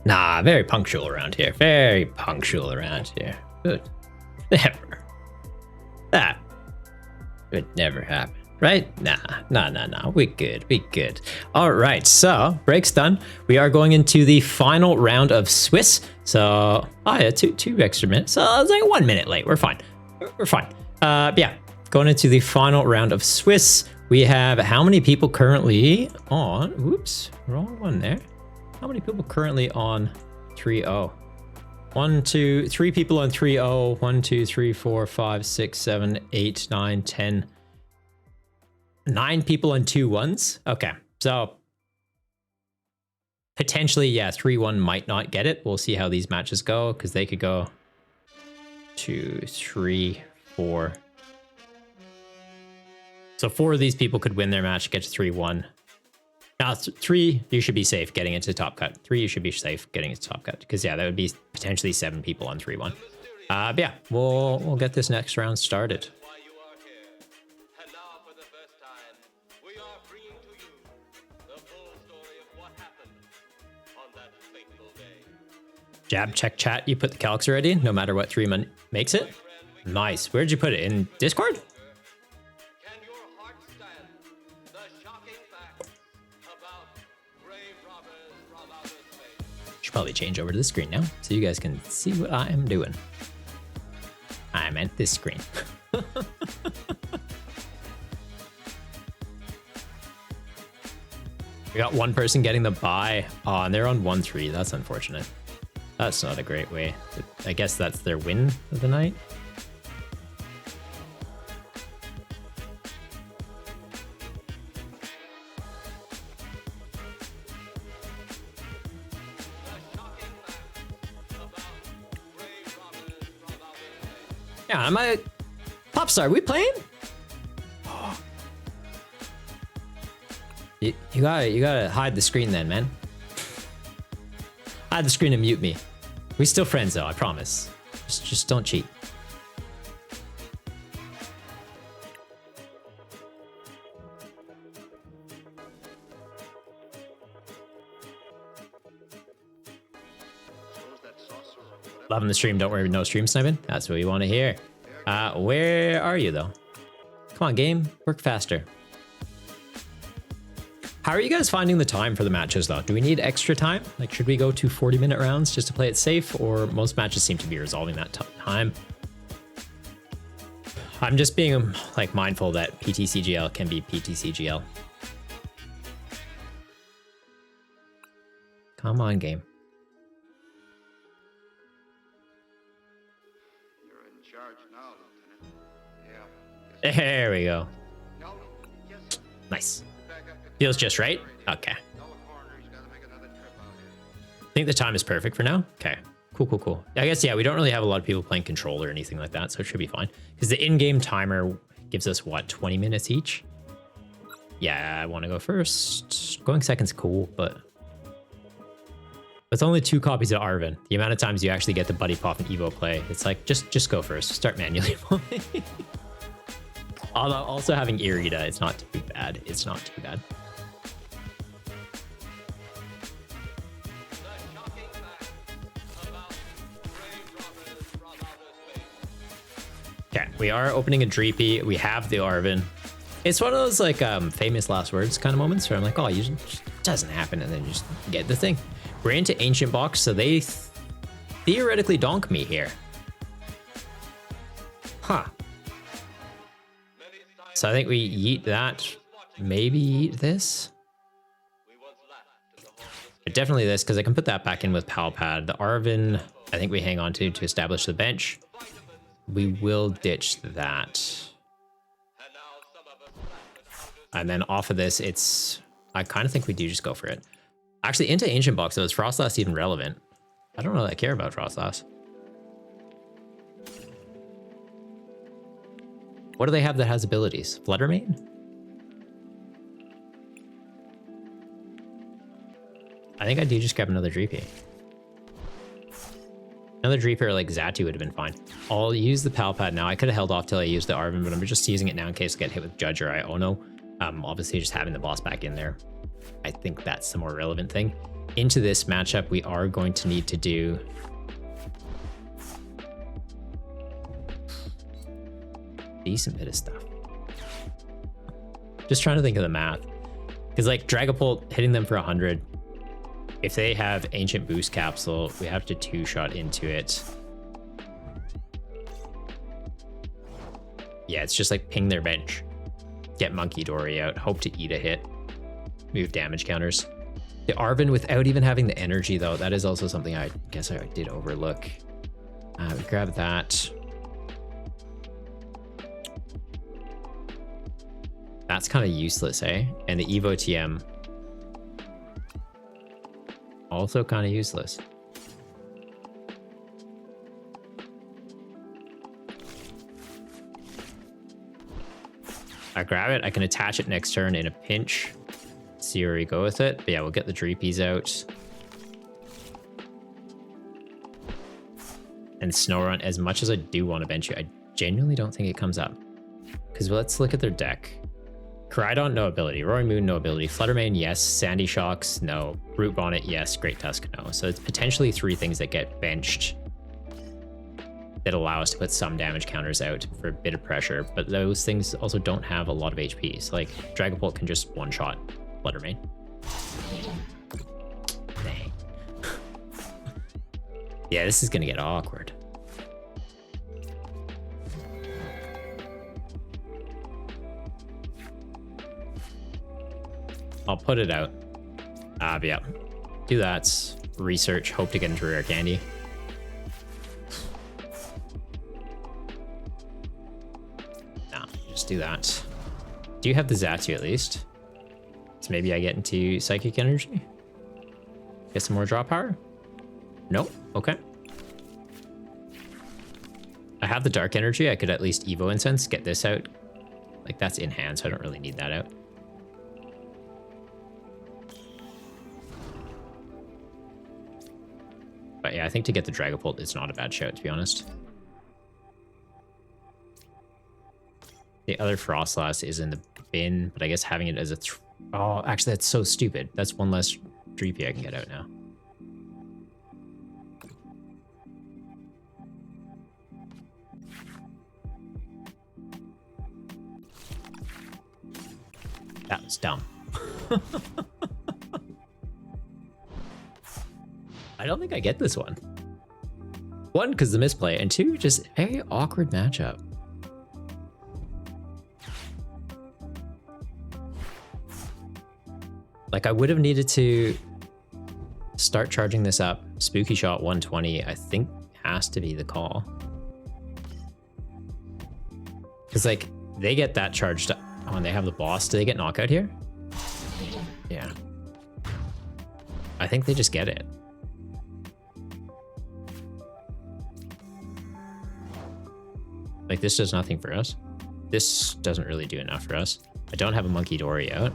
Nah, very punctual around here. Very punctual around here. Good. Never. That would never happen. Right? Nah. We good. All right. So break's done. We are going into the final round of Swiss. So, oh yeah, two extra minutes. So I was like 1 minute late. We're fine. We're fine. Yeah, going into the final round of Swiss. We have how many people currently on? Whoops, wrong one there. How many people currently on 3-0? 1, 2, 3 people on 3-0. 1, 2, 3, 4, 5, 6, 7, 8, 9, 10. 9 people on 2-1s. Okay, so potentially, yeah, 3-1 might not get it. We'll see how these matches go because they could go 2, 3, 4. So 4 of these people could win their match, get to 3-1. Now 3, you should be safe getting into top cut. 3, you should be safe getting into top cut because yeah, that would be potentially 7 people on 3-1. But yeah, we'll get this next round started. Jab, check, chat. You put the calcs already, no matter what 3 makes it. Nice. Where'd you put it? In Discord? Should probably change over to this screen now, so you guys can see what I am doing. I meant this screen. We got one person getting the bye. Oh, and they're on 1-3. That's unfortunate. That's not a great way. I guess that's their win of the night. Yeah, am I Popstar? We playing? You gotta hide the screen then, man. Hide the screen and mute me. We still friends though, I promise. Just don't cheat. Loving the stream, don't worry, no stream sniping. That's what we want to hear. Where are you though? Come on, game, work faster. How are you guys finding the time for the matches though? Do we need extra time? Like, should we go to 40-minute rounds just to play it safe, or most matches seem to be resolving that time? I'm just being like mindful that PTCGL can be PTCGL. Come on, game. You're in charge now, Lieutenant. Yeah. There we go. Nice. Feels just right? Okay. I think the time is perfect for now. Okay. Cool. I guess, yeah, we don't really have a lot of people playing control or anything like that, so it should be fine. Because the in-game timer gives us, what, 20 minutes each? Yeah, I want to go first. Going second's cool, but with only 2 copies of Arven, the amount of times you actually get the Buddy Pop and Evo play, it's like, just go first. Start manually playing. Although also having Irida, it's not too bad. It's not too bad. Okay, we are opening a Dreepy. We have the Arven. It's one of those like famous last words kind of moments where I'm like, oh, it just doesn't happen, and then you just get the thing. We're into Ancient Box, so they theoretically donk me here. Huh. So I think we yeet that, maybe yeet this. But definitely this, because I can put that back in with Palpad. The Arven, I think we hang on to establish the bench. We will ditch that. And then off of this, I kind of think we do just go for it. Actually, into Ancient Box, though, is Frostlass even relevant? I don't really care about Frostlass. What do they have that has abilities? Fluttermane? I think I do just grab another Dreepy. Another Dreeper like Xatu would have been fine. I'll use the Palpad now. I could have held off till I used the Arven, but I'm just using it now in case I get hit with Judge or Iono. Obviously, just having the boss back in there, I think that's the more relevant thing. Into this matchup, we are going to need to do decent bit of stuff. Just trying to think of the math, because like Dragapult hitting them for 100. If they have Ancient Boost Capsule, we have to 2-shot into it. Yeah, it's just like ping their bench, get Monkey Dory out, hope to eat a hit, move damage counters. The Arven without even having the energy though, that is also something I guess I did overlook. We grab that. That's kind of useless, eh? And the Evo TM, also kind of useless. I grab it, I can attach it next turn in a pinch. See where we go with it. But yeah, we'll get the Dreepies out. And Snorunt, as much as I do want to bench you, I genuinely don't think it comes up. Because let's look at their deck. Koraidon, no ability. Roaring Moon, no ability. Fluttermane, yes. Sandy Shocks, no. Root Bonnet, yes. Great Tusk, no. So it's potentially 3 things that get benched that allow us to put some damage counters out for a bit of pressure, but those things also don't have a lot of HP. So like Dragapult can just one-shot Fluttermane. Dang. Yeah, this is gonna get awkward. I'll put it out. But yeah, do that. Research, hope to get into Rare Candy. No, just do that. Do you have the Zatu at least? So maybe I get into Psychic Energy? Get some more draw power? Nope, okay. I have the Dark Energy, I could at least Evo Incense, get this out. Like that's in hand, so I don't really need that out. But yeah, I think to get the Dragapult, it's not a bad shout, to be honest. The other Frostlass is in the bin, but I guess having it as a... Oh, actually, that's so stupid. That's one less Dreepy I can get out now. That was dumb. I don't think I get this one. 1, because the misplay, and 2, just a awkward matchup. Like I would have needed to start charging this up. Spooky Shot 120, I think has to be the call. Because like they get that charged up. Oh, and they have the boss. Do they get knockout here? Yeah. I think they just get it. Like this does nothing for us. This doesn't really do enough for us. I don't have a Monkey Dory out.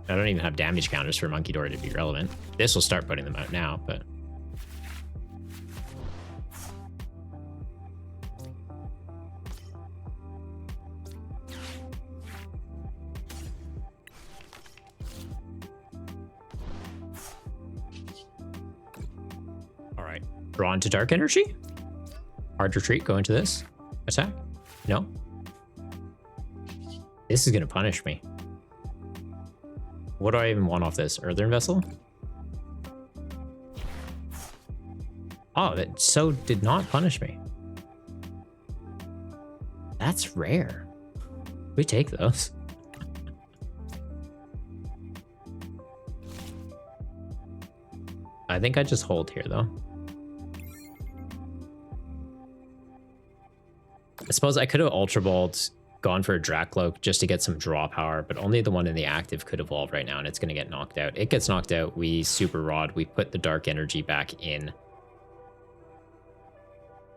I don't even have damage counters for Monkey Dory to be relevant. This will start putting them out now, but... Alright, draw into Dark Energy. Hard Retreat, go into this. Attack? No. This is gonna punish me. What do I even want off this? Earthen Vessel? Oh, that so did not punish me. That's rare. We take those. I think I just hold here though. I suppose I could have Ultra Balled, gone for a Dracloak just to get some draw power, but only the one in the active could evolve right now, and it's going to get knocked out. It gets knocked out. We Super Rod. We put the Dark Energy back in.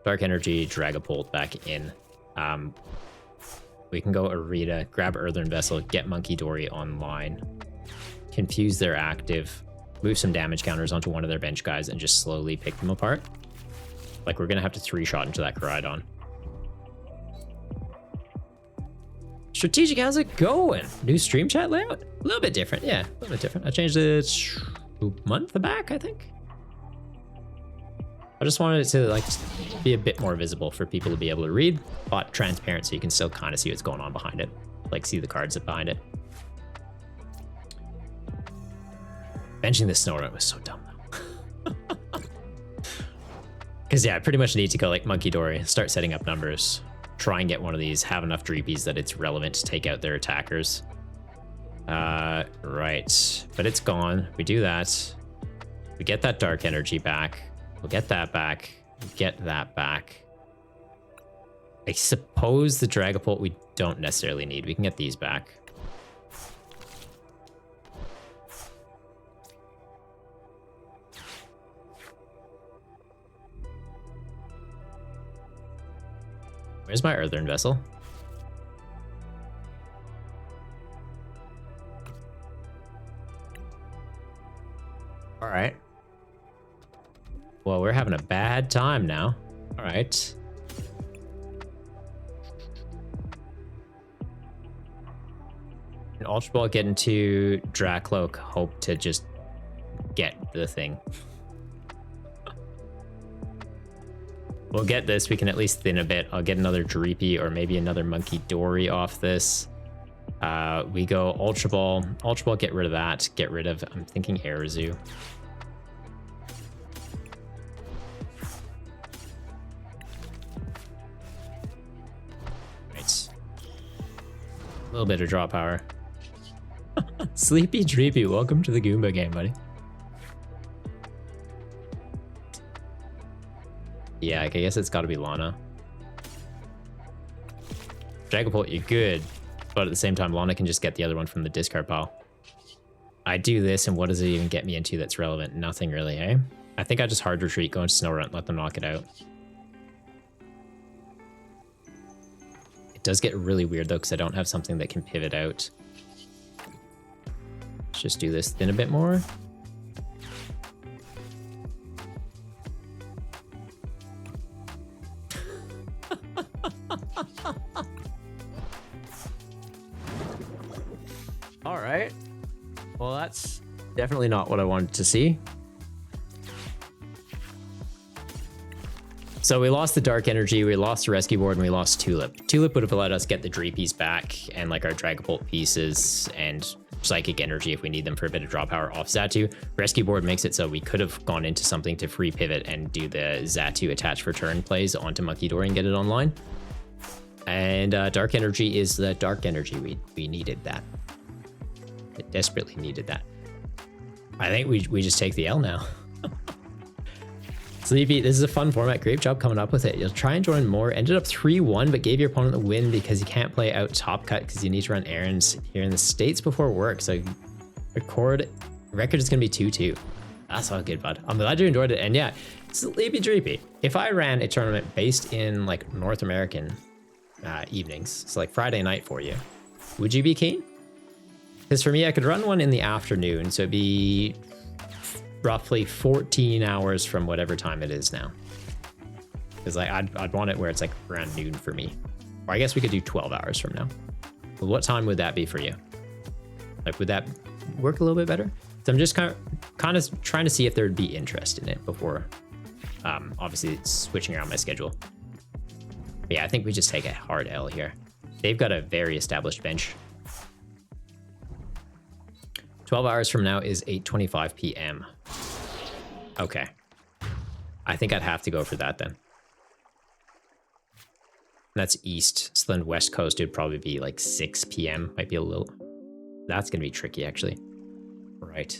Dark Energy, Dragapult back in. We can go Arita, grab Earthen Vessel, get Monkey Dory online, confuse their active, move some damage counters onto one of their bench guys, and just slowly pick them apart. Like we're going to have to 3-shot into that Koraidon. Strategic, how's it going? New stream chat layout? A little bit different, yeah, a little bit different. I changed it a month back, I think. I just wanted it to like be a bit more visible for people to be able to read, but transparent so you can still kind of see what's going on behind it. Like see the cards behind it. Benching the Snorunt was so dumb though. Because yeah, I pretty much need to go like Monkey Dory, start setting up numbers, try and get one of these, have enough Dreepies that it's relevant to take out their attackers. Right, but it's gone. We do that. We get that dark energy back. We'll get that back. Get that back. I suppose the Dragapult we don't necessarily need. We can get these back. Where's my Earthen Vessel? All right. Well, we're having a bad time now. All right. An Ultra Ball get into Dracloak, hope to just get the thing. We'll get this. We can at least thin a bit. I'll get another Dreepy or maybe another Monkey Dory off this. We go Ultra Ball. Ultra Ball, get rid of that. Get rid of, I'm thinking Airzu. Right. A little bit of draw power. Sleepy Dreepy, welcome to the Goomba game, buddy. Yeah, I guess it's got to be Lana. Dragapult, you're good, but at the same time, Lana can just get the other one from the discard pile. I do this, and what does it even get me into that's relevant? Nothing really, eh? I think I just hard retreat, go into Snorunt, let them knock it out. It does get really weird, though, because I don't have something that can pivot out. Let's just do this thin a bit more. All right. Well, that's definitely not what I wanted to see. So we lost the Dark Energy, we lost the Rescue Board, and we lost Tulip. Tulip would have let us get the Dreepies back and like our Dragapult pieces and Psychic Energy if we need them for a bit of draw power off Xatu. Rescue Board makes it so we could have gone into something to free pivot and do the Xatu attach for turn plays onto Monkey Dory and get it online. And Dark Energy is the Dark Energy. We needed that. It desperately needed that. I think we just take the L now. Sleepy, this is a fun format. Great job coming up with it. You'll try and join more. Ended up 3-1, but gave your opponent the win because you can't play out top cut because you need to run errands here in the States before work. So record is going to be 2-2. That's all good, bud. I'm glad you enjoyed it. And yeah, Sleepy Dreepy. If I ran a tournament based in like North American evenings, so like Friday night for you, would you be keen? Because for me, I could run one in the afternoon, so it'd be roughly 14 hours from whatever time it is now. Because like I'd want it where it's like around noon for me. Or I guess we could do 12 hours from now. Well, what time would that be for you? Like, would that work a little bit better? So I'm just kind of trying to see if there would be interest in it before, obviously switching around my schedule. But yeah, I think we just take a hard L here. They've got a very established bench. 12 hours from now is 8:25 p.m. Okay. I think I'd have to go for that then. That's east, so then west coast would probably be like 6 p.m. Might be a little... That's going to be tricky, actually. Right.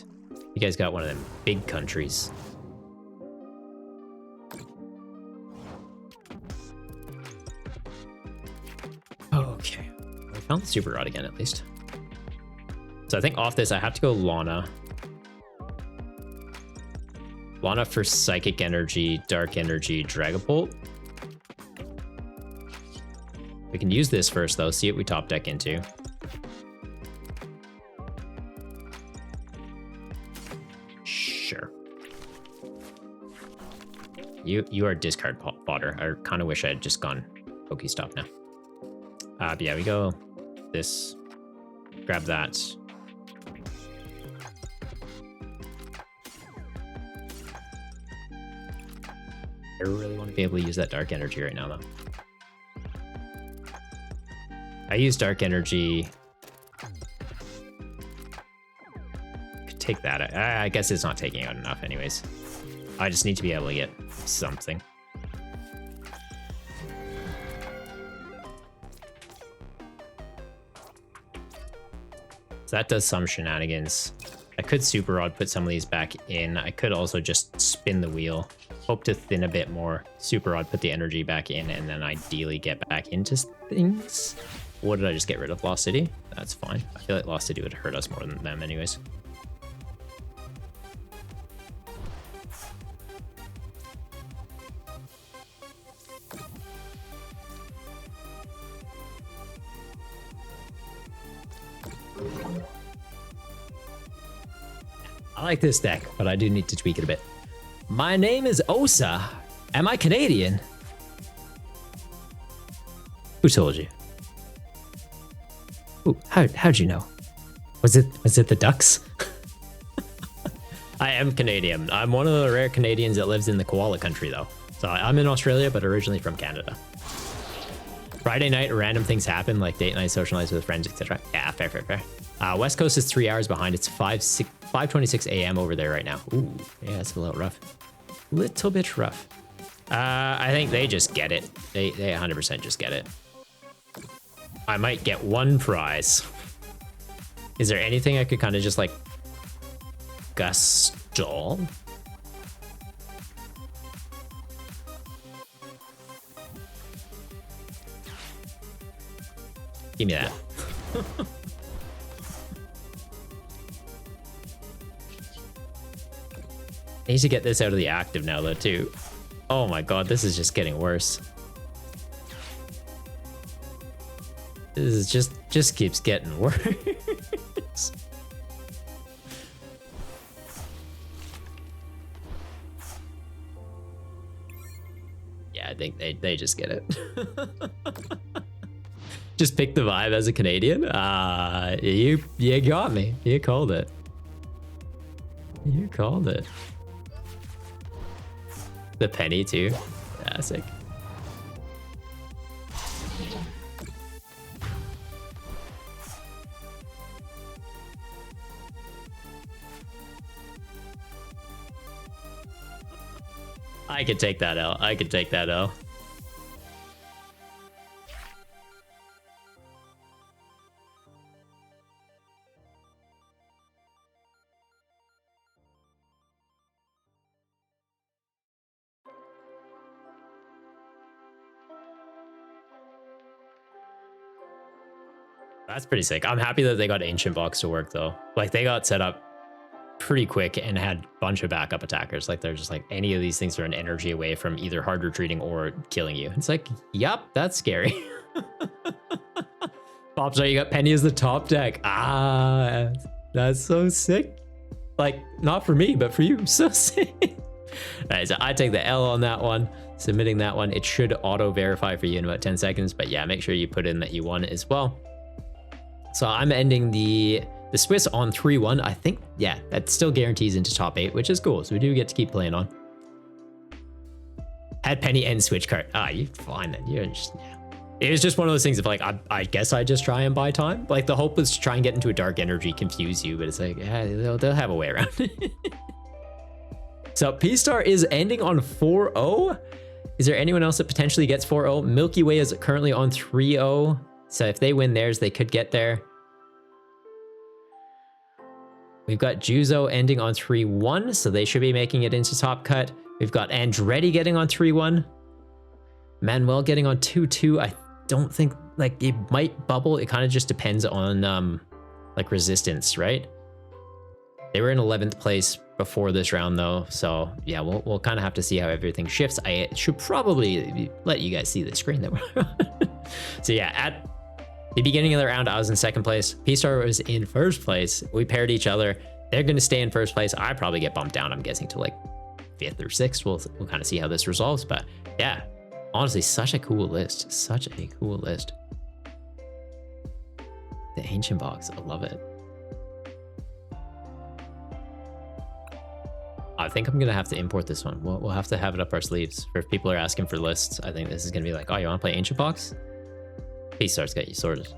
You guys got one of them big countries. Okay. I found the Super Rod again, at least. So I think off this, I have to go Lana. Lana for Psychic Energy, Dark Energy, Dragapult. We can use this first, though. See what we top deck into. Sure. You are discard fodder. I kind of wish I had just gone Pokestop now. But yeah, we go this. Grab that. I really want to be able to use that dark energy right now, though. I use dark energy. Could take that. I guess it's not taking out enough anyways. I just need to be able to get something. So that does some shenanigans. I could Super Rod, put some of these back in. I could also just spin the wheel. Hope to thin a bit more. Super Rod, put the energy back in, and then ideally get back into things. What did I just get rid of? Lost City? That's fine. I feel like Lost City would hurt us more than them anyways. I like this deck, but I do need to tweak it a bit. My name is Osa. Am I Canadian? Who told you? Ooh, how'd you know? Was it the Ducks? I am Canadian. I'm one of the rare Canadians that lives in the koala country though. So I'm in Australia, but originally from Canada. Friday night, random things happen like date night, socialize with friends, etc. Yeah, fair. West Coast is 3 hours behind. It's 5:26 a.m. over there right now. Ooh, yeah, it's a little rough. Little bit rough. I think they just get it. They 100% just get it. I might get one prize. Is there anything I could kind of just like Gustall? Give me that. I need to get this out of the active now though too. Oh my god, this is just getting worse. This is just keeps getting worse. Yeah, I think they just get it. Just pick the vibe as a Canadian. You got me. You called it. You called it. The penny too. Yeah, sick. I could take that L. I could take that L. That's pretty sick. I'm happy that they got Ancient Box to work though. Like they got set up pretty quick and had a bunch of backup attackers. Like they're just like, any of these things are an energy away from either hard retreating or killing you. It's like, yup, that's scary. Pops, you got Penny as the top deck. Ah, that's so sick. Like, not for me, but for you. So sick. Alright, so I take the L on that one. Submitting that one. It should auto verify for you in about 10 seconds. But yeah, make sure you put in that you won as well. So I'm ending the Swiss on 3-1. I think, yeah, that still guarantees into top 8, which is cool. So we do get to keep playing on. Had Penny and Switch card. Ah, you're fine then. You're just, yeah. It was just one of those things of like, I guess I just try and buy time. Like the hope was to try and get into a dark energy, confuse you, but it's like, yeah, they'll have a way around it. So P-Star is ending on 4-0. Is there anyone else that potentially gets 4-0? Milky Way is currently on 3-0. So if they win theirs, they could get there. We've got Juzo ending on 3-1, so they should be making it into top cut. We've got Andretti getting on 3-1. Manuel getting on 2-2. I don't think, like, it might bubble. It kind of just depends on, like, resistance, right? They were in 11th place before this round, though. So, yeah, we'll kind of have to see how everything shifts. I should probably let you guys see the screen that we're on. So, yeah, at the beginning of the round, I was in second place. P-Star was in first place. We paired each other. They're going to stay in first place. I probably get bumped down, I'm guessing, to like 5th or 6th. We'll kind of see how this resolves. But yeah, honestly, such a cool list. Such a cool list. The ancient box, I love it. I think I'm gonna have to import this one. We'll have to have it up our sleeves. For if people are asking for lists, I think this is gonna be like, oh, you wanna play ancient box? Peace Star's got you sorted.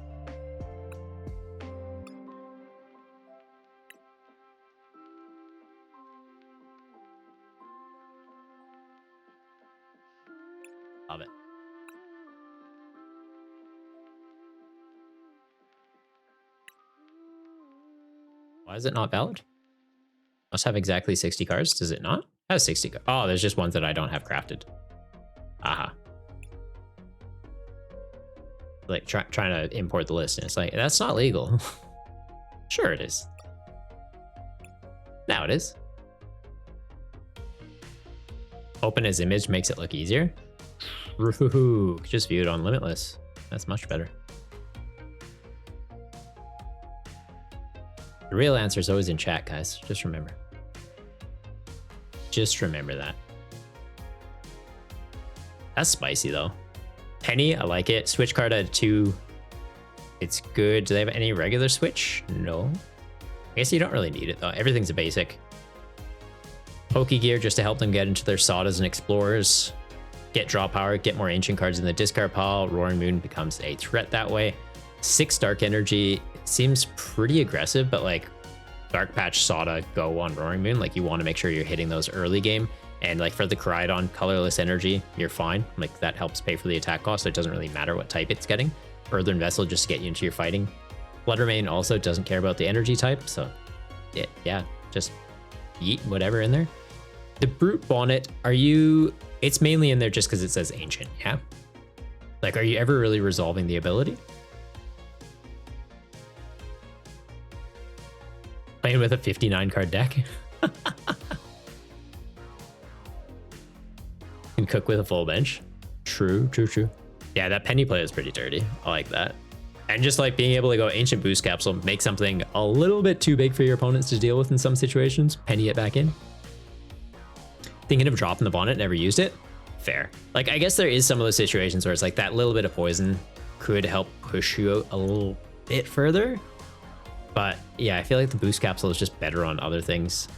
Love it. Why is it not valid? Must have exactly 60 cards. Does it not? It has 60 cards. Oh, there's just ones that I don't have crafted. Aha. Like trying to import the list, and it's like, that's not legal. Sure it is. Now it is. Open as image makes it look easier. Ooh, just view it on Limitless. That's much better. The real answer is always in chat, guys. Just remember. Just remember that. That's spicy, though. Penny, I like it. Switch card at 2. It's good. Do they have any regular switch? No. I guess you don't really need it, though. Everything's a basic. Pokegear just to help them get into their Sodas and Explorers. Get draw power, get more ancient cards in the discard pile. Roaring Moon becomes a threat that way. 6 Dark Energy seems pretty aggressive, but like Dark Patch, Soda, go on Roaring Moon. Like you want to make sure you're hitting those early game. And like for the Koraidon, Colorless Energy, you're fine. Like that helps pay for the attack cost, so it doesn't really matter what type it's getting. Earthen Vessel just to get you into your fighting. Blood Remain also doesn't care about the energy type, so yeah, just yeet whatever in there. The Brute Bonnet, it's mainly in there just because it says Ancient, yeah? Like, are you ever really resolving the ability? Playing with a 59 card deck? Can cook with a full bench. True. Yeah, that Penny play is pretty dirty. I like that. And just like being able to go Ancient Boost Capsule, make something a little bit too big for your opponents to deal with in some situations. Penny it back in. Thinking of dropping the Bonnet, never used it. Fair. Like, I guess there is some of those situations where it's like that little bit of poison could help push you a little bit further. But yeah, I feel like the Boost Capsule is just better on other things.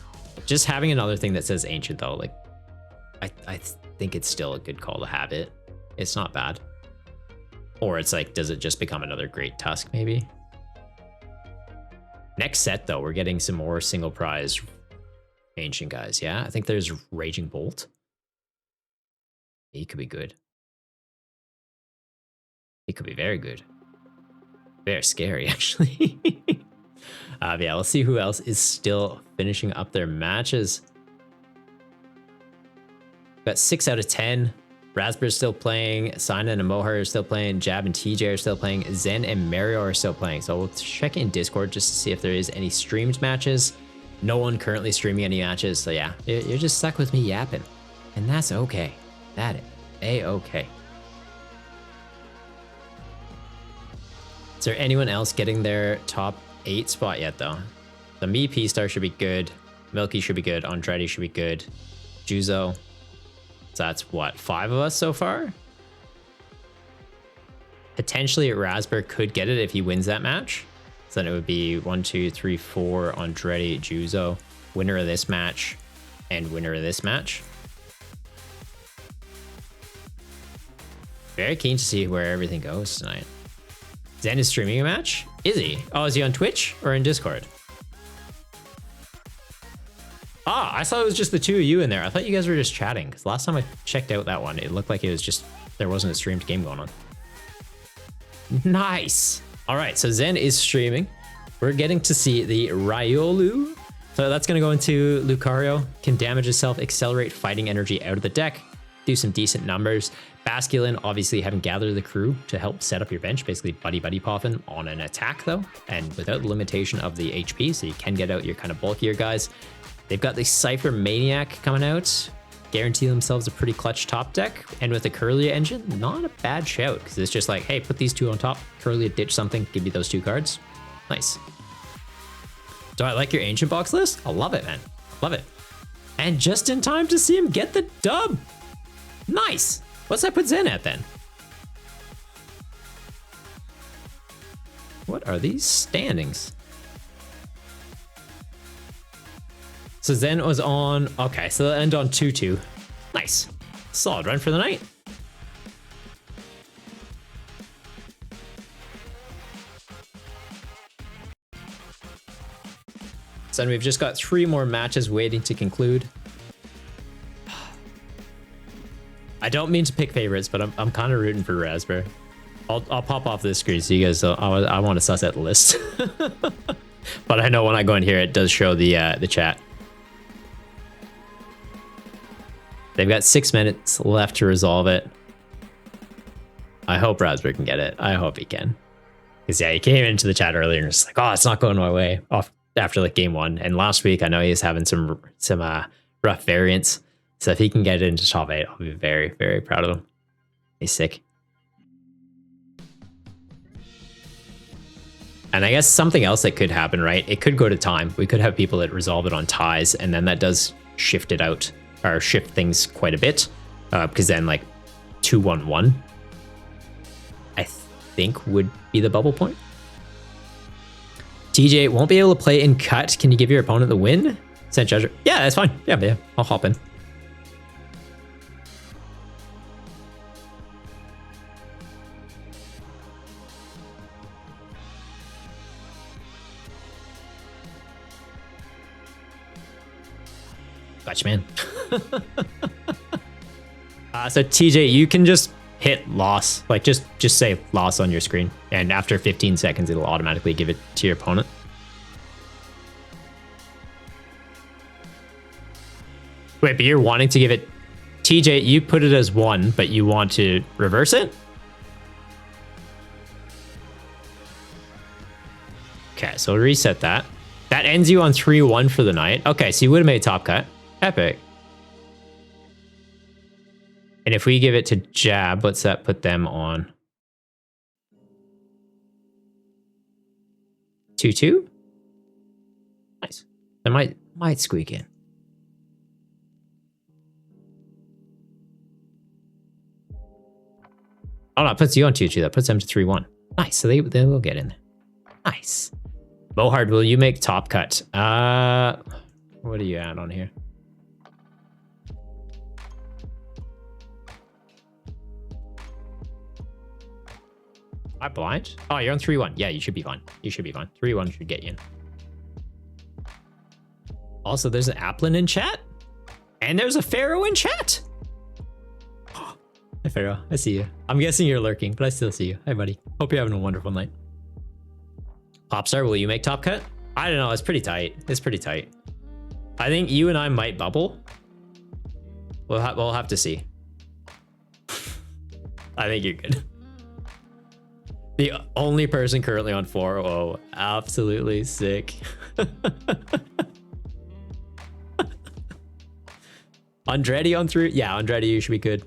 Just having another thing that says Ancient though, like, I think it's still a good call to have it. It's not bad. Or it's like, does it just become another Great Tusk maybe? Next set though, we're getting some more single prize Ancient guys, yeah? I think there's Raging Bolt. He could be good. He could be very good. Very scary, actually. Yeah, let's see who else is still finishing up their matches. Got 6 out of 10. Raspberry's still playing. Sina and Mohar are still playing. Jab and TJ are still playing. Zen and Mario are still playing. So we'll check in Discord just to see if there is any streamed matches. No one currently streaming any matches. So yeah, you're just stuck with me yapping. And that's okay. That is A-okay. Is there anyone else getting their top 8 spot yet though? The me P-Star should be good. Milky should be good. Andretti should be good. Juzo. So that's what, 5 of us so far? Potentially Raspberry could get it if he wins that match. So then it would be 1, 2, 3, 4 Andretti, Juzo, winner of this match, and winner of this match. Very keen to see where everything goes tonight. Zen is streaming a match? Is he? Oh, is he on Twitch or in Discord? Ah, I thought it was just the 2 of you in there. I thought you guys were just chatting, because last time I checked out that one, it looked like it was just, there wasn't a streamed game going on. Nice. All right, so Zen is streaming. We're getting to see the Riolu. So that's going to go into Lucario. Can damage itself, accelerate fighting energy out of the deck, do some decent numbers. Basculin, obviously having gathered the crew to help set up your bench, basically buddy popping on an attack though, and without the limitation of the HP, so you can get out your kind of bulkier guys. They've got the Cypher Maniac coming out, guarantee themselves a pretty clutch top deck, and with the Curlia engine, not a bad shout, because it's just like, hey, put these 2 on top, Curlia ditch something, give me those 2 cards. Nice. Do I like your Ancient Box list? I love it, man. Love it. And just in time to see him get the dub. Nice. What's that put Zen at then? What are these standings? So Zen was on... Okay, so they'll end on 2-2. Nice. Solid run for the night. So then we've just got 3 more matches waiting to conclude. I don't mean to pick favorites, but I'm kind of rooting for Raspberry. I'll pop off this screen so you guys don't, I want to suss out the list. But I know when I go in here, it does show the chat. They've got 6 minutes left to resolve it. I hope Raspberry can get it. I hope he can. Because yeah, he came into the chat earlier and was like, oh, it's not going my way off after like game 1. And last week, I know he was having some rough variants. So if he can get it into top 8, I'll be very, very proud of him. He's sick. And I guess something else that could happen, right? It could go to time. We could have people that resolve it on ties, and then that does shift it out, or shift things quite a bit. Because then like 2-1-1, I think would be the bubble point. TJ won't be able to play in cut. Can you give your opponent the win? Sent Judge. Yeah, that's fine. Yeah, I'll hop in. Gotcha, man. So TJ, you can just hit loss, like just say loss on your screen, and after 15 seconds, it'll automatically give it to your opponent. Wait, but you're wanting to give it, TJ, you put it as 1, but you want to reverse it? Okay, so we'll reset that. That ends you on 3-1 for the night. Okay, so you would have made top cut. Epic. And if we give it to Jab, what's that put them on? 2-2? Nice. That might squeak in. Oh no, it puts you on 2-2. That puts them to 3-1. Nice. So they will get in there. Nice. Mohard, will you make top cut? What are you at on here? Am I blind? Oh, you're on 3-1. Yeah, you should be fine. You should be fine. 3-1 should get you in. Also, there's an Applin in chat. And there's a Pharaoh in chat. Hi, Pharaoh. I see you. I'm guessing you're lurking, but I still see you. Hi, buddy. Hope you're having a wonderful night. Popstar, will you make top cut? I don't know. It's pretty tight. It's pretty tight. I think you and I might bubble. We'll have to see. I think you're good. The only person currently on 4-0. Absolutely sick. Andretti on 3. Yeah, Andretti, you should be good.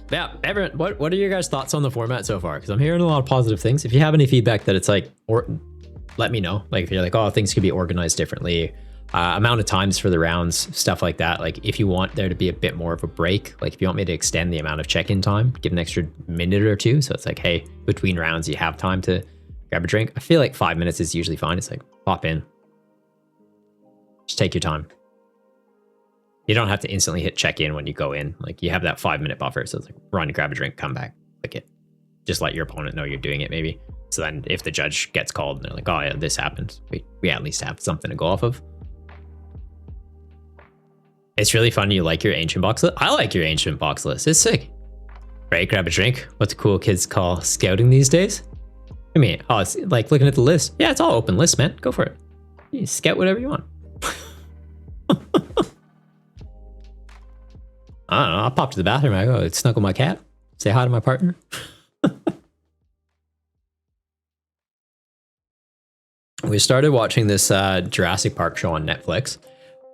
Yeah, everyone, what are your guys' thoughts on the format so far? Because I'm hearing a lot of positive things. If you have any feedback that it's like, or let me know. Like if you're like, oh, things could be organized differently, amount of times for the rounds, stuff like that. Like if you want there to be a bit more of a break, like if you want me to extend the amount of check-in time, give an extra minute or 2. So it's like, hey, between rounds, you have time to grab a drink. I feel like 5 minutes is usually fine. It's like, pop in. Just take your time. You don't have to instantly hit check-in when you go in. Like you have that 5-minute buffer. So it's like run, grab a drink, come back, click it. Just let your opponent know you're doing it maybe. So then if the judge gets called and they're like, oh yeah, this happened, we at least have something to go off of. It's really fun. You like your ancient box list? I like your ancient box list. It's sick. Right, grab a drink. What the cool kids call scouting these days. I mean, oh, it's like looking at the list. Yeah, it's all open list, man. Go for it. You scout whatever you want. I don't know. I'll pop to the bathroom. I go snuggle my cat. Say hi to my partner. We started watching this Jurassic Park show on Netflix.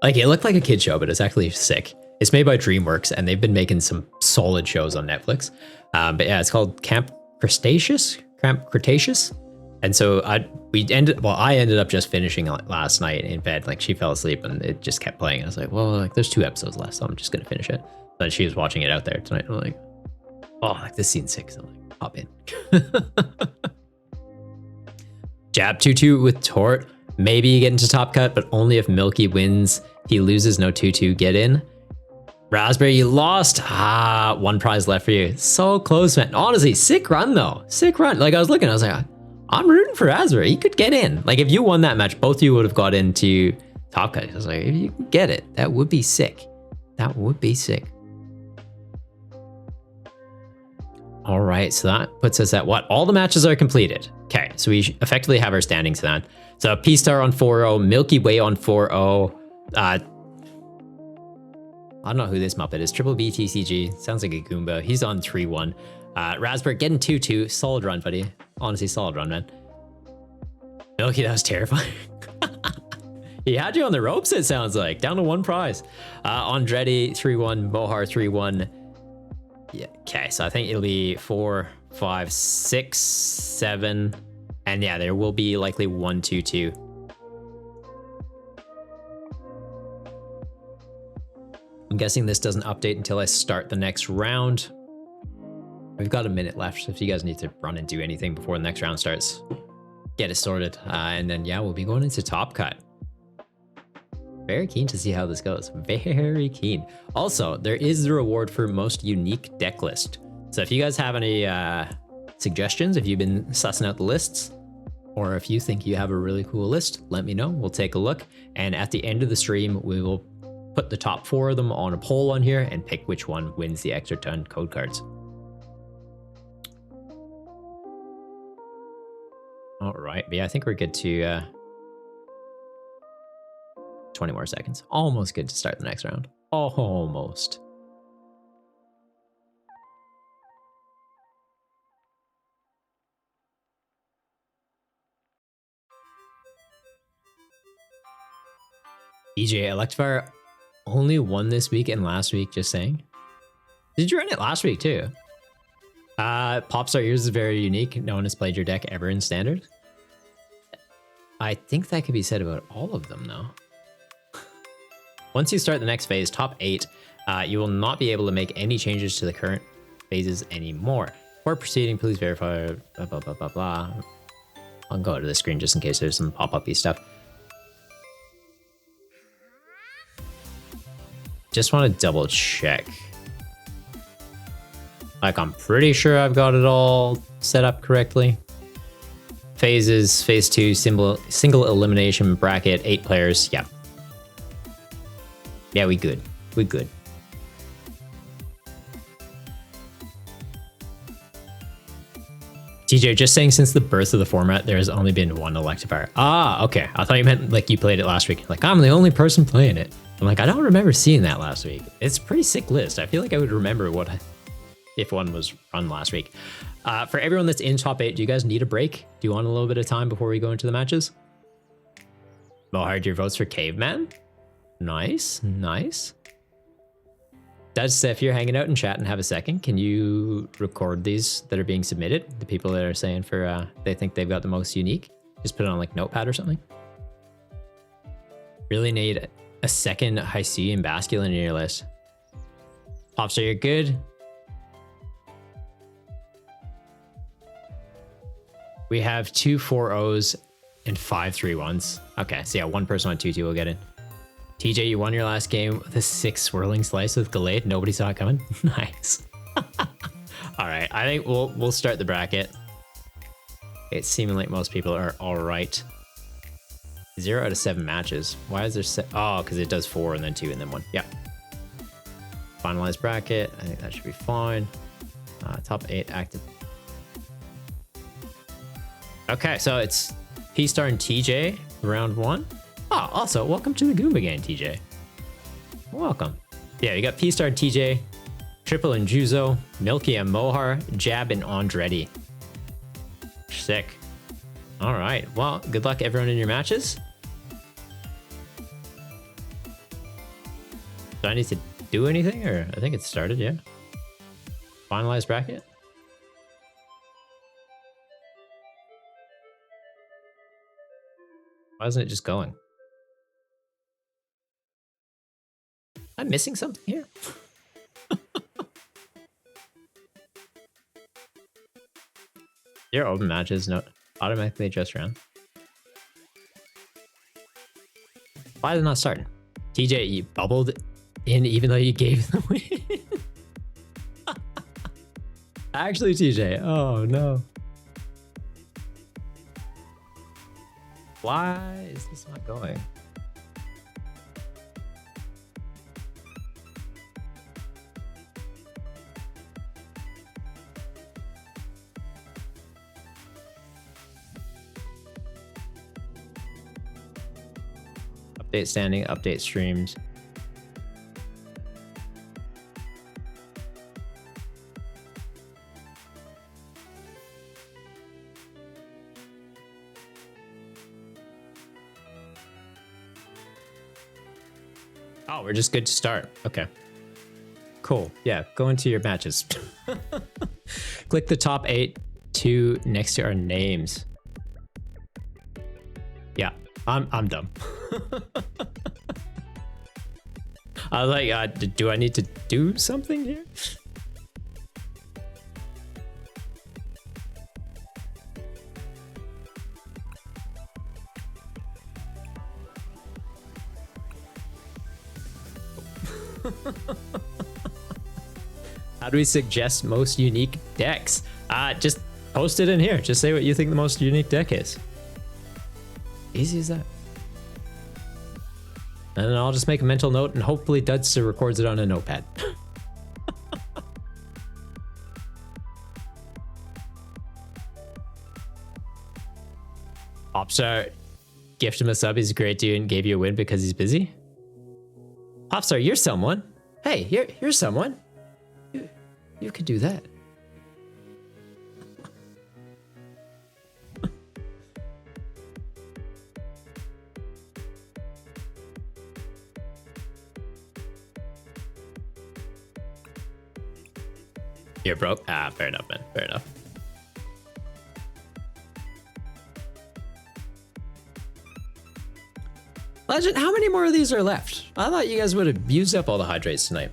Like it looked like a kid show, but it's actually sick. It's made by DreamWorks, and they've been making some solid shows on Netflix. But yeah, it's called Camp Cretaceous. And so I ended up just finishing it last night in bed. Like she fell asleep and it just kept playing. I was like, well, like there's 2 episodes left, so I'm just gonna finish it. Then she was watching it out there tonight. I'm like, Oh, like this scene's sick. So like, pop in. Jab 2-2 with Tort. Maybe you get into top cut, but only if Milky wins. He loses, no 2-2, get in. Raspberry, you lost. Ah, one prize left for you. So close, man. Honestly, sick run though. Sick run. Like I was looking, I was like, I'm rooting for Raspberry. He could get in. Like if you won that match, both of you would have got into top cut. I was like, if you can get it, that would be sick. That would be sick. All right, so that puts us at what? All the matches are completed. Okay, so we effectively have our standings then. So P-Star on 4-0, Milky Way on 4-0. I don't know who this Muppet is. Triple B TCG. Sounds like a Goomba. He's on 3-1. Raspberry getting 2-2. Solid run, buddy. Honestly, solid run, man. Milky, that was terrifying. He had you on the ropes, it sounds like. Down to one prize. Andretti 3-1. Mohar 3-1. Yeah, okay, so I think it'll be 4, 5, 6, 7. And yeah, there will be likely 1, 2, 2. I'm guessing this doesn't update until I start the next round. We've got a minute left, so if you guys need to run and do anything before the next round starts, get it sorted. And then, yeah, we'll be going into Top Cut. Very keen to see how this goes. Very keen. Also, there is the reward for most unique deck list. So if you guys have any suggestions, if you've been sussing out the lists, or if you think you have a really cool list, let me know. We'll take a look. And at the end of the stream, we will put the top 4 of them on a poll on here and pick which one wins the extra ton code cards. All right, but yeah, I think we're good to 20 more seconds. Almost good to start the next round. Almost. DJ Electivire only won this week and last week, just saying. Did you run it last week too? Popstar, yours is very unique. No one has played your deck ever in standard. I think that could be said about all of them though. Once you start the next phase, top 8, you will not be able to make any changes to the current phases anymore. Before proceeding, please verify blah, blah, blah, blah, blah. I'll go to the screen just in case there's some pop-up-y stuff. Just want to double check. Like, I'm pretty sure I've got it all set up correctly. Phases, phase 2, single elimination bracket, 8 players. Yeah. Yeah, we good. We good. TJ, just saying, since the birth of the format, there has only been one Electivire. Ah, okay. I thought you meant like you played it last week. Like, I'm the only person playing it. I'm like, I don't remember seeing that last week. It's a pretty sick list. I feel like I would remember what if one was run last week. For everyone that's in top 8, do you guys need a break? Do you want a little bit of time before we go into the matches? Mohard, your votes for Caveman? Nice, nice. Does, if you're hanging out in chat and have a second, can you record these that are being submitted? The people that are saying for they think they've got the most unique. Just put it on like Notepad or something. Really need a second Hisuian Basculin in your list. Popstar, you're good. We have 2 4-0s and 5 3-1s. Okay, so yeah, one person on 2-2 will get in. TJ, you won your last game with a 6 swirling slice with Gallade. Nobody saw it coming. Nice. All right, I think we'll start the bracket. It's seeming like most people are all right. 0 out of 7 matches. Why is there oh, because it does 4 and then 2 and then 1. Yeah. Finalized bracket. I think that should be fine. Top 8 active. Okay, so it's P-Star and TJ, round 1. Oh, also, welcome to the Goomba gang, TJ. Welcome. Yeah, you got P-Star and TJ, Triple and Juzo, Milky and Mohar, Jab and Andretti. Sick. All right, well, good luck everyone in your matches. Do I need to do anything, or I think it started, yeah. Finalized bracket. Why isn't it just going? I'm missing something here. Your open matches no automatically adjust round. Why did it not start? TJ, you bubbled in even though you gave the win. Actually, TJ. Oh no. Why is this not going? Update standing, update streams. Oh, we're just good to start. Okay. Cool. Yeah, go into your matches. Click the top 8 next to our names. Yeah, I'm dumb. I was like, do I need to do something here? How do we suggest most unique decks? Just post it in here. Just say what you think the most unique deck is. Easy as that. And then I'll just make a mental note and hopefully Dudster records it on a notepad. Popstar gifted him a sub. He's a great dude and gave you a win because he's busy. Popstar, you're someone. Hey, you're someone. You could do that. You're broke? Ah, fair enough, man. Fair enough. Legend, how many more of these are left? I thought you guys would have used up all the hydrates tonight.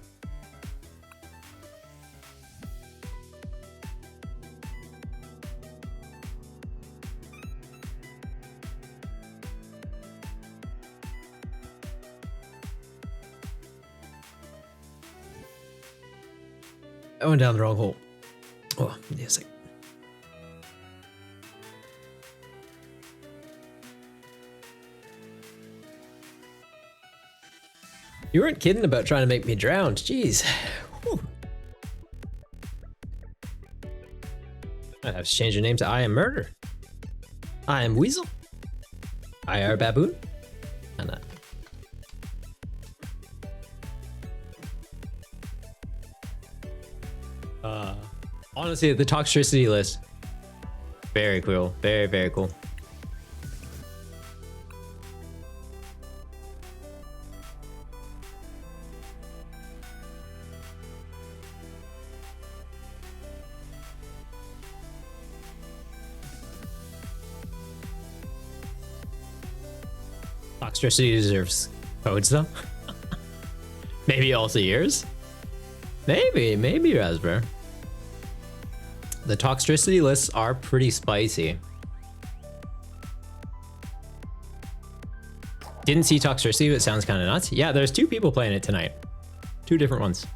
I went down the wrong hole. Oh, yes. You weren't kidding about trying to make me drown. Jeez. Whew. I'd have to change your name to I Am Murder. I Am Weasel. IR Baboon. And honestly, the Toxtricity list. Very cool. Very, very cool. Toxtricity deserves codes though. Maybe also yours? Maybe Raspberry. The Toxtricity lists are pretty spicy. Didn't see Toxtricity, but it sounds kind of nuts. Yeah, there's 2 people playing it tonight. 2 different ones.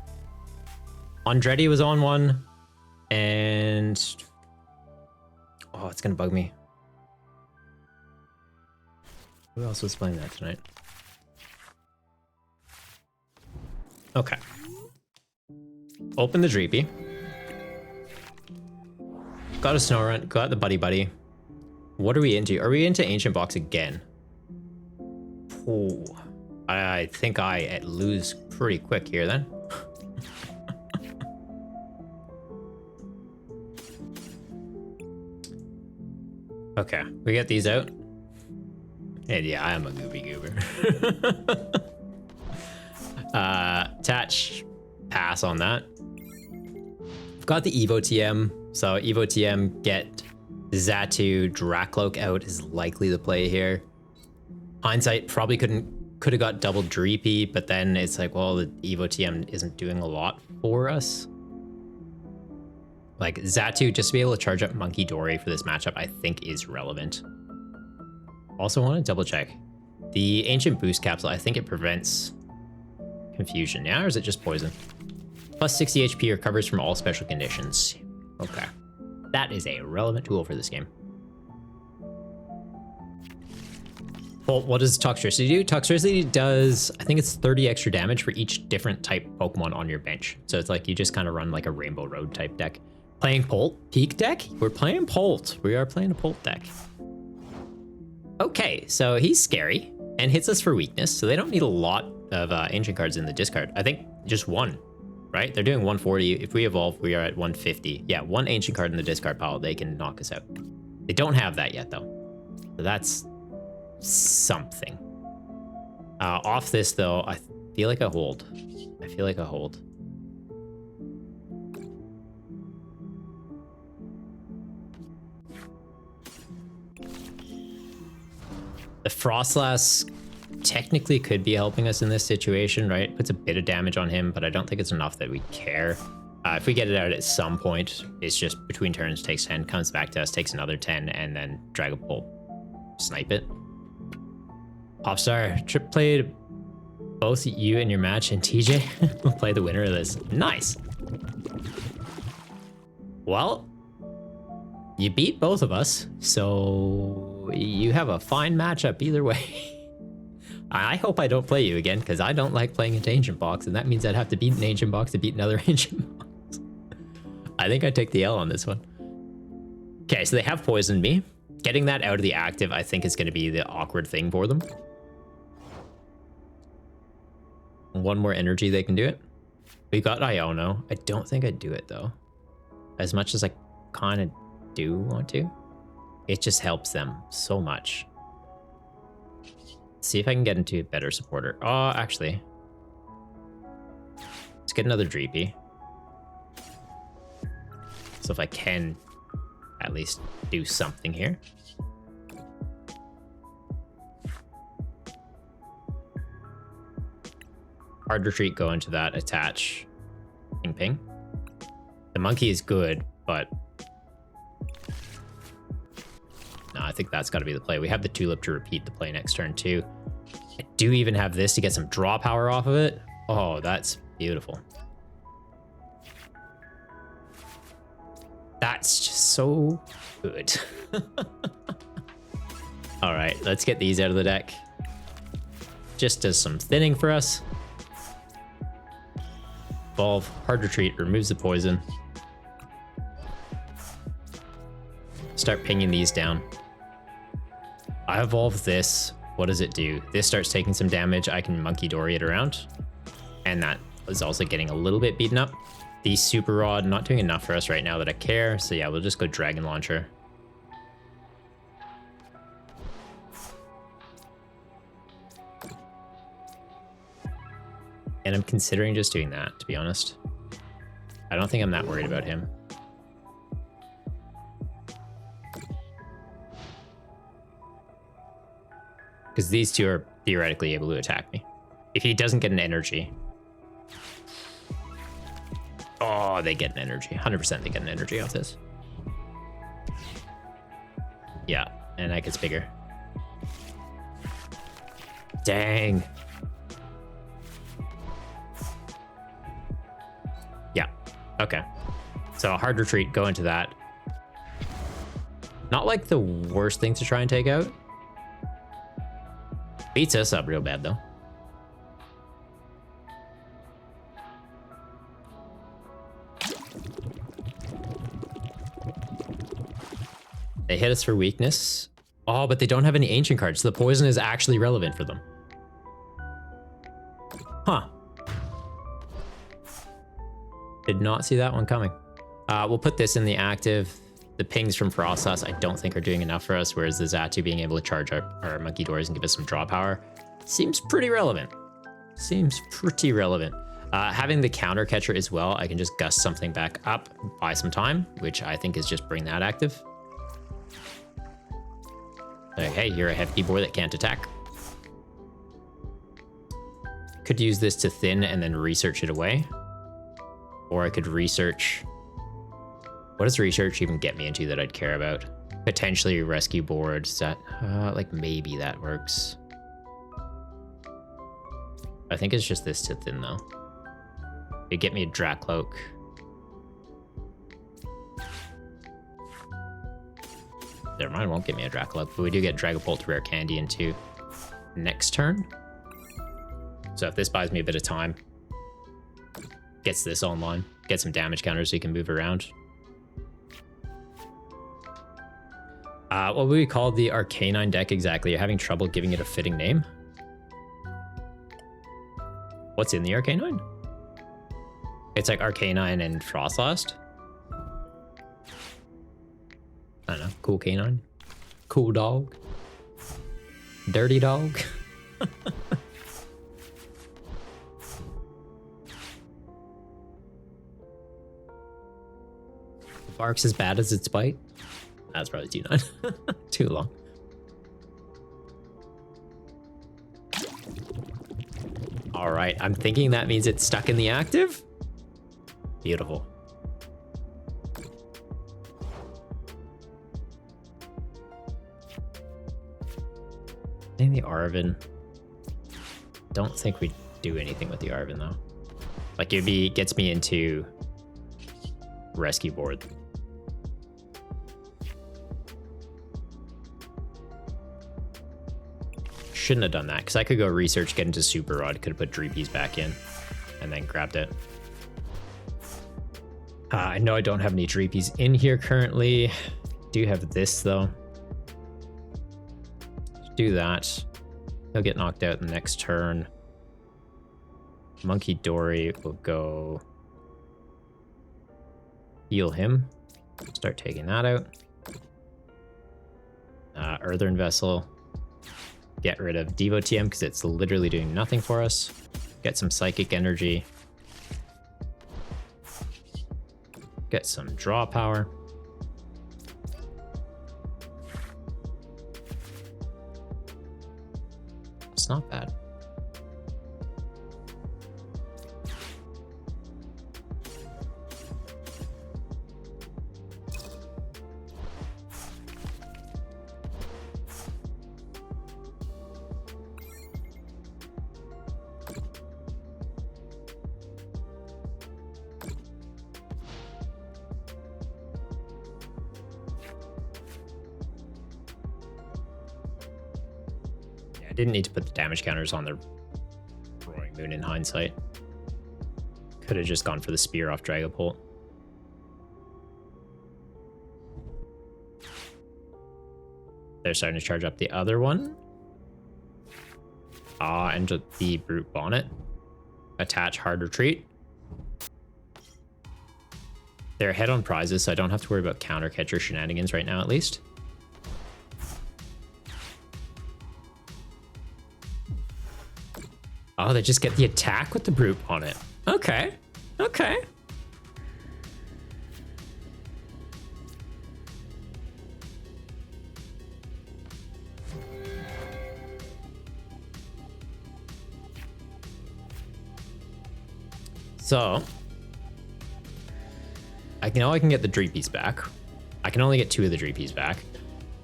Andretti was on one, and oh, it's gonna bug me. Who else was playing that tonight? Okay. Open the Dreepy. Got a Snorunt, got the Buddy. What are we into? Are we into Ancient Box again? Oh, I think I lose pretty quick here then. Okay, we get these out. And yeah, I am a goober. Attach, pass on that. I've got the Evo TM, so Evo TM get Xatu, Dracloak out is likely the play here. Hindsight probably could have got double Dreepy, but then it's like, well, the Evo TM isn't doing a lot for us. Like Xatu, just to be able to charge up Monkey Dory for this matchup, I think is relevant. Also want to double check. The Ancient Boost Capsule, I think it prevents confusion. Yeah, or is it just poison? Plus 60 HP recovers from all special conditions. Okay. That is a relevant tool for this game. Well, what does Toxtricity do? Toxtricity does, I think it's 30 extra damage for each different type Pokemon on your bench. So it's like you just kind of run like a Rainbow Road type deck. Playing Polt Peak deck? We're playing Polt. We are playing a Polt deck. Okay, so he's scary and hits us for weakness. So they don't need a lot of ancient cards in the discard. I think just one, right? They're doing 140. If we evolve, we are at 150. Yeah, one ancient card in the discard pile, they can knock us out. They don't have that yet though. So that's something. Off this though, I feel like a hold. I feel like a hold. The Frostlass technically could be helping us in this situation, right? Puts a bit of damage on him, but I don't think it's enough that we care. If we get it out at some point, it's just between turns, takes 10, comes back to us, takes another 10, and then Dragapult snipe it. Popstar, Trip played both you and your match, and TJ will play the winner of this. Nice. Well, you beat both of us, so you have a fine matchup either way. I hope I don't play you again, because I don't like playing into Ancient Box, and that means I'd have to beat an Ancient Box to beat another Ancient Box. I think I take the L on this one. Okay, so they have poisoned me. Getting that out of the active, I think, is going to be the awkward thing for them. One more energy, they can do it. We got Iono. I don't think I'd do it, though. As much as I kind of do want to. It just helps them so much. See if I can get into a better supporter. Oh, actually. Let's get another Dreepy. So if I can at least do something here. Hard Retreat, go into that, attach. Ping ping. The monkey is good, but no, I think that's got to be the play. We have the Tulip to repeat the play next turn too. I do even have this to get some draw power off of it. Oh, that's beautiful. That's just so good. All right, let's get these out of the deck. Just does some thinning for us. Evolve, Hard Retreat, removes the poison. Start pinging these down. I evolve this. What does it do? This starts taking some damage. I can Monkey Dory it around. And that is also getting a little bit beaten up. The Super Rod, not doing enough for us right now that I care. So yeah, we'll just go Dragon Launcher. And I'm considering just doing that, to be honest. I don't think I'm that worried about him. Because these two are theoretically able to attack me. If he doesn't get an energy. Oh, they get an energy. 100% they get an energy off this. Yeah, and that gets bigger. Dang. Yeah, okay. So a Hard Retreat, go into that. Not like the worst thing to try and take out. Beats us up real bad, though. They hit us for weakness. Oh, but they don't have any ancient cards, so the poison is actually relevant for them. Huh. Did not see that one coming. We'll put this in the active. The pings from Frostlass I don't think are doing enough for us, whereas the Xatu being able to charge our Monkey Dories and give us some draw power seems pretty relevant. Seems pretty relevant. Having the counter catcher as well, I can just gust something back up, buy some time, which I think is just bring that active. Like, hey, you're a hefty boy that can't attack. Could use this to thin and then research it away. Or I could research What does research even get me into that I'd care about? Potentially rescue boards. That like maybe that works. I think it's just this to thin though. It'd get me a Dracloak. Never mind, won't get me a Dracloak, but we do get Dragapult Rare Candy into next turn. So if this buys me a bit of time, gets this online, get some damage counters so you can move around. What would we call the Arcanine deck exactly? You're having trouble giving it a fitting name? What's in the Arcanine? It's like Arcanine and Frostlast. I don't know. Cool canine. Cool dog. Dirty dog. Barks as bad as its bite. That's probably too none. Too long. All right, I'm thinking that means it's stuck in the active. Beautiful. I think the Arven. Don't think we do anything with the Arven though. Like it gets me into rescue board. Shouldn't have done that because I could go research, get into Super Rod, could have put Dreepies back in and then grabbed it. I know I don't have any Dreepies in here currently. Do have this though. Do that. He'll get knocked out the next turn. Monkey Dory will go heal him. Start taking that out. Earthern Vessel. Get rid of Devo TM because it's literally doing nothing for us. Get some Psychic Energy. Get some draw power. It's not bad. Didn't need to put the damage counters on the Roaring Moon in hindsight. Could have just gone for the spear off Dragapult. They're starting to charge up the other one. And the Brute Bonnet. Attach Hard Retreat. They're ahead on prizes, so I don't have to worry about counter catcher shenanigans right now, at least. Oh, they just get the attack with the Brute on it. Okay. Okay. So, I can get the Dreepies back. I can only get 2 of the Dreepies back.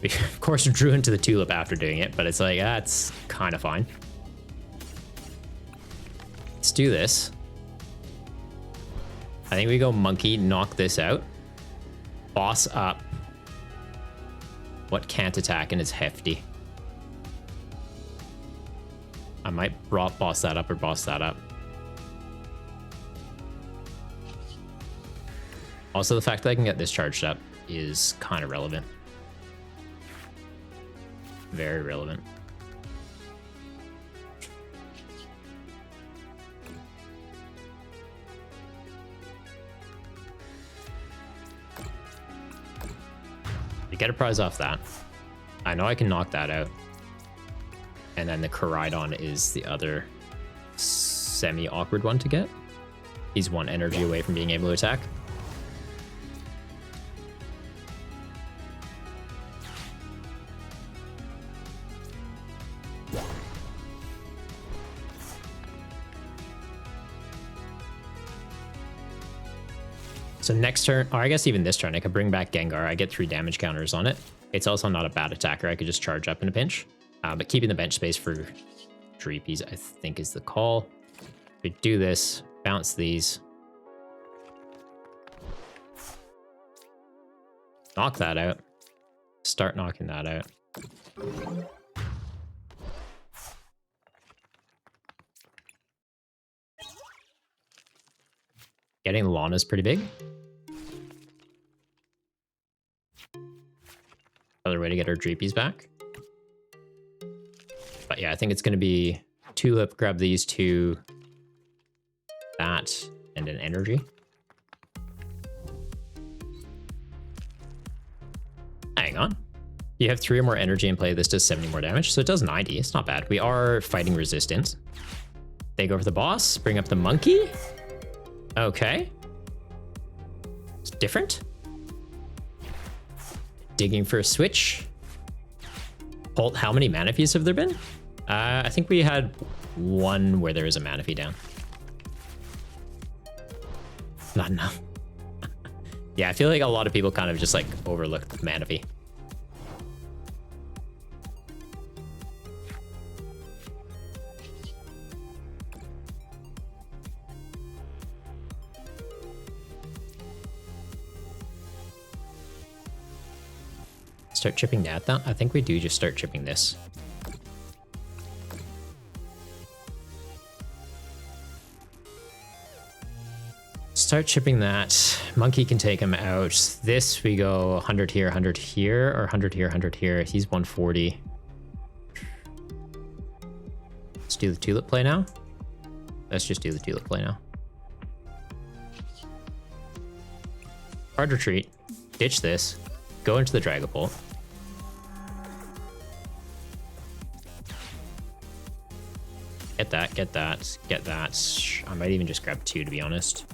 Of course, I drew into the Tulip after doing it, but it's like, that's kind of fine. Let's do this. I think we go Monkey, knock this out. Boss up. What can't attack and is hefty. I might boss that up or boss that up. Also, the fact that I can get this charged up is kind of relevant. Very relevant. You get a prize off that. I know I can knock that out. And then the Koraidon is the other semi-awkward one to get. He's 1 energy away from being able to attack. So next turn, or I guess even this turn, I could bring back Gengar. I get 3 damage counters on it. It's also not a bad attacker. I could just charge up in a pinch. But keeping the bench space for Dreepies, I think, is the call. We do this, bounce these. Knock that out. Start knocking that out. Getting Lana's pretty big. Another way to get our Dreepies back. But yeah, I think it's going to be Tulip, grab these 2, that, and an energy. Hang on. You have 3 or more energy in play. This does 70 more damage, so it does 90. It's not bad. We are fighting resistance. They go for the boss, bring up the monkey. Okay. It's different. Digging for a switch. Holt, how many Manaphy's have there been? I think we had 1 where there was a Manaphy down. Not enough. Yeah, I feel like a lot of people kind of just like overlook the Manaphy. Start chipping that down? I think we do just start chipping this. Start chipping that. Monkey can take him out. This, we go 100 here, 100 here, or 100 here, 100 here. He's 140. Let's do the Tulip play now. Let's just do the Tulip play now. Hard retreat. Ditch this. Go into the Dragapult. Get that, get that, get that. I might even just grab 2, to be honest.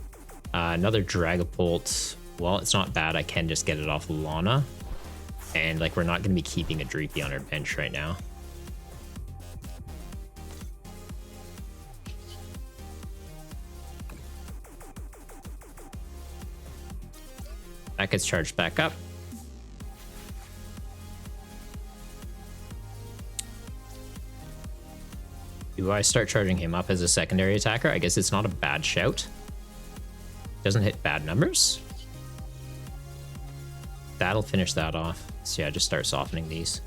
Another Dragapult. Well, it's not bad. I can just get it off Lana. And, like, we're not going to be keeping a Dreepy on our bench right now. That gets charged back up. Do I start charging him up as a secondary attacker? I guess it's not a bad shout. Doesn't hit bad numbers. That'll finish that off. So yeah, just start softening these.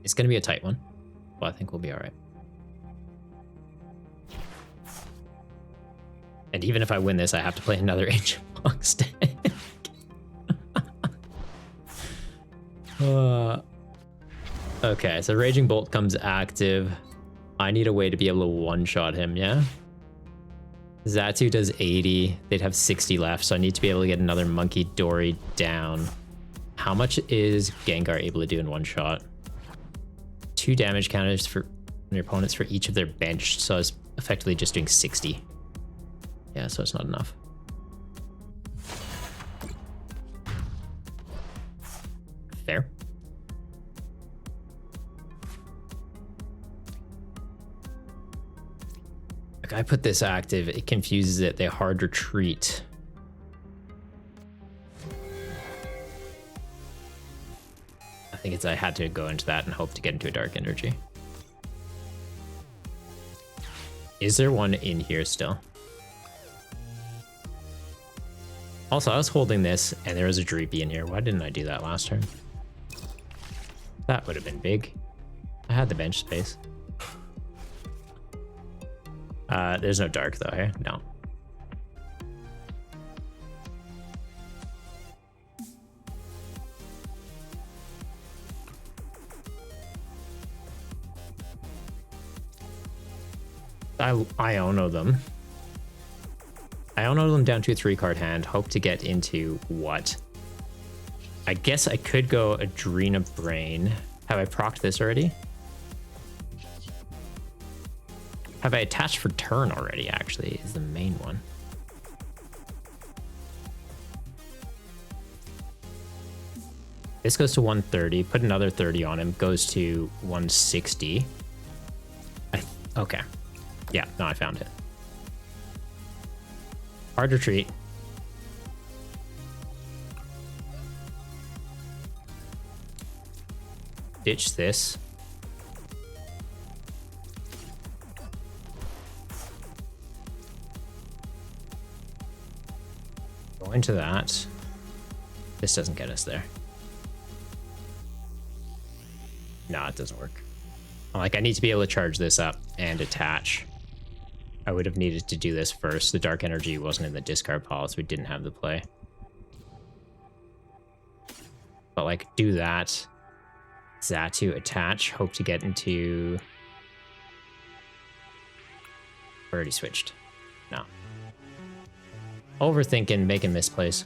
It's going to be a tight one, but I think we'll be all right. And even if I win this, I have to play another Ancient Box deck. Okay, so Raging Bolt comes active. I need a way to be able to one-shot him, yeah? Zatu does 80. They'd have 60 left, so I need to be able to get another Monkey Dory down. How much is Gengar able to do in one shot? 2 damage counters for your opponents for each of their bench, so it's effectively just doing 60. Yeah, so it's not enough. Fair. Like, I put this active, it confuses it. They hard retreat. I think it's I had to go into that and hope to get into a dark energy. Is there one in here still? Also, I was holding this and there was a Dreepy in here. Why didn't I do that last turn? That would have been big. I had the bench space. There's no dark though here. No. I Iono them. I Iono them down to a 3-card hand. Hope to get into what? I guess I could go Adrena Brain. Have I procced this already? Have I attached for turn already, actually, is the main one. This goes to 130, put another 30 on him, goes to 160. Okay. Yeah, no, I found it. Hard retreat. Ditch this. Go into that. This doesn't get us there. No, it doesn't work. Like, I need to be able to charge this up and attach. I would have needed to do this first. The dark energy wasn't in the discard pile, so we didn't have the play. But, like, do that. Xatu, attach. Hope to get into... Already switched. No. Overthinking, making misplays.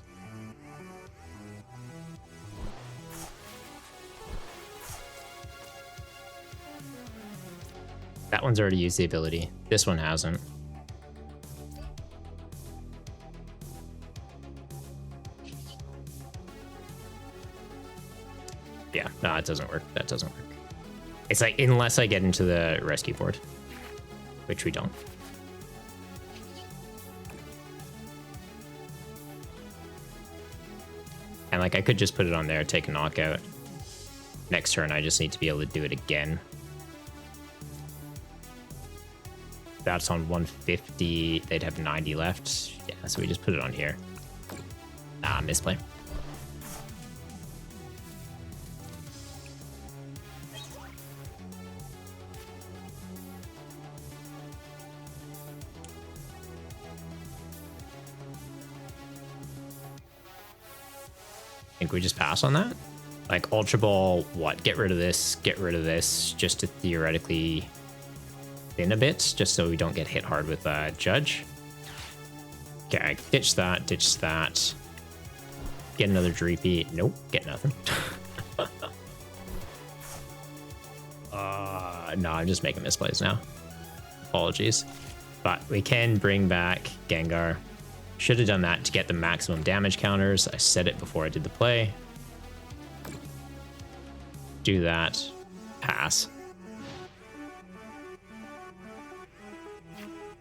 That one's already used the ability. This one hasn't. Yeah, no, it doesn't work. That doesn't work. It's like, unless I get into the rescue board, which we don't. And like, I could just put it on there, take a knockout. Next turn, I just need to be able to do it again. That's on 150. They'd have 90 left. Yeah, so we just put it on here. Ah, misplay. Think we just pass on that? Like, Ultra Ball, what? Get rid of this, just to theoretically thin a bit, just so we don't get hit hard with Judge. Okay, ditch that, Get another Dreepy. Nope, get nothing. No, I'm just making misplays now. Apologies. But we can bring back Gengar. Should have done that to get the maximum damage counters. I said it before I did the play. Do that. Pass.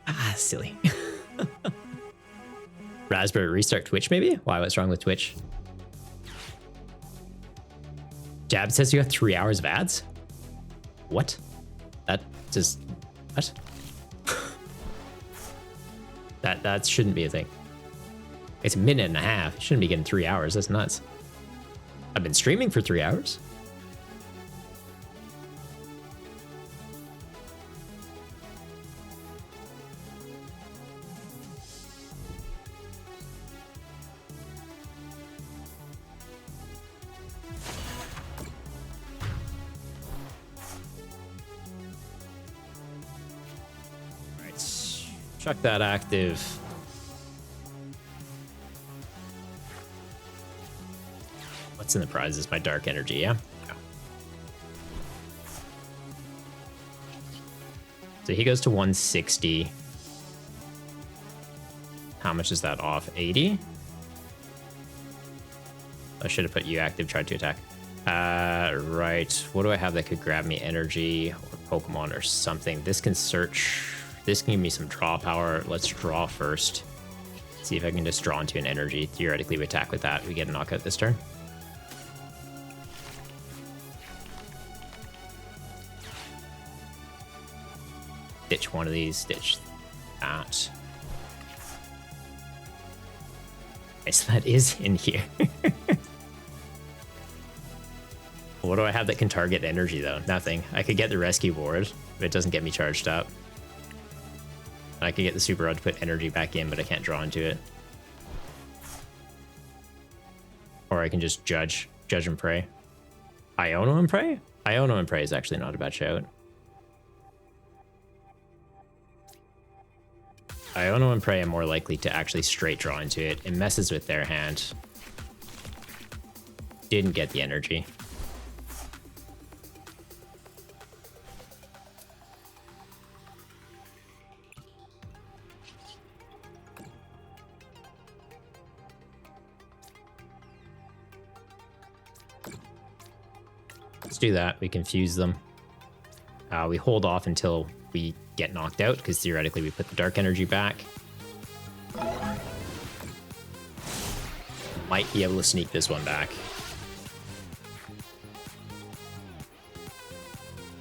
Ah, silly. Raspberry restart Twitch, maybe? Why? What's wrong with Twitch? Jab says you have 3 hours of ads? What? That just... What? that shouldn't be a thing. It's a minute and a half. You shouldn't be getting 3 hours. That's nuts. I've been streaming for 3 hours. Chuck that active. What's in the prizes? My dark energy, yeah? So he goes to 160. How much is that off? 80? I should have put you active, tried to attack. Right. What do I have that could grab me energy or Pokemon or something? This can search. This can give me some draw power. Let's draw first. See if I can just draw into an energy. Theoretically, we attack with that. We get a knockout this turn. Ditch one of these. Ditch that. Okay, so that is in here. What do I have that can target energy, though? Nothing. I could get the rescue board, but it doesn't get me charged up. I could get the Super Rod to put energy back in, but I can't draw into it. Or I can just judge and pray. Iono and pray? Iono and pray is actually not a bad shout. Iono and pray are more likely to actually straight draw into it. It messes with their hand. Didn't get the energy. Let's do that. We confuse them. We hold off until we get knocked out, because theoretically we put the dark energy back. Might be able to sneak this one back.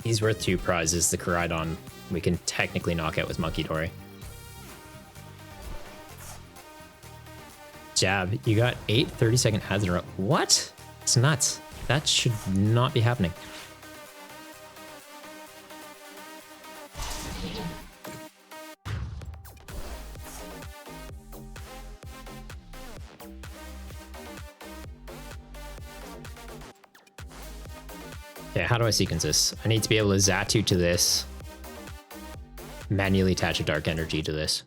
He's worth 2 prizes. The Koraidon we can technically knock out with Monkey Dory. Jab, you got 8 30-second ads in a row. What? It's nuts. That should not be happening. Okay, how do I sequence this? I need to be able to Zatu to this. Manually attach a dark energy to this.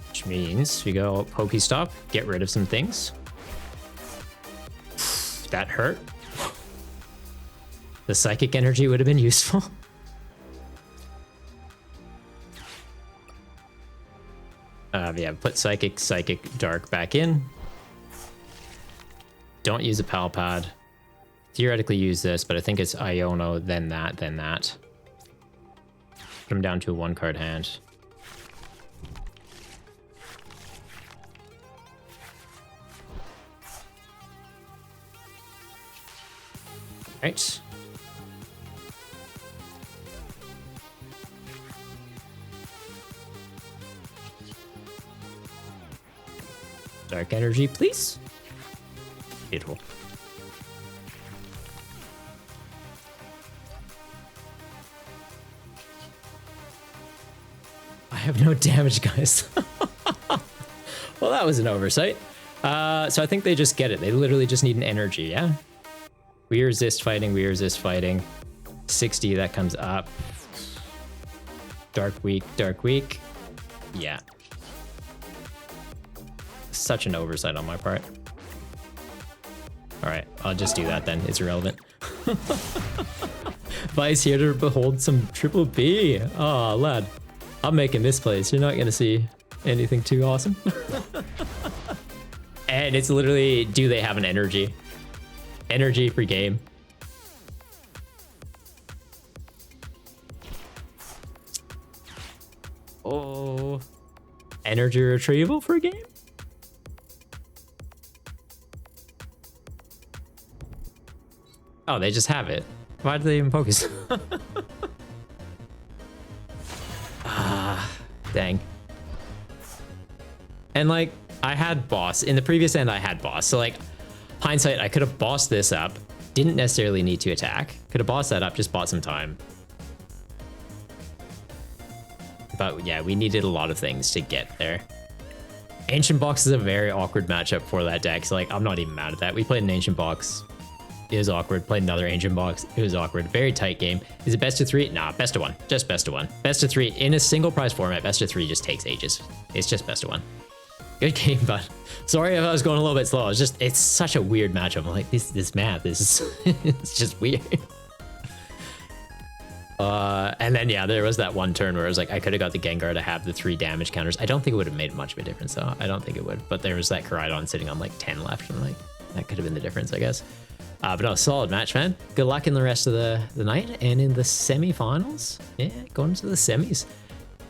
Which means we go Pokestop, get rid of some things. That hurt. The psychic energy would have been useful. Yeah, put Psychic, Dark back in. Don't use a Pal Pad. Theoretically use this, but I think it's Iono, then that, then that. Put him down to a 1-card hand. Right. Dark energy, please. Beautiful. I have no damage, guys. Well, that was an oversight. So I think they just get it. They literally just need an energy, yeah? We resist fighting, we resist fighting. 60, that comes up. Dark weak, dark weak. Yeah. Such an oversight on my part. All right, I'll just do that then. It's irrelevant. Vice here to behold some triple B. Oh, lad. I'm making this place. You're not going to see anything too awesome. And it's literally, do they have an energy? Energy for game. Oh. Energy retrieval for game? Oh, they just have it. Why do they even focus? Ah, dang. And like, I had boss. In the previous end, I had boss. So like, hindsight, I could have bossed this up. Didn't necessarily need to attack. Could have bossed that up, just bought some time. But yeah, we needed a lot of things to get there. Ancient Box is a very awkward matchup for that deck. So like, I'm not even mad at that. We played an Ancient Box. It was awkward. Played another Ancient Box. It was awkward. Very tight game. Is it best of 3? Nah, best of 1. Just best of 1. Best of 3 in a single prize format. Best of 3 just takes ages. It's just best of 1. Good game, bud. Sorry if I was going a little bit slow. It's such a weird matchup. I'm like, this math is it's just weird. And then yeah, there was that one turn where I was like, I could have got the Gengar to have the 3 damage counters. I don't think it would have made much of a difference though. I don't think it would. But there was that Koraidon sitting on like 10 left. And I'm like, that could have been the difference, I guess. But no, solid match, man. Good luck in the rest of the night and in the semifinals. Yeah, going to the semis.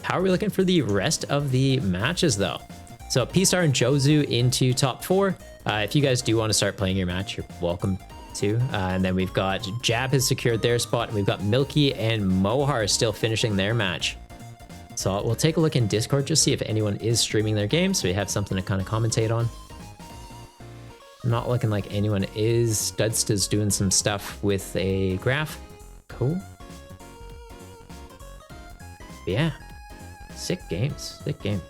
How are we looking for the rest of the matches though? So P-Star and Jozu into top 4. If you guys do want to start playing your match, you're welcome to. And then we've got Jab has secured their spot. And we've got Milky and Mohar still finishing their match. So we'll take a look in Discord, just see if anyone is streaming their game, so we have something to kind of commentate on. Not looking like anyone is. Studsta's doing some stuff with a graph. Cool. But yeah. Sick games. Sick game.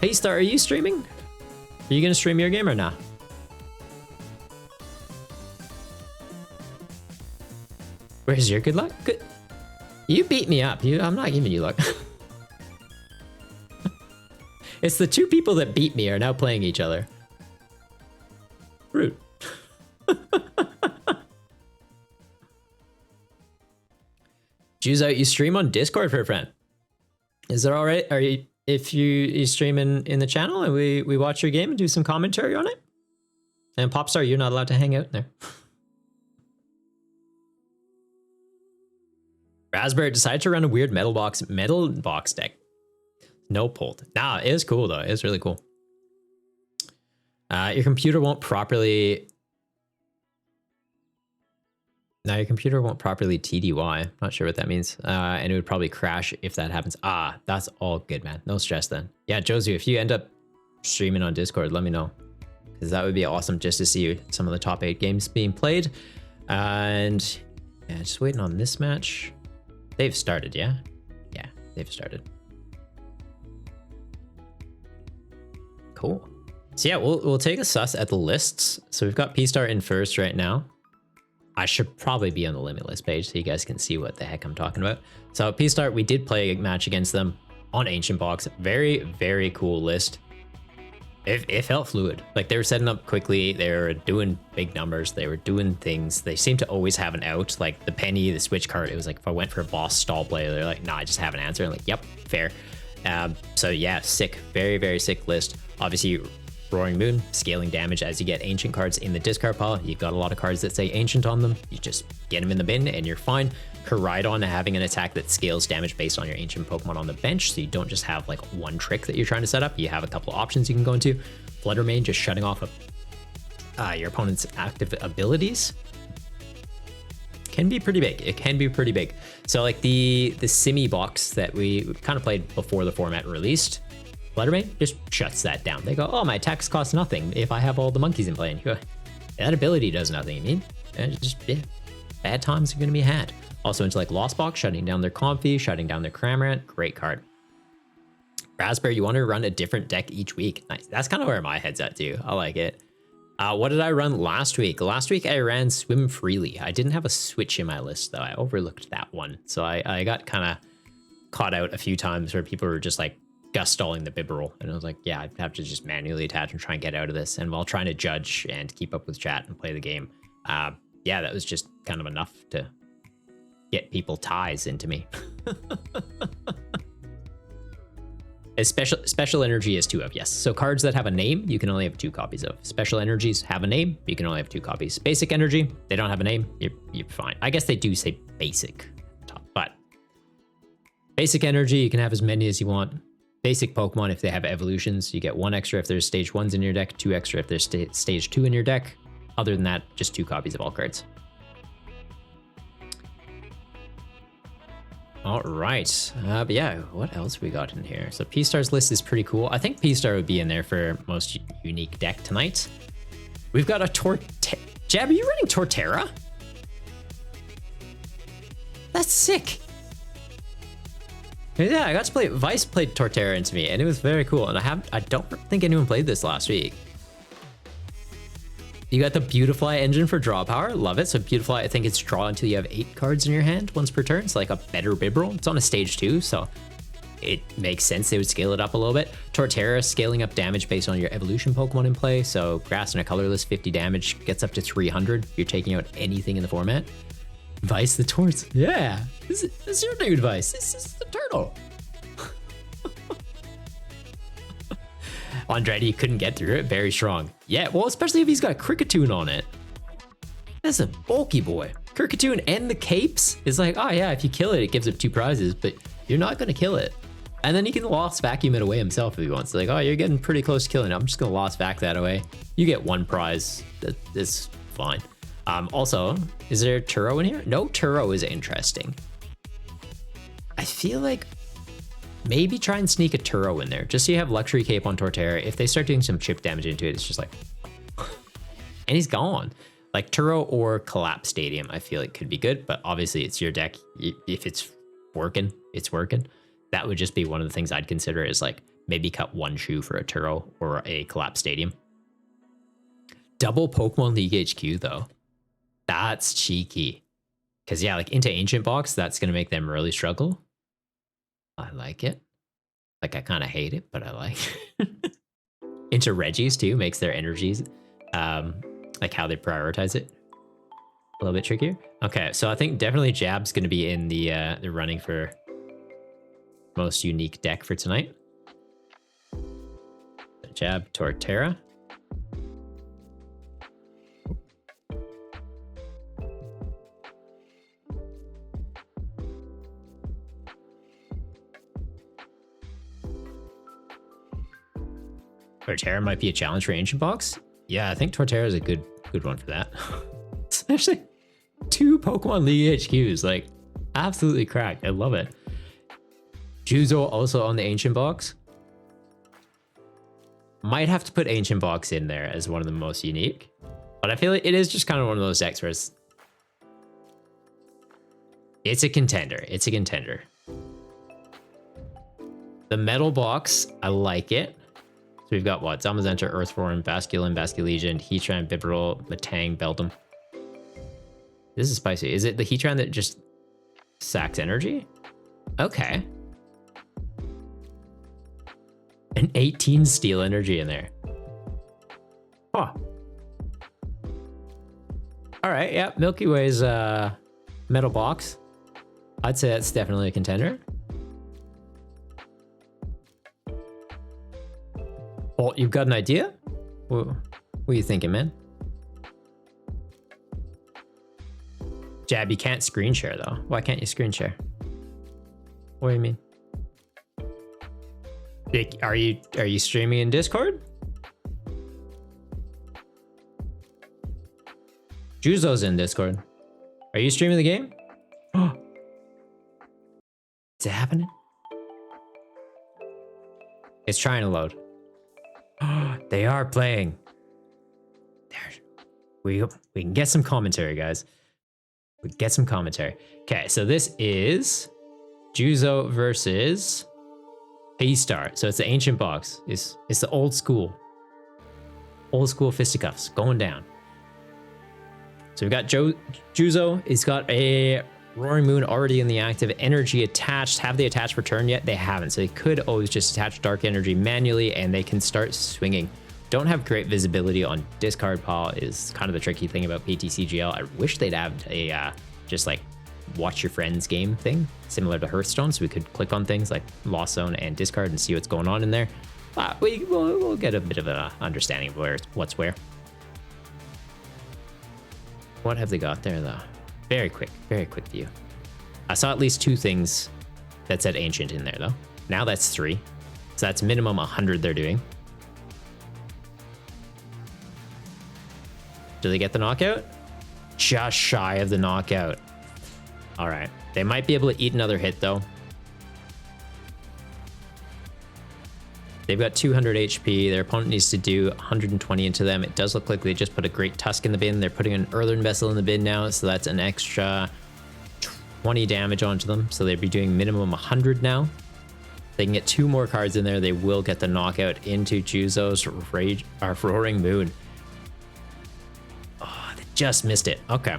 Hey Star, are you streaming? Are you gonna stream your game or not? Where's your good luck? Good. You beat me up. I'm not giving you luck. It's the 2 people that beat me are now playing each other. Rude. Juice out, you stream on Discord for a friend. Is that all right? Are you if you stream in the channel and we watch your game and do some commentary on it. And Popstar, you're not allowed to hang out there. Raspberry decided to run a weird metal box deck. No pulled. Nah, it was cool though. It was really cool. Your computer won't properly. Now your computer won't properly TDY. Not sure what that means. And it would probably crash if that happens. Ah, that's all good, man. No stress then. Yeah, Josie, if you end up streaming on Discord, let me know. Because that would be awesome just to see some of the top 8 games being played. And yeah, just waiting on this match. They've started, yeah? Yeah, they've started. Cool. So yeah, we'll take a suss at the lists. So we've got P-Star in first right now. I should probably be on the Limitless page so you guys can see what the heck I'm talking about. So P-Star, we did play a match against them on Ancient Box. Very, very cool list. It felt fluid. Like they were setting up quickly. They were doing big numbers. They were doing things. They seem to always have an out. Like the penny, the switch card. It was like if I went for a boss stall play, they're like, nah, I just have an answer. I'm like, yep, fair. So yeah, sick. Very, very sick list. Obviously, Roaring Moon, scaling damage as you get ancient cards in the discard pile. You've got a lot of cards that say ancient on them. You just get them in the bin and you're fine. Koraidon having an attack that scales damage based on your ancient Pokemon on the bench, so you don't just have like one trick that you're trying to set up. You have a couple of options you can go into. Fluttermane just shutting off your opponent's active abilities. Can be pretty big. It can be pretty big. So like the Simi box that we kind of played before the format released, Fluttermane just shuts that down. They go, oh, my attacks cost nothing if I have all the monkeys in play. And you go, that ability does nothing, you mean? And just, yeah, bad times are going to be had. Also into like Lost Box, shutting down their Comfy, shutting down their Cramorant. Great card. Raspberry, you want to run a different deck each week. Nice. That's kind of where my head's at too. I like it. What did I run last week? Last week I ran Swim Freely. I didn't have a switch in my list though. I overlooked that one. So I got kind of caught out a few times where people were just like gustalling the Bibarel. And I was like, yeah, I'd have to just manually attach and try and get out of this. And while trying to judge and keep up with chat and play the game, yeah, that was just kind of enough to get people ties into me. Special energy is 2 of, yes. So cards that have a name, you can only have 2 copies of. Special energies have a name, you can only have 2 copies. Basic energy, they don't have a name, you're fine. I guess they do say basic, but basic energy, you can have as many as you want. Basic Pokemon, if they have evolutions, you get 1 extra if there's stage 1s in your deck, 2 extra if there's stage 2 in your deck. Other than that, just 2 copies of all cards. All right, but yeah, what else we got in here? So P-Star's list is pretty cool. I think P-Star would be in there for most unique deck tonight. We've got a Jab, are you running Torterra? That's sick. Yeah, I got to play, Vice played Torterra into me and it was very cool. And I don't think anyone played this last week. You got the Beautifly engine for draw power. Love it. So Beautifly, I think it's draw until you have 8 cards in your hand once per turn. It's like a better Bibarel. It's on a stage 2, so it makes sense they would scale it up a little bit. Torterra, scaling up damage based on your evolution Pokemon in play. So Grass and a colorless, 50 damage, gets up to 300. You're taking out anything in the format. Vice the Torts. Yeah, this is your dude, Vice. This is the turtle. Andretti couldn't get through it. Very strong. Yeah, well, especially if he's got Kricketune on it. That's a bulky boy. Kricketune and the capes is like, oh yeah, if you kill it, it gives up 2 prizes, but you're not going to kill it. And then he can Lost Vacuum it away himself if he wants. Like, oh, you're getting pretty close to killing it. I'm just going to Lost Vac that away. You get 1 prize. That's fine. Also, is there Turo in here? No, Turo is interesting. I feel like maybe try and sneak a Turo in there, just so you have Luxury Cape on Torterra. If they start doing some chip damage into it, it's just like, and he's gone. Like Turo or Collapse Stadium, I feel like could be good, but obviously it's your deck. If it's working, it's working. That would just be one of the things I'd consider is like maybe cut 1 shoe for a Turo or a Collapse Stadium. Double Pokemon League HQ though. That's cheeky. Cause yeah, like into Ancient Box, that's gonna make them really struggle. I like it. Like I kind of hate it, but I like it. Into Reggie's too, makes their energies, like how they prioritize it, a little bit trickier. Okay, so I think definitely Jab's going to be in the running for most unique deck for tonight. Jab, Torterra. Torterra might be a challenge for Ancient Box. Yeah, I think Torterra is a good one for that. Especially 2 Pokemon League HQs, like absolutely cracked. I love it. Juzo also on the Ancient Box. Might have to put Ancient Box in there as one of the most unique, but I feel like it is just kind of one of those decks where it's a contender. It's a contender. The Metal Box, I like it. So we've got what? Zamazenta, Earthworm, Basculin, Basculegion, Heatran, Bibarel, Matang, Beldum. This is spicy. Is it the Heatran that just sacks energy? Okay. An 18 steel energy in there. Huh. All right, yeah, Milky Way's Metal Box. I'd say that's definitely a contender. Well, you've got an idea? What are you thinking, man? Jab, you can't screen share though. Why can't you screen share? What do you mean? Are you streaming in Discord? Juzo's in Discord. Are you streaming the game? Is it happening? It's trying to load. They are playing. We can get some commentary, guys. We get some commentary. Okay, so this is Juzo versus P-Star. So it's the Ancient Box. It's the old school fisticuffs going down. So we've got Juzo. He's got a Roaring Moon already in the active. Energy attached. Have they attached for turn yet? They haven't. So they could always just attach Dark Energy manually and they can start swinging. Don't have great visibility on discard pile is kind of the tricky thing about PTCGL. I wish they'd have a just like watch your friends game thing similar to Hearthstone, so we could click on things like Lost Zone and discard and see what's going on in there. We'll get a bit of an understanding of what's where. What have they got there though? Very quick view. I saw at least 2 things that said Ancient in there though. Now that's 3. So that's minimum 100 they're doing. Do they get the knockout? Just shy of the knockout. All right. They might be able to eat another hit though. They've got 200 HP. Their opponent needs to do 120 into them. It does look like they just put a Great Tusk in the bin. They're putting an Earthen Vessel in the bin now, so that's an extra 20 damage onto them. So they'd be doing minimum 100 now. If they can get 2 more cards in there, they will get the knockout into Juzo's Roaring Moon. Oh, they just missed it. Okay.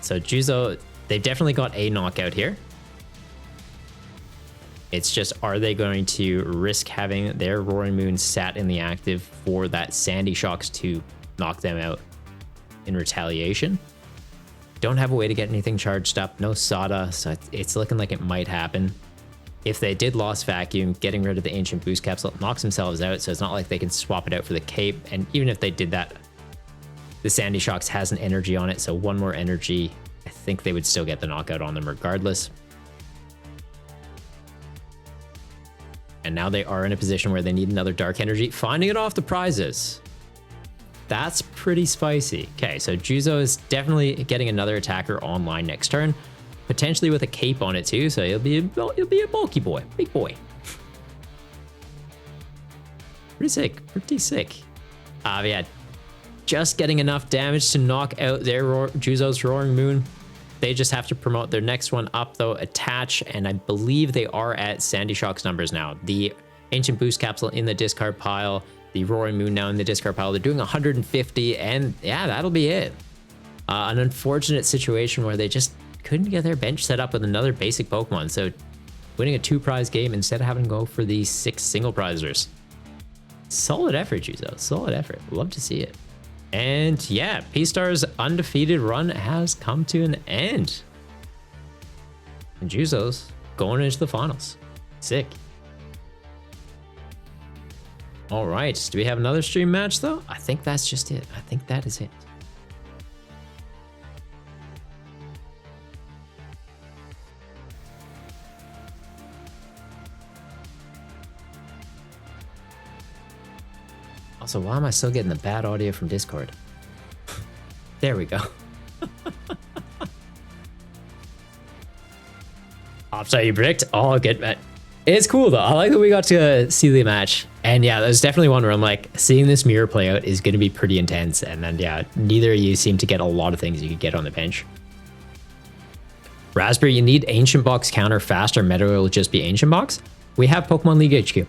So Juzo, they've definitely got a knockout here. It's just, are they going to risk having their Roaring Moon sat in the active for that Sandy Shocks to knock them out in retaliation? Don't have a way to get anything charged up. No Sada, so it's looking like it might happen. If they did Lost Vacuum, getting rid of the Ancient Boost Capsule knocks themselves out, so it's not like they can swap it out for the Cape. And even if they did that, the Sandy Shocks has an energy on it, so 1 more energy. I think they would still get the knockout on them regardless. And now they are in a position where they need another Dark Energy. Finding it off the prizes. That's pretty spicy. Okay, so Juzo is definitely getting another attacker online next turn. Potentially with a cape on it too, so he'll be a bulky boy. Big boy. Pretty sick. Pretty sick. Yeah. Just getting enough damage to knock out their Juzo's Roaring Moon. They just have to promote their next one up though, attach, and I believe they are at Sandy Shock's numbers now. The Ancient Boost Capsule in the discard pile, the Roaring Moon now in the discard pile. They're doing 150, and yeah, that'll be it. An unfortunate situation where they just couldn't get their bench set up with another basic Pokemon, so winning a 2-prize game instead of having to go for the 6 single prizers. Solid effort, Juzo. Solid effort. Love to see it. And yeah, P-Star's undefeated run has come to an end. And Juzo's going into the finals. Sick. All right, do we have another stream match though? I think that's just it. I think that is it. Also, why am I still getting the bad audio from Discord? There we go. Offside you predict? Oh, good, man. It's cool though. I like that we got to see the match. And yeah, there's definitely one where I'm like, seeing this mirror play out is going to be pretty intense. And then yeah, neither of you seem to get a lot of things you could get on the bench. Raspberry, you need Ancient Box counter fast or meta will just be Ancient Box. We have Pokemon League HQ.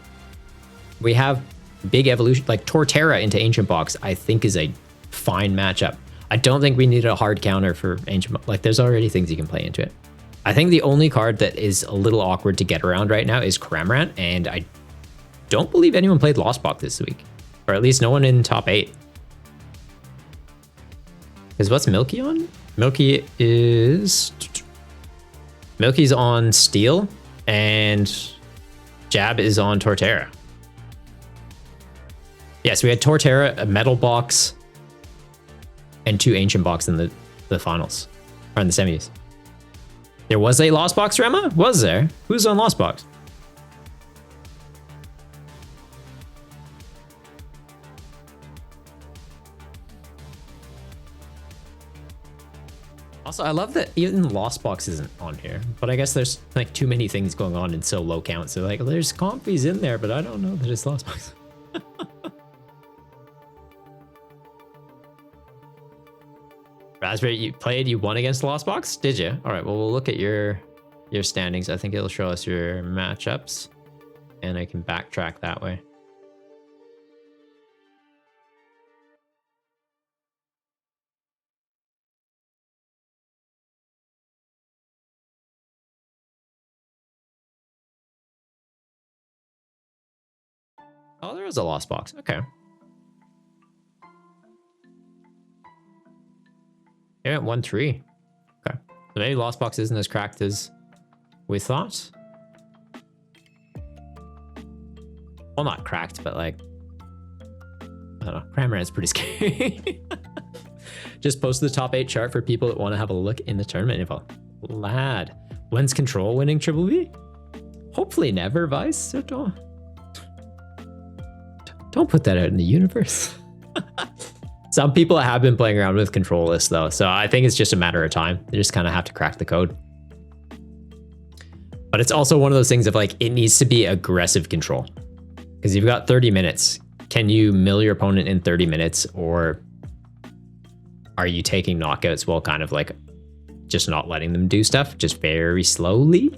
We have big evolution, like Torterra into Ancient Box, I think is a fine matchup. I don't think we need a hard counter for Ancient Box. Like there's already things you can play into it. I think the only card that is a little awkward to get around right now is Cramorant, and I don't believe anyone played Lost Box this week. Or at least no one in top 8. Because what's Milky on? Milky's on Steel, and Jab is on Torterra. Yeah, so we had Torterra, a Metal Box, and 2 Ancient Box in the finals, or in the semis. There was a Lost Box, Rema? Was there? Who's on Lost Box? Also, I love that even Lost Box isn't on here, but I guess there's like too many things going on in so low count. So like, there's Comfies in there, but I don't know that it's Lost Box. Raspberry, you played, you won against Lost Box? Did you? All right, well, we'll look at your standings. I think it'll show us your matchups, and I can backtrack that way. Oh, there is a Lost Box. Okay. Yeah, 1-3. Okay. So maybe Lost Box isn't as cracked as we thought. Well, not cracked, but like, I don't know. Cramorant's pretty scary. Just post the top 8 chart for people that want to have a look in the tournament info. Lad. When's Control winning Triple B? Hopefully never, Vice. So don't put that out in the universe. Some people have been playing around with Control lists though, so I think it's just a matter of time. They just kind of have to crack the code. But it's also one of those things of like, it needs to be aggressive control. Because you've got 30 minutes. Can you mill your opponent in 30 minutes, or are you taking knockouts while kind of like just not letting them do stuff, just very slowly?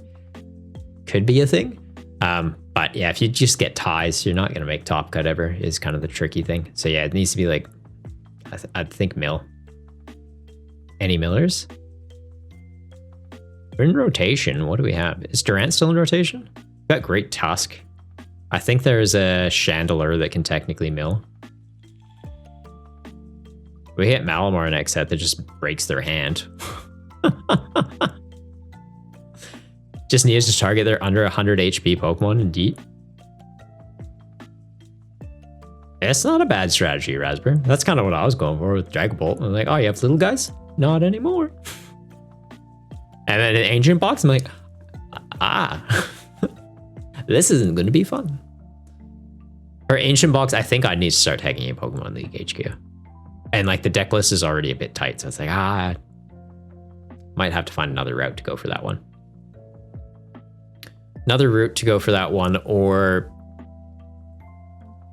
Could be a thing. But yeah, if you just get ties, you're not going to make top cut ever, is kind of the tricky thing. So yeah, it needs to be like, I'd think mill. Any millers? We're in rotation. What do we have? Is Durant still in rotation? We've got Great Tusk. I think there's a Chandelure that can technically mill. We hit Malamar next set that just breaks their hand. Just needs to target their under 100 HP Pokemon, indeed. It's not a bad strategy, Raspberry. That's kind of what I was going for with Dragapult. I'm like, oh, you have little guys? Not anymore. And then an Ancient Box, I'm like, this isn't going to be fun. For Ancient Box, I think I need to start tagging in Pokemon League HQ. And like the deck list is already a bit tight, so it's like, might have to find another route to go for that one. Another route to go for that one, or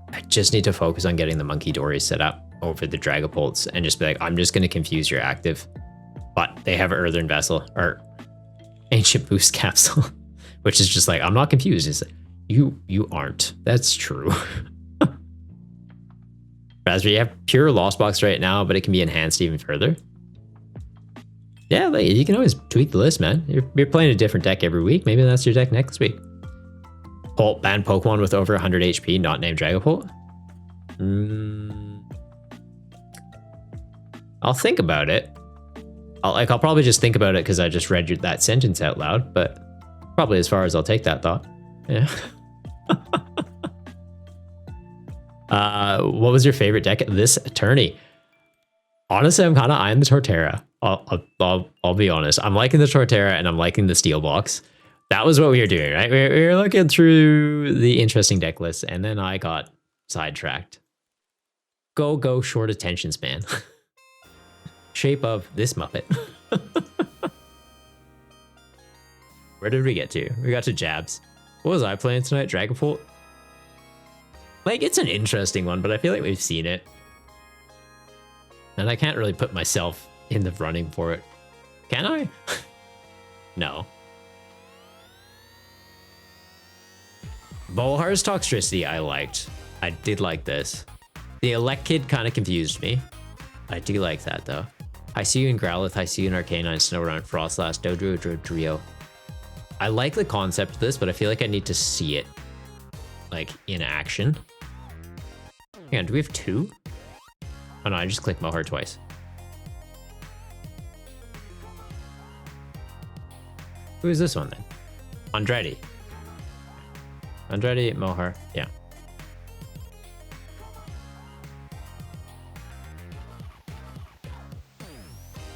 I just need to focus on getting the Monkey Dories set up over the Dragapults and just be like, I'm just going to confuse your active. But they have Earthen Vessel or Ancient Boost Capsule, which is just like, I'm not confused. It's like, you aren't. That's true. Raspberry, you have pure Lost Box right now, but it can be enhanced even further. Yeah, like, you can always tweak the list, man. You're playing a different deck every week. Maybe that's your deck next week. Pult ban Pokemon with over 100 HP, not named Dragapult. I'll think about it. I'll probably just think about it because I just read that sentence out loud, but probably as far as I'll take that thought. Yeah. What was your favorite deck this tourney? Honestly, I'm kind of eyeing the Torterra. I'll be honest. I'm liking the Torterra and I'm liking the Steel Box. That was what we were doing, right? We were looking through the interesting deck list, and then I got sidetracked. Go short attention span. Shape of this Muppet. Where did we get to? We got to Jabs. What was I playing tonight? Dragapult? Like, it's an interesting one, but I feel like we've seen it. And I can't really put myself in the running for it. Can I? No. Volhar's Toxtricity I liked. I did like this. The Elect Kid kind of confused me. I do like that, though. I see you in Growlithe, I see you in Arcanine, Snorunt, Frostlass, Dodrio, Dodrio. I like the concept of this, but I feel like I need to see it, like, in action. Hang on, do we have two? Oh no, I just clicked Mohar twice. Who is this one then? Andretti. Andretti, Mohar, yeah.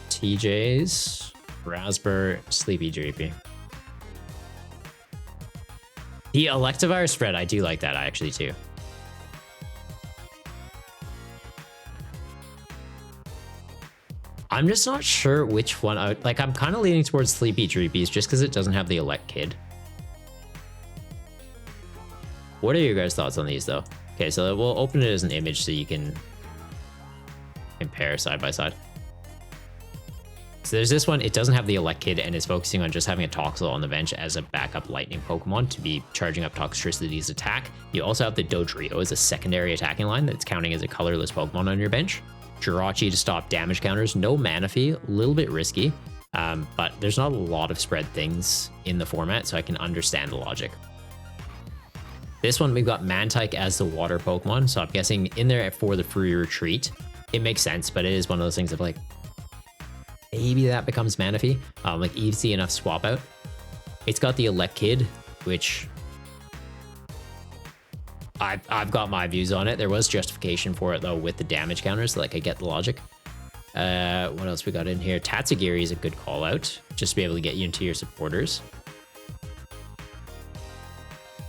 TJ's, Raspberry, Sleepy Dreepy. The Electivire spread, I do like that actually too. I'm just not sure which one. I'm kind of leaning towards Sleepy Dreepies just because it doesn't have the Elect Kid. What are your guys' thoughts on these though? Okay, so we'll open it as an image so you can compare side by side. So there's this one, it doesn't have the Elect Kid and is focusing on just having a Toxel on the bench as a backup lightning Pokemon to be charging up Toxtricity's attack. You also have the Dodrio as a secondary attacking line that's counting as a colorless Pokemon on your bench. Jirachi to stop damage counters, no mana fee, a little bit risky, but there's not a lot of spread things in the format, so I can understand the logic. This one, we've got Mantike as the water Pokemon, so I'm guessing in there for the free retreat. It makes sense, but it is one of those things of like, maybe that becomes Manaphy, like easy enough swap out. It's got the Elect Kid, which I've got my views on it. There was justification for it though with the damage counters, like I get the logic. What else we got in here? Tatsugiri is a good call out, just to be able to get you into your supporters.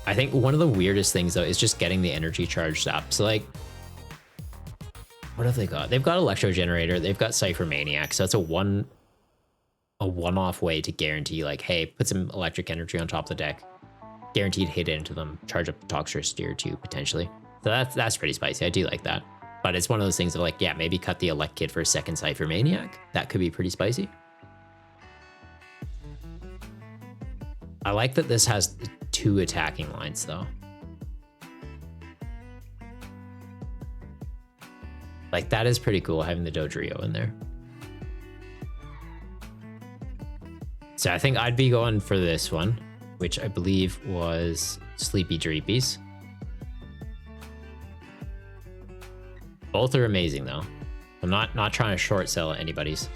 I think one of the weirdest things though is just getting the energy charged up. So like, what have they got? They've got Electro Generator, they've got Cypher Maniac, so it's a one-off way to guarantee like, hey, put some electric energy on top of the deck, guaranteed hit into them, charge up the Toxtricity or two potentially. So that's pretty spicy. I do like that. But it's one of those things of like, yeah, maybe cut the Elect Kid for a second Cypher Maniac. That could be pretty spicy. I like that this has two attacking lines though. Like that is pretty cool having the Dodrio in there. So I think I'd be going for this one, which I believe was Sleepy Dreepies. Both are amazing though. I'm not trying to short sell anybody's.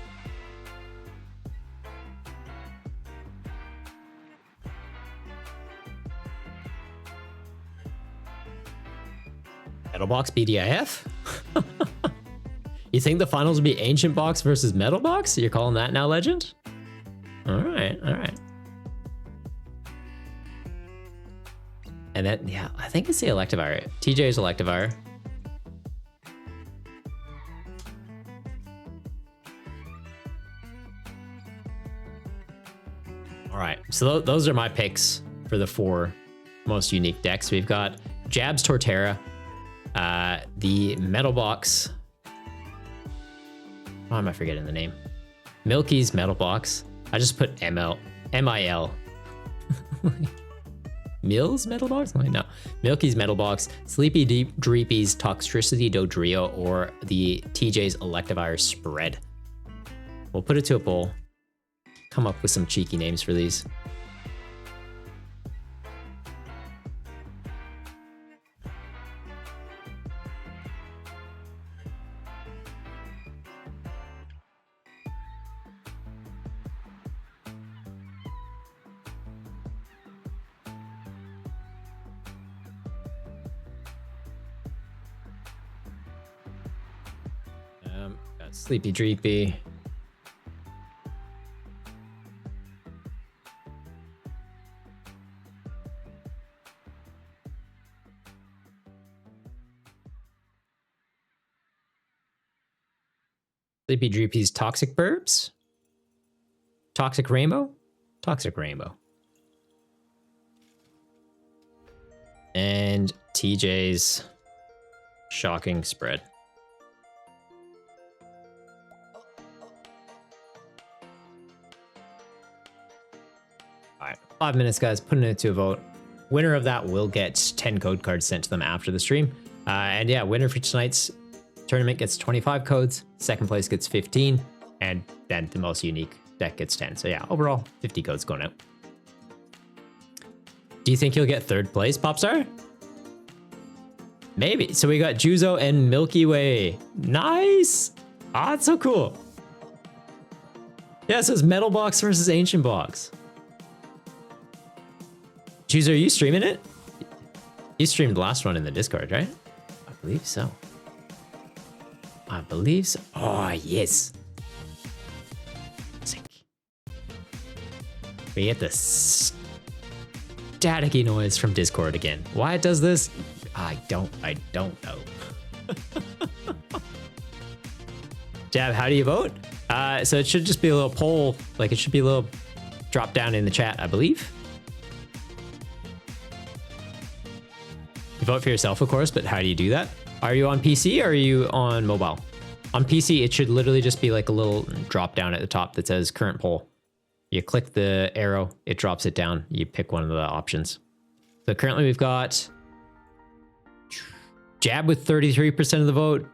Metal Box BDIF? You think the finals will be Ancient Box versus Metal Box? You're calling that now Legend? All right. And then, yeah, I think it's the Electivire. TJ's Electivire. All right, so those are my picks for the 4 most unique decks. We've got Jab's Torterra, the Metal Box. Why am I forgetting the name? Milky's Metal Box. I just put MIL. Mills Metal Box? Like, no. Milky's Metal Box, Sleepy Dreepies, Toxtricity Dodrio, or the TJ's Electivire spread. We'll put it to a poll. Come up with some cheeky names for these. Sleepy Dreepy. Sleepy Dreepy's Toxic Burbs? Toxic Rainbow? Toxic Rainbow. And TJ's Shocking Spread. Alright, 5 minutes, guys. Putting it to a vote. Winner of that will get 10 code cards sent to them after the stream. And yeah, winner for tonight's tournament gets 25 codes. Second place gets 15. And then the most unique deck gets 10. So yeah, overall, 50 codes going out. Do you think you'll get third place, Popstar? Maybe. So we got Juzo and Milky Way. Nice. Ah, that's so cool. Yeah, so it's Metal Box versus Ancient Box. Juzo, are you streaming it? You streamed the last one in the Discord, right? I believe so. I believe so. Oh, yes. Sick. We get the staticky noise from Discord again. Why it does this? I don't know. Jab, how do you vote? So it should just be a little poll. Like it should be a little drop down in the chat, I believe. You vote for yourself, of course, but how do you do that? Are you on PC or are you on mobile? On PC, it should literally just be like a little drop down at the top that says current poll. You click the arrow, it drops it down. You pick one of the options. So currently we've got Jab with 33% of the vote,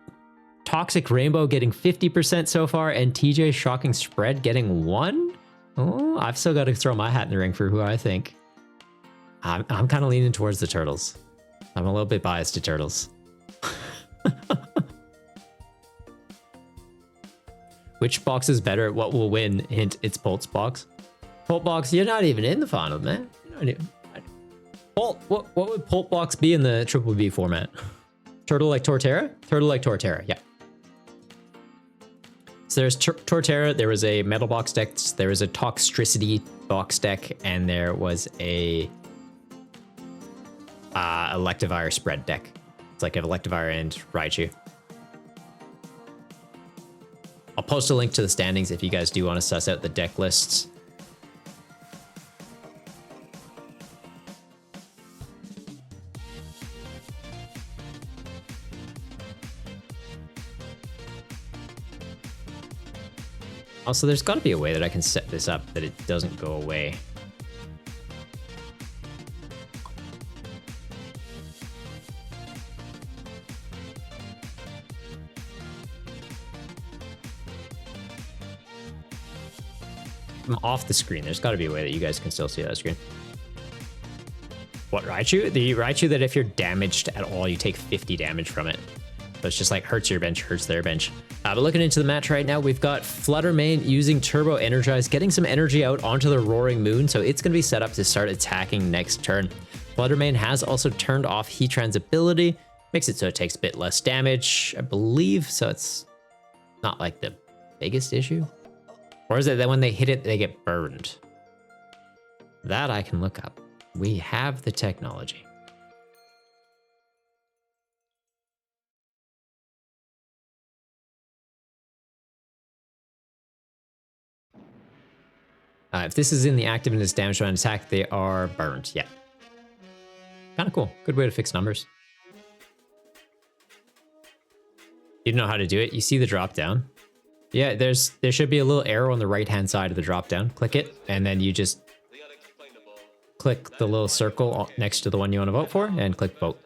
Toxic Rainbow getting 50% so far, and TJ Shocking Spread getting 1. Oh, I've still got to throw my hat in the ring for who I think. I'm kind of leaning towards the Turtles. I'm a little bit biased to Turtles. Which box is better? What will win? Hint, it's Pult's box. Pult box, you're not even in the final, man. You're not even... Pult, what would Pult box be in the Triple B format? Turtle like Torterra? Turtle like Torterra, yeah. So there's Torterra, there was a Metal Box deck, there was a Toxtricity box deck, and there was a Electivire spread deck. It's like an Electivire and Raichu. I'll post a link to the standings if you guys do want to suss out the deck lists. Also, there's got to be a way that I can set this up that it doesn't go away. I'm off the screen. There's got to be a way that you guys can still see that screen. What, Raichu? The Raichu that if you're damaged at all, you take 50 damage from it. So it's just like hurts your bench, hurts their bench. But looking into the match right now, we've got Fluttermane using Turbo Energize, getting some energy out onto the Roaring Moon, so it's going to be set up to start attacking next turn. Fluttermane has also turned off Heatran's ability, makes it so it takes a bit less damage, I believe, so it's not like the biggest issue. Or is it that when they hit it, they get burned? That I can look up. We have the technology. If this is in the active and it's damaged by an attack, they are burned. Yeah. Kind of cool. Good way to fix numbers. You know how to do it. You see the drop down. Yeah, there should be a little arrow on the right-hand side of the drop down. Click it, and then you just click the little circle next to the one you want to vote for, and click vote.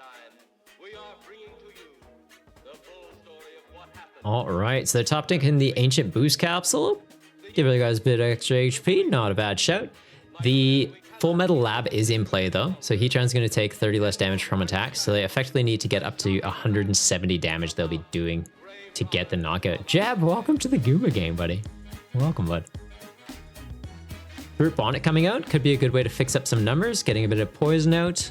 All right, so the top deck in the Ancient Boost Capsule. Give you guys a bit of extra HP, not a bad shout. The Full Metal Lab is in play though, so Heatran's going to take 30 less damage from attacks, so they effectively need to get up to 170 damage they'll be doing to get the knockout. Jab, welcome to the Goomba game, buddy. Welcome, bud. Brute Bonnet coming out could be a good way to fix up some numbers, getting a bit of poison out.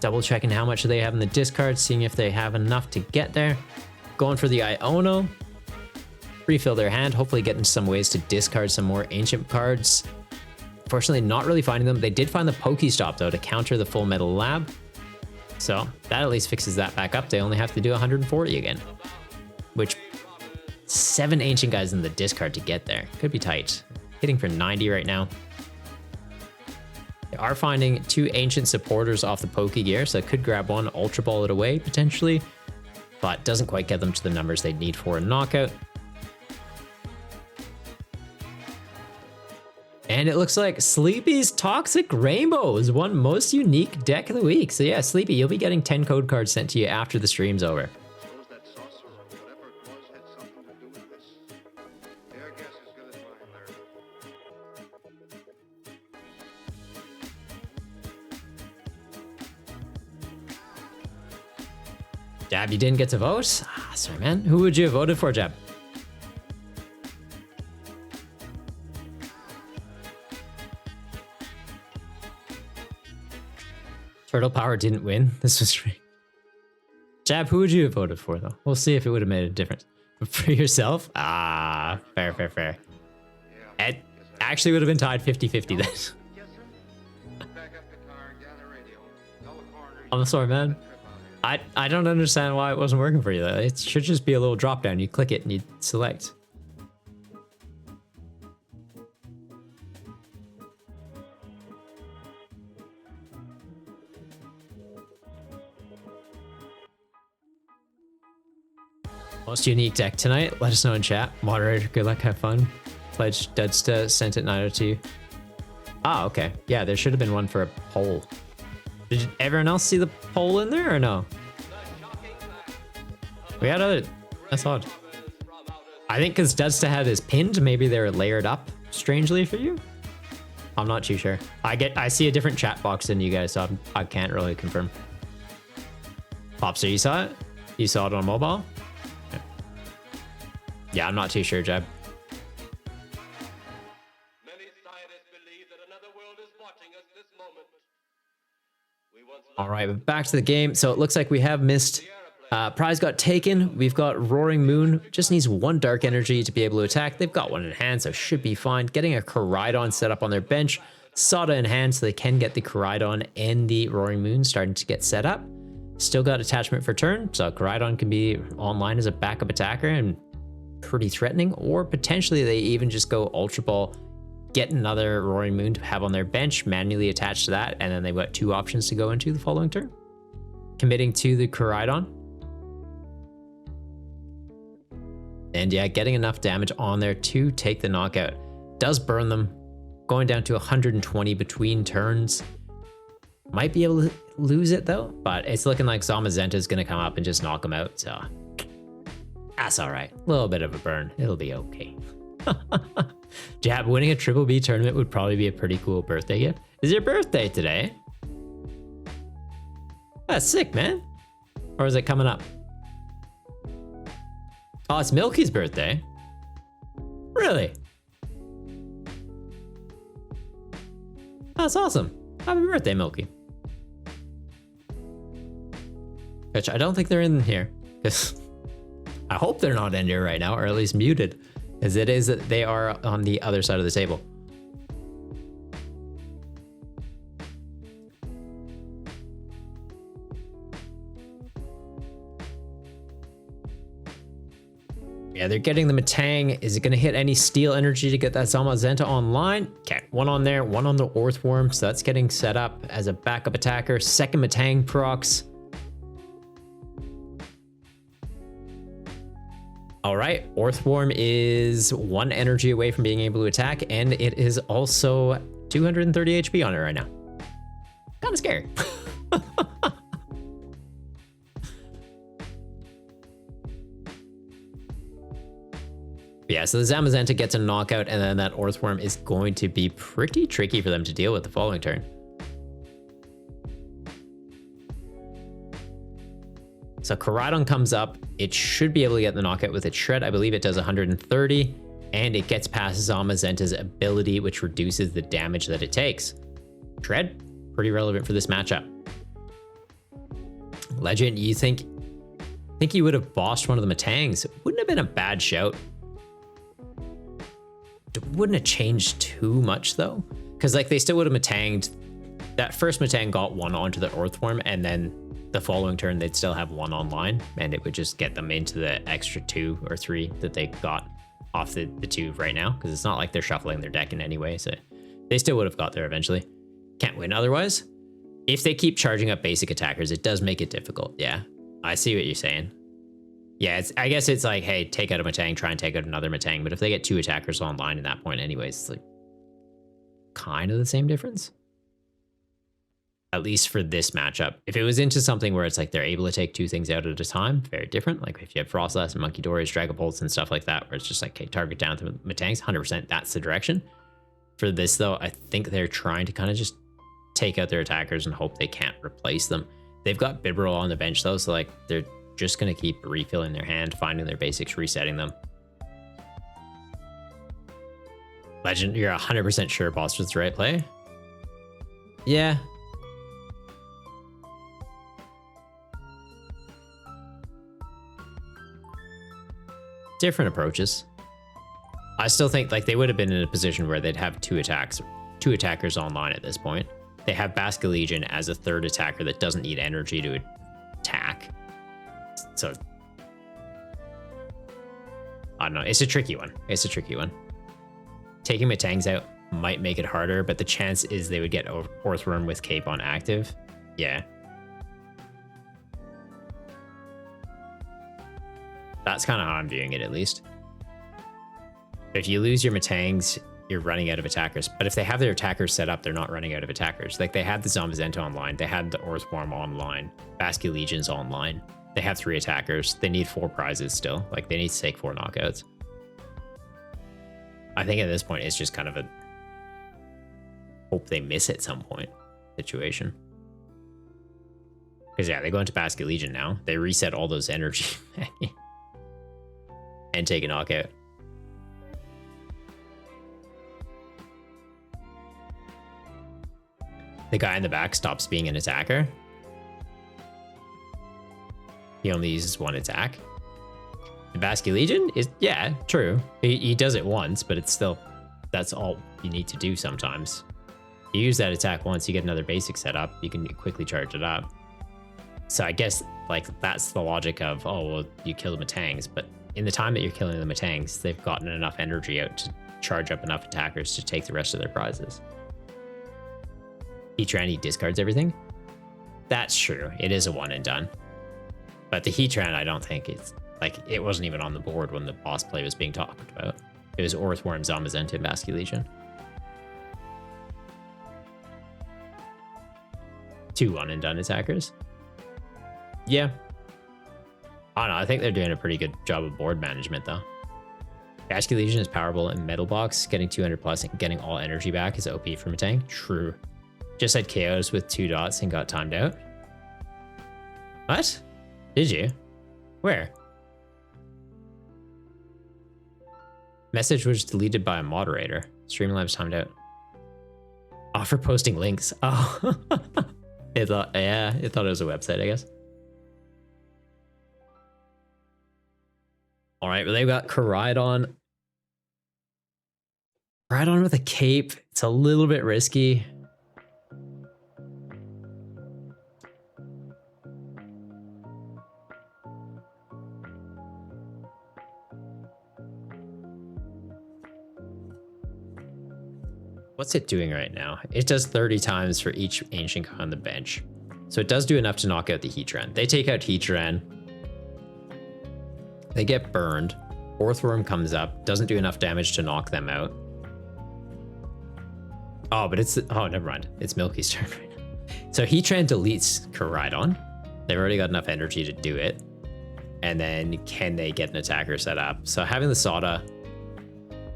Double checking how much they have in the discard, seeing if they have enough to get there. Going for the Iono. Refill their hand, hopefully getting some ways to discard some more ancient cards. Fortunately, not really finding them. They did find the Pokestop though to counter the Full Metal Lab. So that at least fixes that back up. They only have to do 140 again, which 7 ancient guys in the discard to get there. Could be tight. Hitting for 90 right now. They are finding 2 ancient supporters off the Poke Gear, so could grab one, Ultra Ball it away potentially, but doesn't quite get them to the numbers they'd need for a knockout. And it looks like Sleepy's Toxic Rainbow is one most unique deck of the week. So yeah, Sleepy, you'll be getting 10 code cards sent to you after the stream's over. Suppose that saucer or whatever it was had something to do with this. Your guess is good as mine, Larry. Jab, you didn't get to vote? Ah, sorry, man. Who would you have voted for, Jab? Turtle Power didn't win. This was free. Jab, who would you have voted for, though? We'll see if it would have made a difference. But for yourself? Ah, fair, fair, fair. It actually would have been tied 50-50 then. Yes, sir. Back up the car, gather radio. Tell the coroner. I'm sorry, man. I don't understand why it wasn't working for you, though. It should just be a little drop down. You click it and you select. Most unique deck tonight? Let us know in chat. Moderator, good luck, have fun. Pledge Dudsta sent at 902. Ah, okay. Yeah, there should have been one for a poll. Did everyone else see the poll in there or no? We had other... That's odd. I think because Dudsta had his pinned, maybe they're layered up strangely for you. I'm not too sure. I see a different chat box than you guys, so I can't really confirm. Popster, you saw it? You saw it on mobile? Yeah, I'm not too sure, Jeb. Many scientists believe that another world is watching us this moment. All right, but back to the game. So it looks like we have missed. Prize got taken. We've got Roaring Moon. Just needs 1 Dark Energy to be able to attack. They've got 1 in hand, so should be fine. Getting a Koraidon set up on their bench. Sada in hand, so they can get the Koraidon and the Roaring Moon starting to get set up. Still got attachment for turn, so Koraidon can be online as a backup attacker and pretty threatening, or potentially they even just go Ultra Ball, get another Roaring Moon to have on their bench, manually attach to that, and then they've got 2 options to go into the following turn. Committing to the Koraidon. And yeah, getting enough damage on there to take the knockout. Does burn them, going down to 120 between turns. Might be able to lose it though, but it's looking like Zamazenta is going to come up and just knock him out, so that's all right. A little bit of a burn. It'll be okay. Jab, winning a Triple B tournament would probably be a pretty cool birthday gift. Is your birthday today? That's sick, man. Or is it coming up? Oh, it's Milky's birthday. Really? That's awesome. Happy birthday, Milky. Which I don't think they're in here. I hope they're not in here right now, or at least muted, as it is that they are on the other side of the table. Yeah, they're getting the Matang. Is it going to hit any steel energy to get that Zamazenta online? Okay, 1 on there, 1 on the Orthworm, so that's getting set up as a backup attacker. Second Matang procs. All right, Orthworm is 1 energy away from being able to attack, and it is also 230 HP on it right now. Kind of scary. Yeah, so the Zamazenta gets a knockout, and then that Orthworm is going to be pretty tricky for them to deal with the following turn. So Koraidon comes up. It should be able to get the knockout with its Shred. I believe it does 130, and it gets past Zamazenta's ability, which reduces the damage that it takes. Shred, pretty relevant for this matchup. Legend, you think you would have bossed one of the Matangs? Wouldn't have been a bad shout. It wouldn't have changed too much though, because like they still would have Matanged. That first Matang got one onto the Earthworm, and then the following turn they'd still have one online, and it would just get them into the extra 2 or 3 that they got off the 2 right now, because it's not like they're shuffling their deck in any way, so they still would have got there eventually. Can't win otherwise. If they keep charging up basic attackers, it does make it difficult. Yeah, I see what you're saying. Yeah, I guess it's like, hey, take out a Matang, try and take out another Matang, but if they get 2 attackers online at that point anyways, it's like kind of the same difference. At least for this matchup. If it was into something where it's like they're able to take 2 things out at a time, very different. Like if you have Frostlass and Monkey Dories, Dragapults and stuff like that, where it's just like, okay, target down to Matangs, 100%, that's the direction. For this though, I think they're trying to kind of just take out their attackers and hope they can't replace them. They've got Bibarel on the bench though, so like they're just going to keep refilling their hand, finding their basics, resetting them. Legend, you're 100% sure boss was the right play? Yeah. Different approaches. I still think like they would have been in a position where they'd have 2 attackers online at this point. They have Basculegion as a 3rd attacker that doesn't need energy to attack. So I don't know. It's a tricky one. It's a tricky one. Taking Matangs out might make it harder, but the chance is they would get Earthworm with Cape on active. Yeah. That's kind of how I'm viewing it, at least. If you lose your Matangs, you're running out of attackers. But if they have their attackers set up, they're not running out of attackers. Like they had the Zombazenta online, they had the Earthworm online, Basculegion's online. They have 3 attackers. They need 4 prizes still. Like they need to take 4 knockouts. I think at this point it's just kind of a hope they miss at some point situation. Because yeah, they go into Basculegion now. They reset all those energy and take a knockout. The guy in the back stops being an attacker. He only uses 1 attack. The Basculegion is, yeah, true. He does it once, but it's still, that's all you need to do sometimes. You use that attack once, you get another basic set up, you can quickly charge it up. So I guess like that's the logic of, oh, well, you kill the Matangs, but in the time that you're killing the Matangs, they've gotten enough energy out to charge up enough attackers to take the rest of their prizes. Heatran, he discards everything. That's true. It is a 1 and done. But the Heatran, I don't think it's like it wasn't even on the board when the boss play was being talked about. It was Earthworm, Zombazenta, and Basculegion. 2 1 and done attackers. Yeah. I don't know. I think they're doing a pretty good job of board management though. Basculegion is powerful in Metal Box. Getting 200 plus and getting all energy back is OP from a tank. True. Just had KOs with 2 dots and got timed out. What? Did you? Where? Message was deleted by a moderator. Streamlabs timed out. Oh, for posting links. Oh. It thought it was a website, I guess. All right, well, they've got Koraidon. Koraidon with a cape. It's a little bit risky. What's it doing right now? It does 30 times for each ancient on the bench. So it does do enough to knock out the Heatran. They take out Heatran. They get burned. Earthworm comes up, doesn't do enough damage to knock them out. Oh, but it's, oh, never mind. It's Milky's turn right now. So Heatran deletes Koraidon. They've already got enough energy to do it. And then can they get an attacker set up? So having the Sada,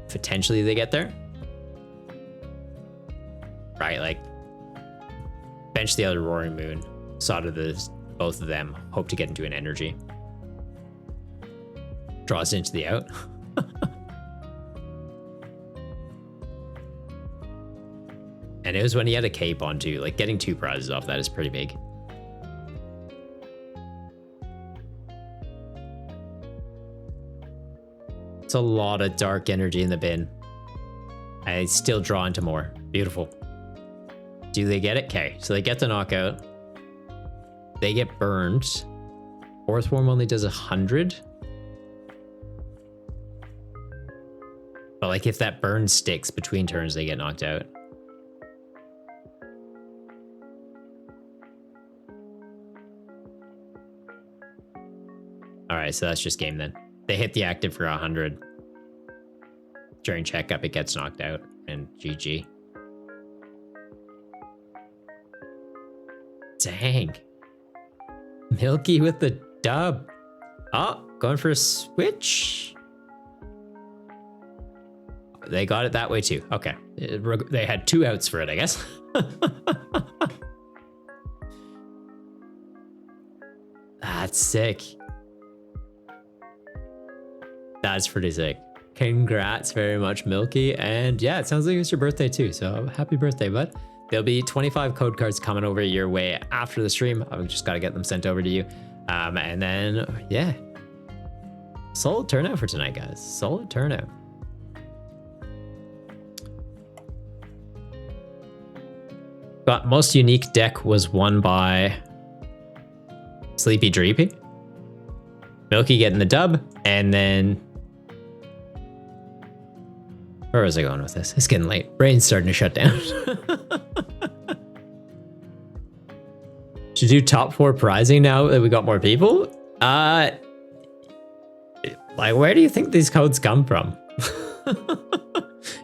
potentially they get there. Right, like bench the other Roaring Moon, Sada both of them, hope to get into an energy. Draws into the out. And it was when he had a cape on too, like getting 2 prizes off that is pretty big. a lot of dark energy in the bin. I still draw into more. Beautiful. Do they get it? Okay, so they get the knockout. They get burned. Earthworm only does 100. But like if that burn sticks between turns, they get knocked out. All right, so that's just game then. They hit the active for 100. During checkup, it gets knocked out, and GG. Dang. Milky with the dub. Oh, going for a switch. They got it that way too. Okay. They had 2 outs for it, I guess. That's sick. That's pretty sick. Congrats very much, Milky. And yeah, it sounds like it's your birthday too. So happy birthday, bud. There'll be 25 code cards coming over your way after the stream. I've just got to get them sent over to you. And then, yeah. Solid turnout for tonight, guys. Solid turnout. Got most unique deck was won by Sleepy Dreepy. Milky getting the dub, and then where was I going with this? It's getting late. Brain's starting to shut down. Should do top 4 prizing now that we got more people? Like, where do you think these codes come from?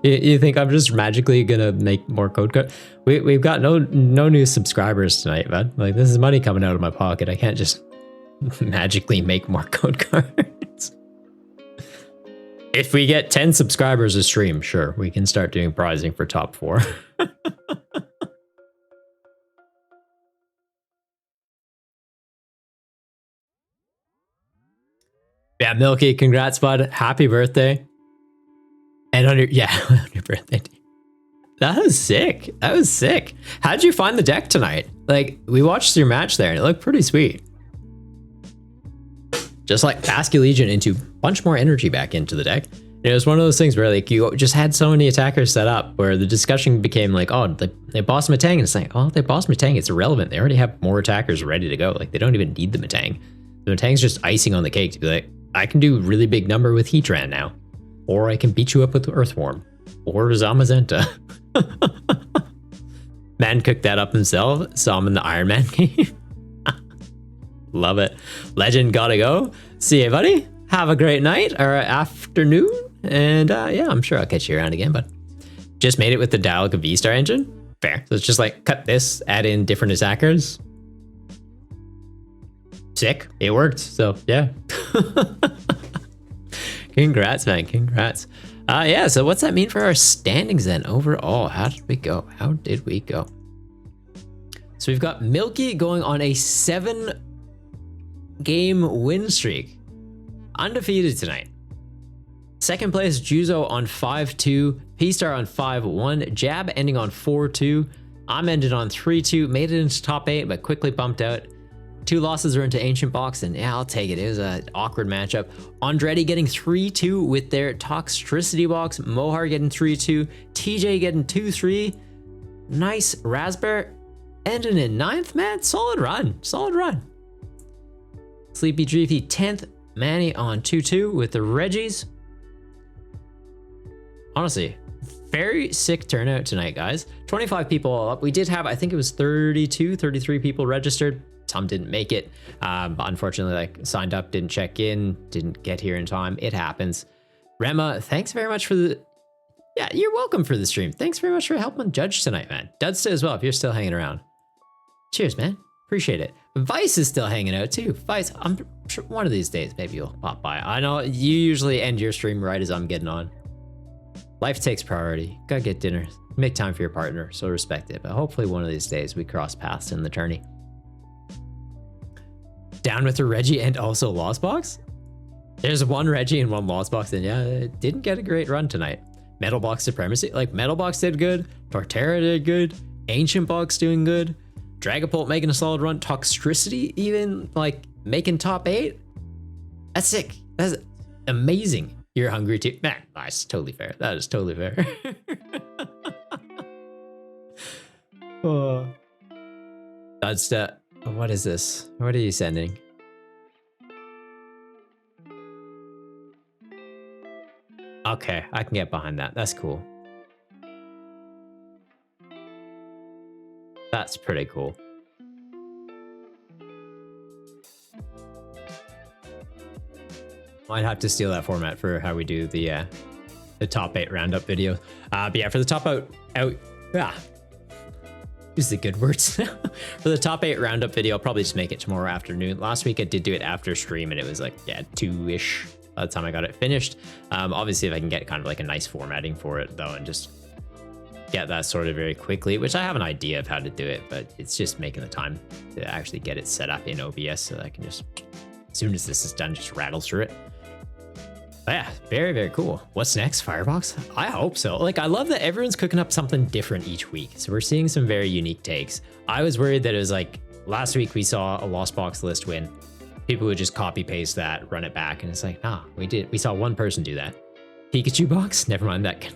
You think I'm just magically gonna make more code cards? We've got no new subscribers tonight, man. Like, this is money coming out of my pocket. I can't just magically make more code cards. If we get 10 subscribers a stream, sure, we can start doing prizing for top 4. Yeah, Milky, congrats, bud. Happy birthday. And on your, yeah, on your birthday. That was sick. That was sick. How'd you find the deck tonight? Like, we watched your match there and it looked pretty sweet. Just like Basque Legion into a bunch more energy back into the deck. And it was one of those things where like you just had so many attackers set up where the discussion became like, oh, they boss Matang, and it's like, oh, they boss Matang, it's irrelevant. They already have more attackers ready to go. Like, they don't even need the Matang. The Matang's just icing on the cake to be like, I can do really big number with Heatran now. Or I can beat you up with Earthworm. Or Zamazenta. Man cooked that up himself. Saw him in the Iron Man game. Love it. Legend gotta go. See you, buddy. Have a great night or afternoon. And yeah, I'm sure I'll catch you around again, but just made it with the Dialga V-Star engine. Fair. So it's just like cut this, add in different attackers. Sick. It worked. So yeah. Congrats, man. Congrats. Yeah, so what's that mean for our standings then overall? How did we go? How did we go? So we've got Milky going on a 7-game win streak. Undefeated tonight. Second place, Juzo on 5-2. P-Star on 5-1. Jab ending on 4-2. I'm ended on 3-2. Made it into top 8, but quickly bumped out. 2 losses are into Ancient Box, and yeah, I'll take it. It was an awkward matchup. Andretti getting 3-2 with their Toxtricity box. Mohar getting 3-2. TJ getting 2-3. Nice. Raspberry ending in 9th, man. Solid run. Solid run. Sleepy Dreepy 10th. Manny on 2-2 with the Reggies. Honestly, very sick turnout tonight, guys. 25 people all up. We did have, I think it was 33 people registered. Some didn't make it. Unfortunately, like, signed up, didn't check in, didn't get here in time. It happens. Rema, thanks very much for the... Yeah, you're welcome for the stream. Thanks very much for helping judge tonight, man. Dudsta as well, if you're still hanging around. Cheers, man. Appreciate it. Vice is still hanging out too. Vice, I'm sure one of these days maybe you'll pop by. I know you usually end your stream right as I'm getting on. Life takes priority. Gotta get dinner. Make time for your partner, so respect it. But hopefully one of these days we cross paths in the tourney. Down with the Reggie and also Lost Box? There's one Reggie and one Lost Box, and yeah, it didn't get a great run tonight. Metal Box Supremacy, like Metal Box did good, Torterra did good, Ancient Box doing good, Dragapult making a solid run, Toxtricity even like making top 8. That's sick. That's amazing. You're hungry too. Man, nice. Totally fair. That is totally fair. Oh. That's the... What is this? What are you sending? Okay, I can get behind that. That's cool. That's pretty cool. Might have to steal that format for how we do the top 8 roundup video. But yeah, for the top use the good words. For the top 8 roundup video, I'll probably just make it tomorrow afternoon. Last week I did do it after stream and it was like, yeah, 2-ish by the time I got it finished. Obviously if I can get kind of like a nice formatting for it though, and just get that sorted very quickly, which I have an idea of how to do it, but it's just making the time to actually get it set up in OBS so that I can just, as soon as this is done, just rattle through it. But yeah, very, very cool. What's next, Firebox? I hope so. Like, I love that everyone's cooking up something different each week. So we're seeing some very unique takes. I was worried that it was like, last week we saw a Lost Box list win. People would just copy paste that, run it back. And it's like, nah, we saw one person do that. Pikachu box? Never mind that.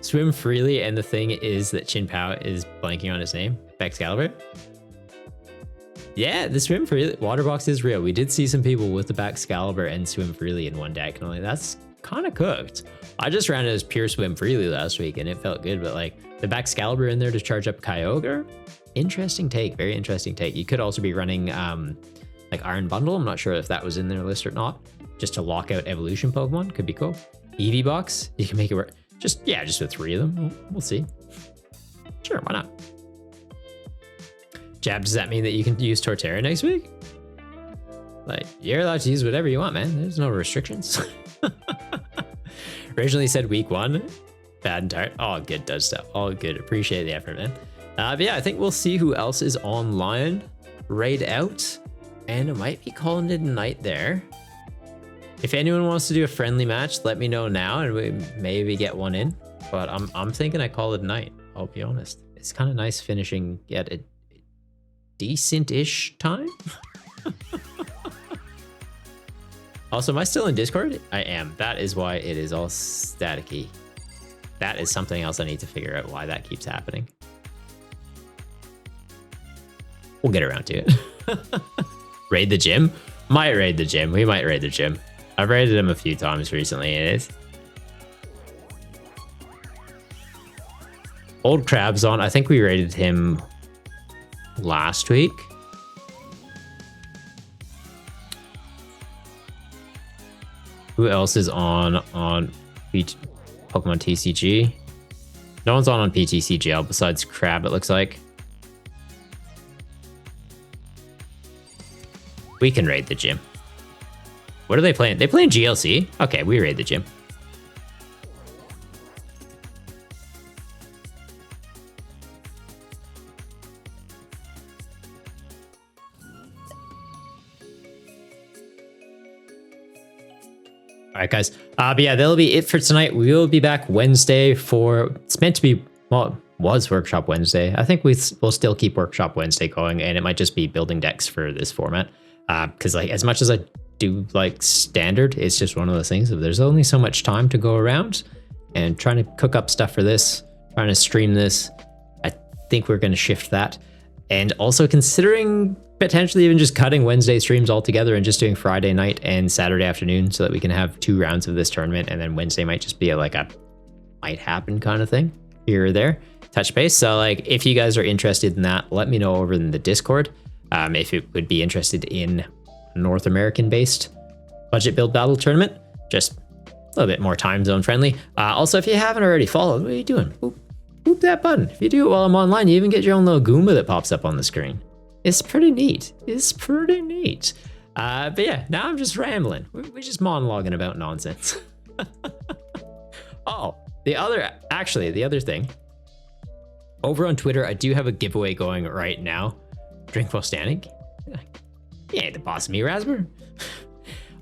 Swim freely, and the thing is that Chin Pao is blanking on his name. Excalibur? Yeah, the swim freely water box is real. We did see some people with the Excalibur and swim freely in one deck, and like, that's kind of cooked. I just ran it as pure swim freely last week, and it felt good, but like the Excalibur in there to charge up Kyogre? Interesting take, very interesting take. You could also be running like Iron Bundle. I'm not sure if that was in their list or not. Just to lock out evolution Pokemon, could be cool. Eevee box, you can make it work. Just with 3 of them. We'll see. Sure, why not? Jab, does that mean that you can use Torterra next week? Like, you're allowed to use whatever you want, man. There's no restrictions. Originally said week 1. Bad and tired. All good, does stuff. All good. Appreciate the effort, man. But yeah, I think we'll see who else is online. Raid out. And it might be calling it a night there. If anyone wants to do a friendly match, let me know now and we maybe get one in. But I'm thinking I call it a night, I'll be honest. It's kind of nice finishing at a decent-ish time. Also, am I still in Discord? I am. That is why it is all staticky. That is something else I need to figure out why that keeps happening. We'll get around to it. Raid the gym? Might raid the gym. We might raid the gym. I've raided him a few times recently. It is. Old Crab's on. I think we raided him last week. Who else is on Pokemon TCG? No one's on PTCGL besides Crab, it looks like. We can raid the gym. What are they playing? They playing GLC? Okay, we raid the gym. All right, guys. But yeah, that'll be it for tonight. We will be back Wednesday for, it's meant to be, well, it was Workshop Wednesday. I think we'll still keep Workshop Wednesday going, and it might just be building decks for this format. Because like, as much as I do like standard, it's just one of those things. If there's only so much time to go around, and trying to cook up stuff for this, trying to stream this, I think we're going to shift that. And also considering potentially even just cutting Wednesday streams altogether and just doing Friday night and Saturday afternoon so that we can have 2 rounds of this tournament, and then Wednesday might just be like a might happen kind of thing here or there, touch base. So like, if you guys are interested in that, let me know over in the Discord. If it would be interested in North American based budget build battle tournament, just a little bit more time zone friendly. Also, if you haven't already followed, what are you doing? Boop that button. If you do it while I'm online, you even get your own little Goomba that pops up on the screen. It's pretty neat. It's pretty neat. But yeah, now I'm just rambling. We're just monologuing about nonsense. Oh, the other thing. Over on Twitter, I do have a giveaway going right now. Drink while standing. You ain't the boss of me, Raspberry.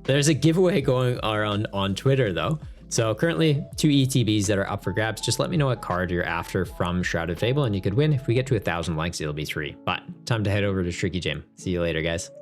There's a giveaway going around on Twitter though. So currently 2 ETBs that are up for grabs. Just let me know what card you're after from Shrouded Fable and you could win. If we get to 1,000 likes, it'll be free. But time to head over to Tricky Gym. See you later, guys.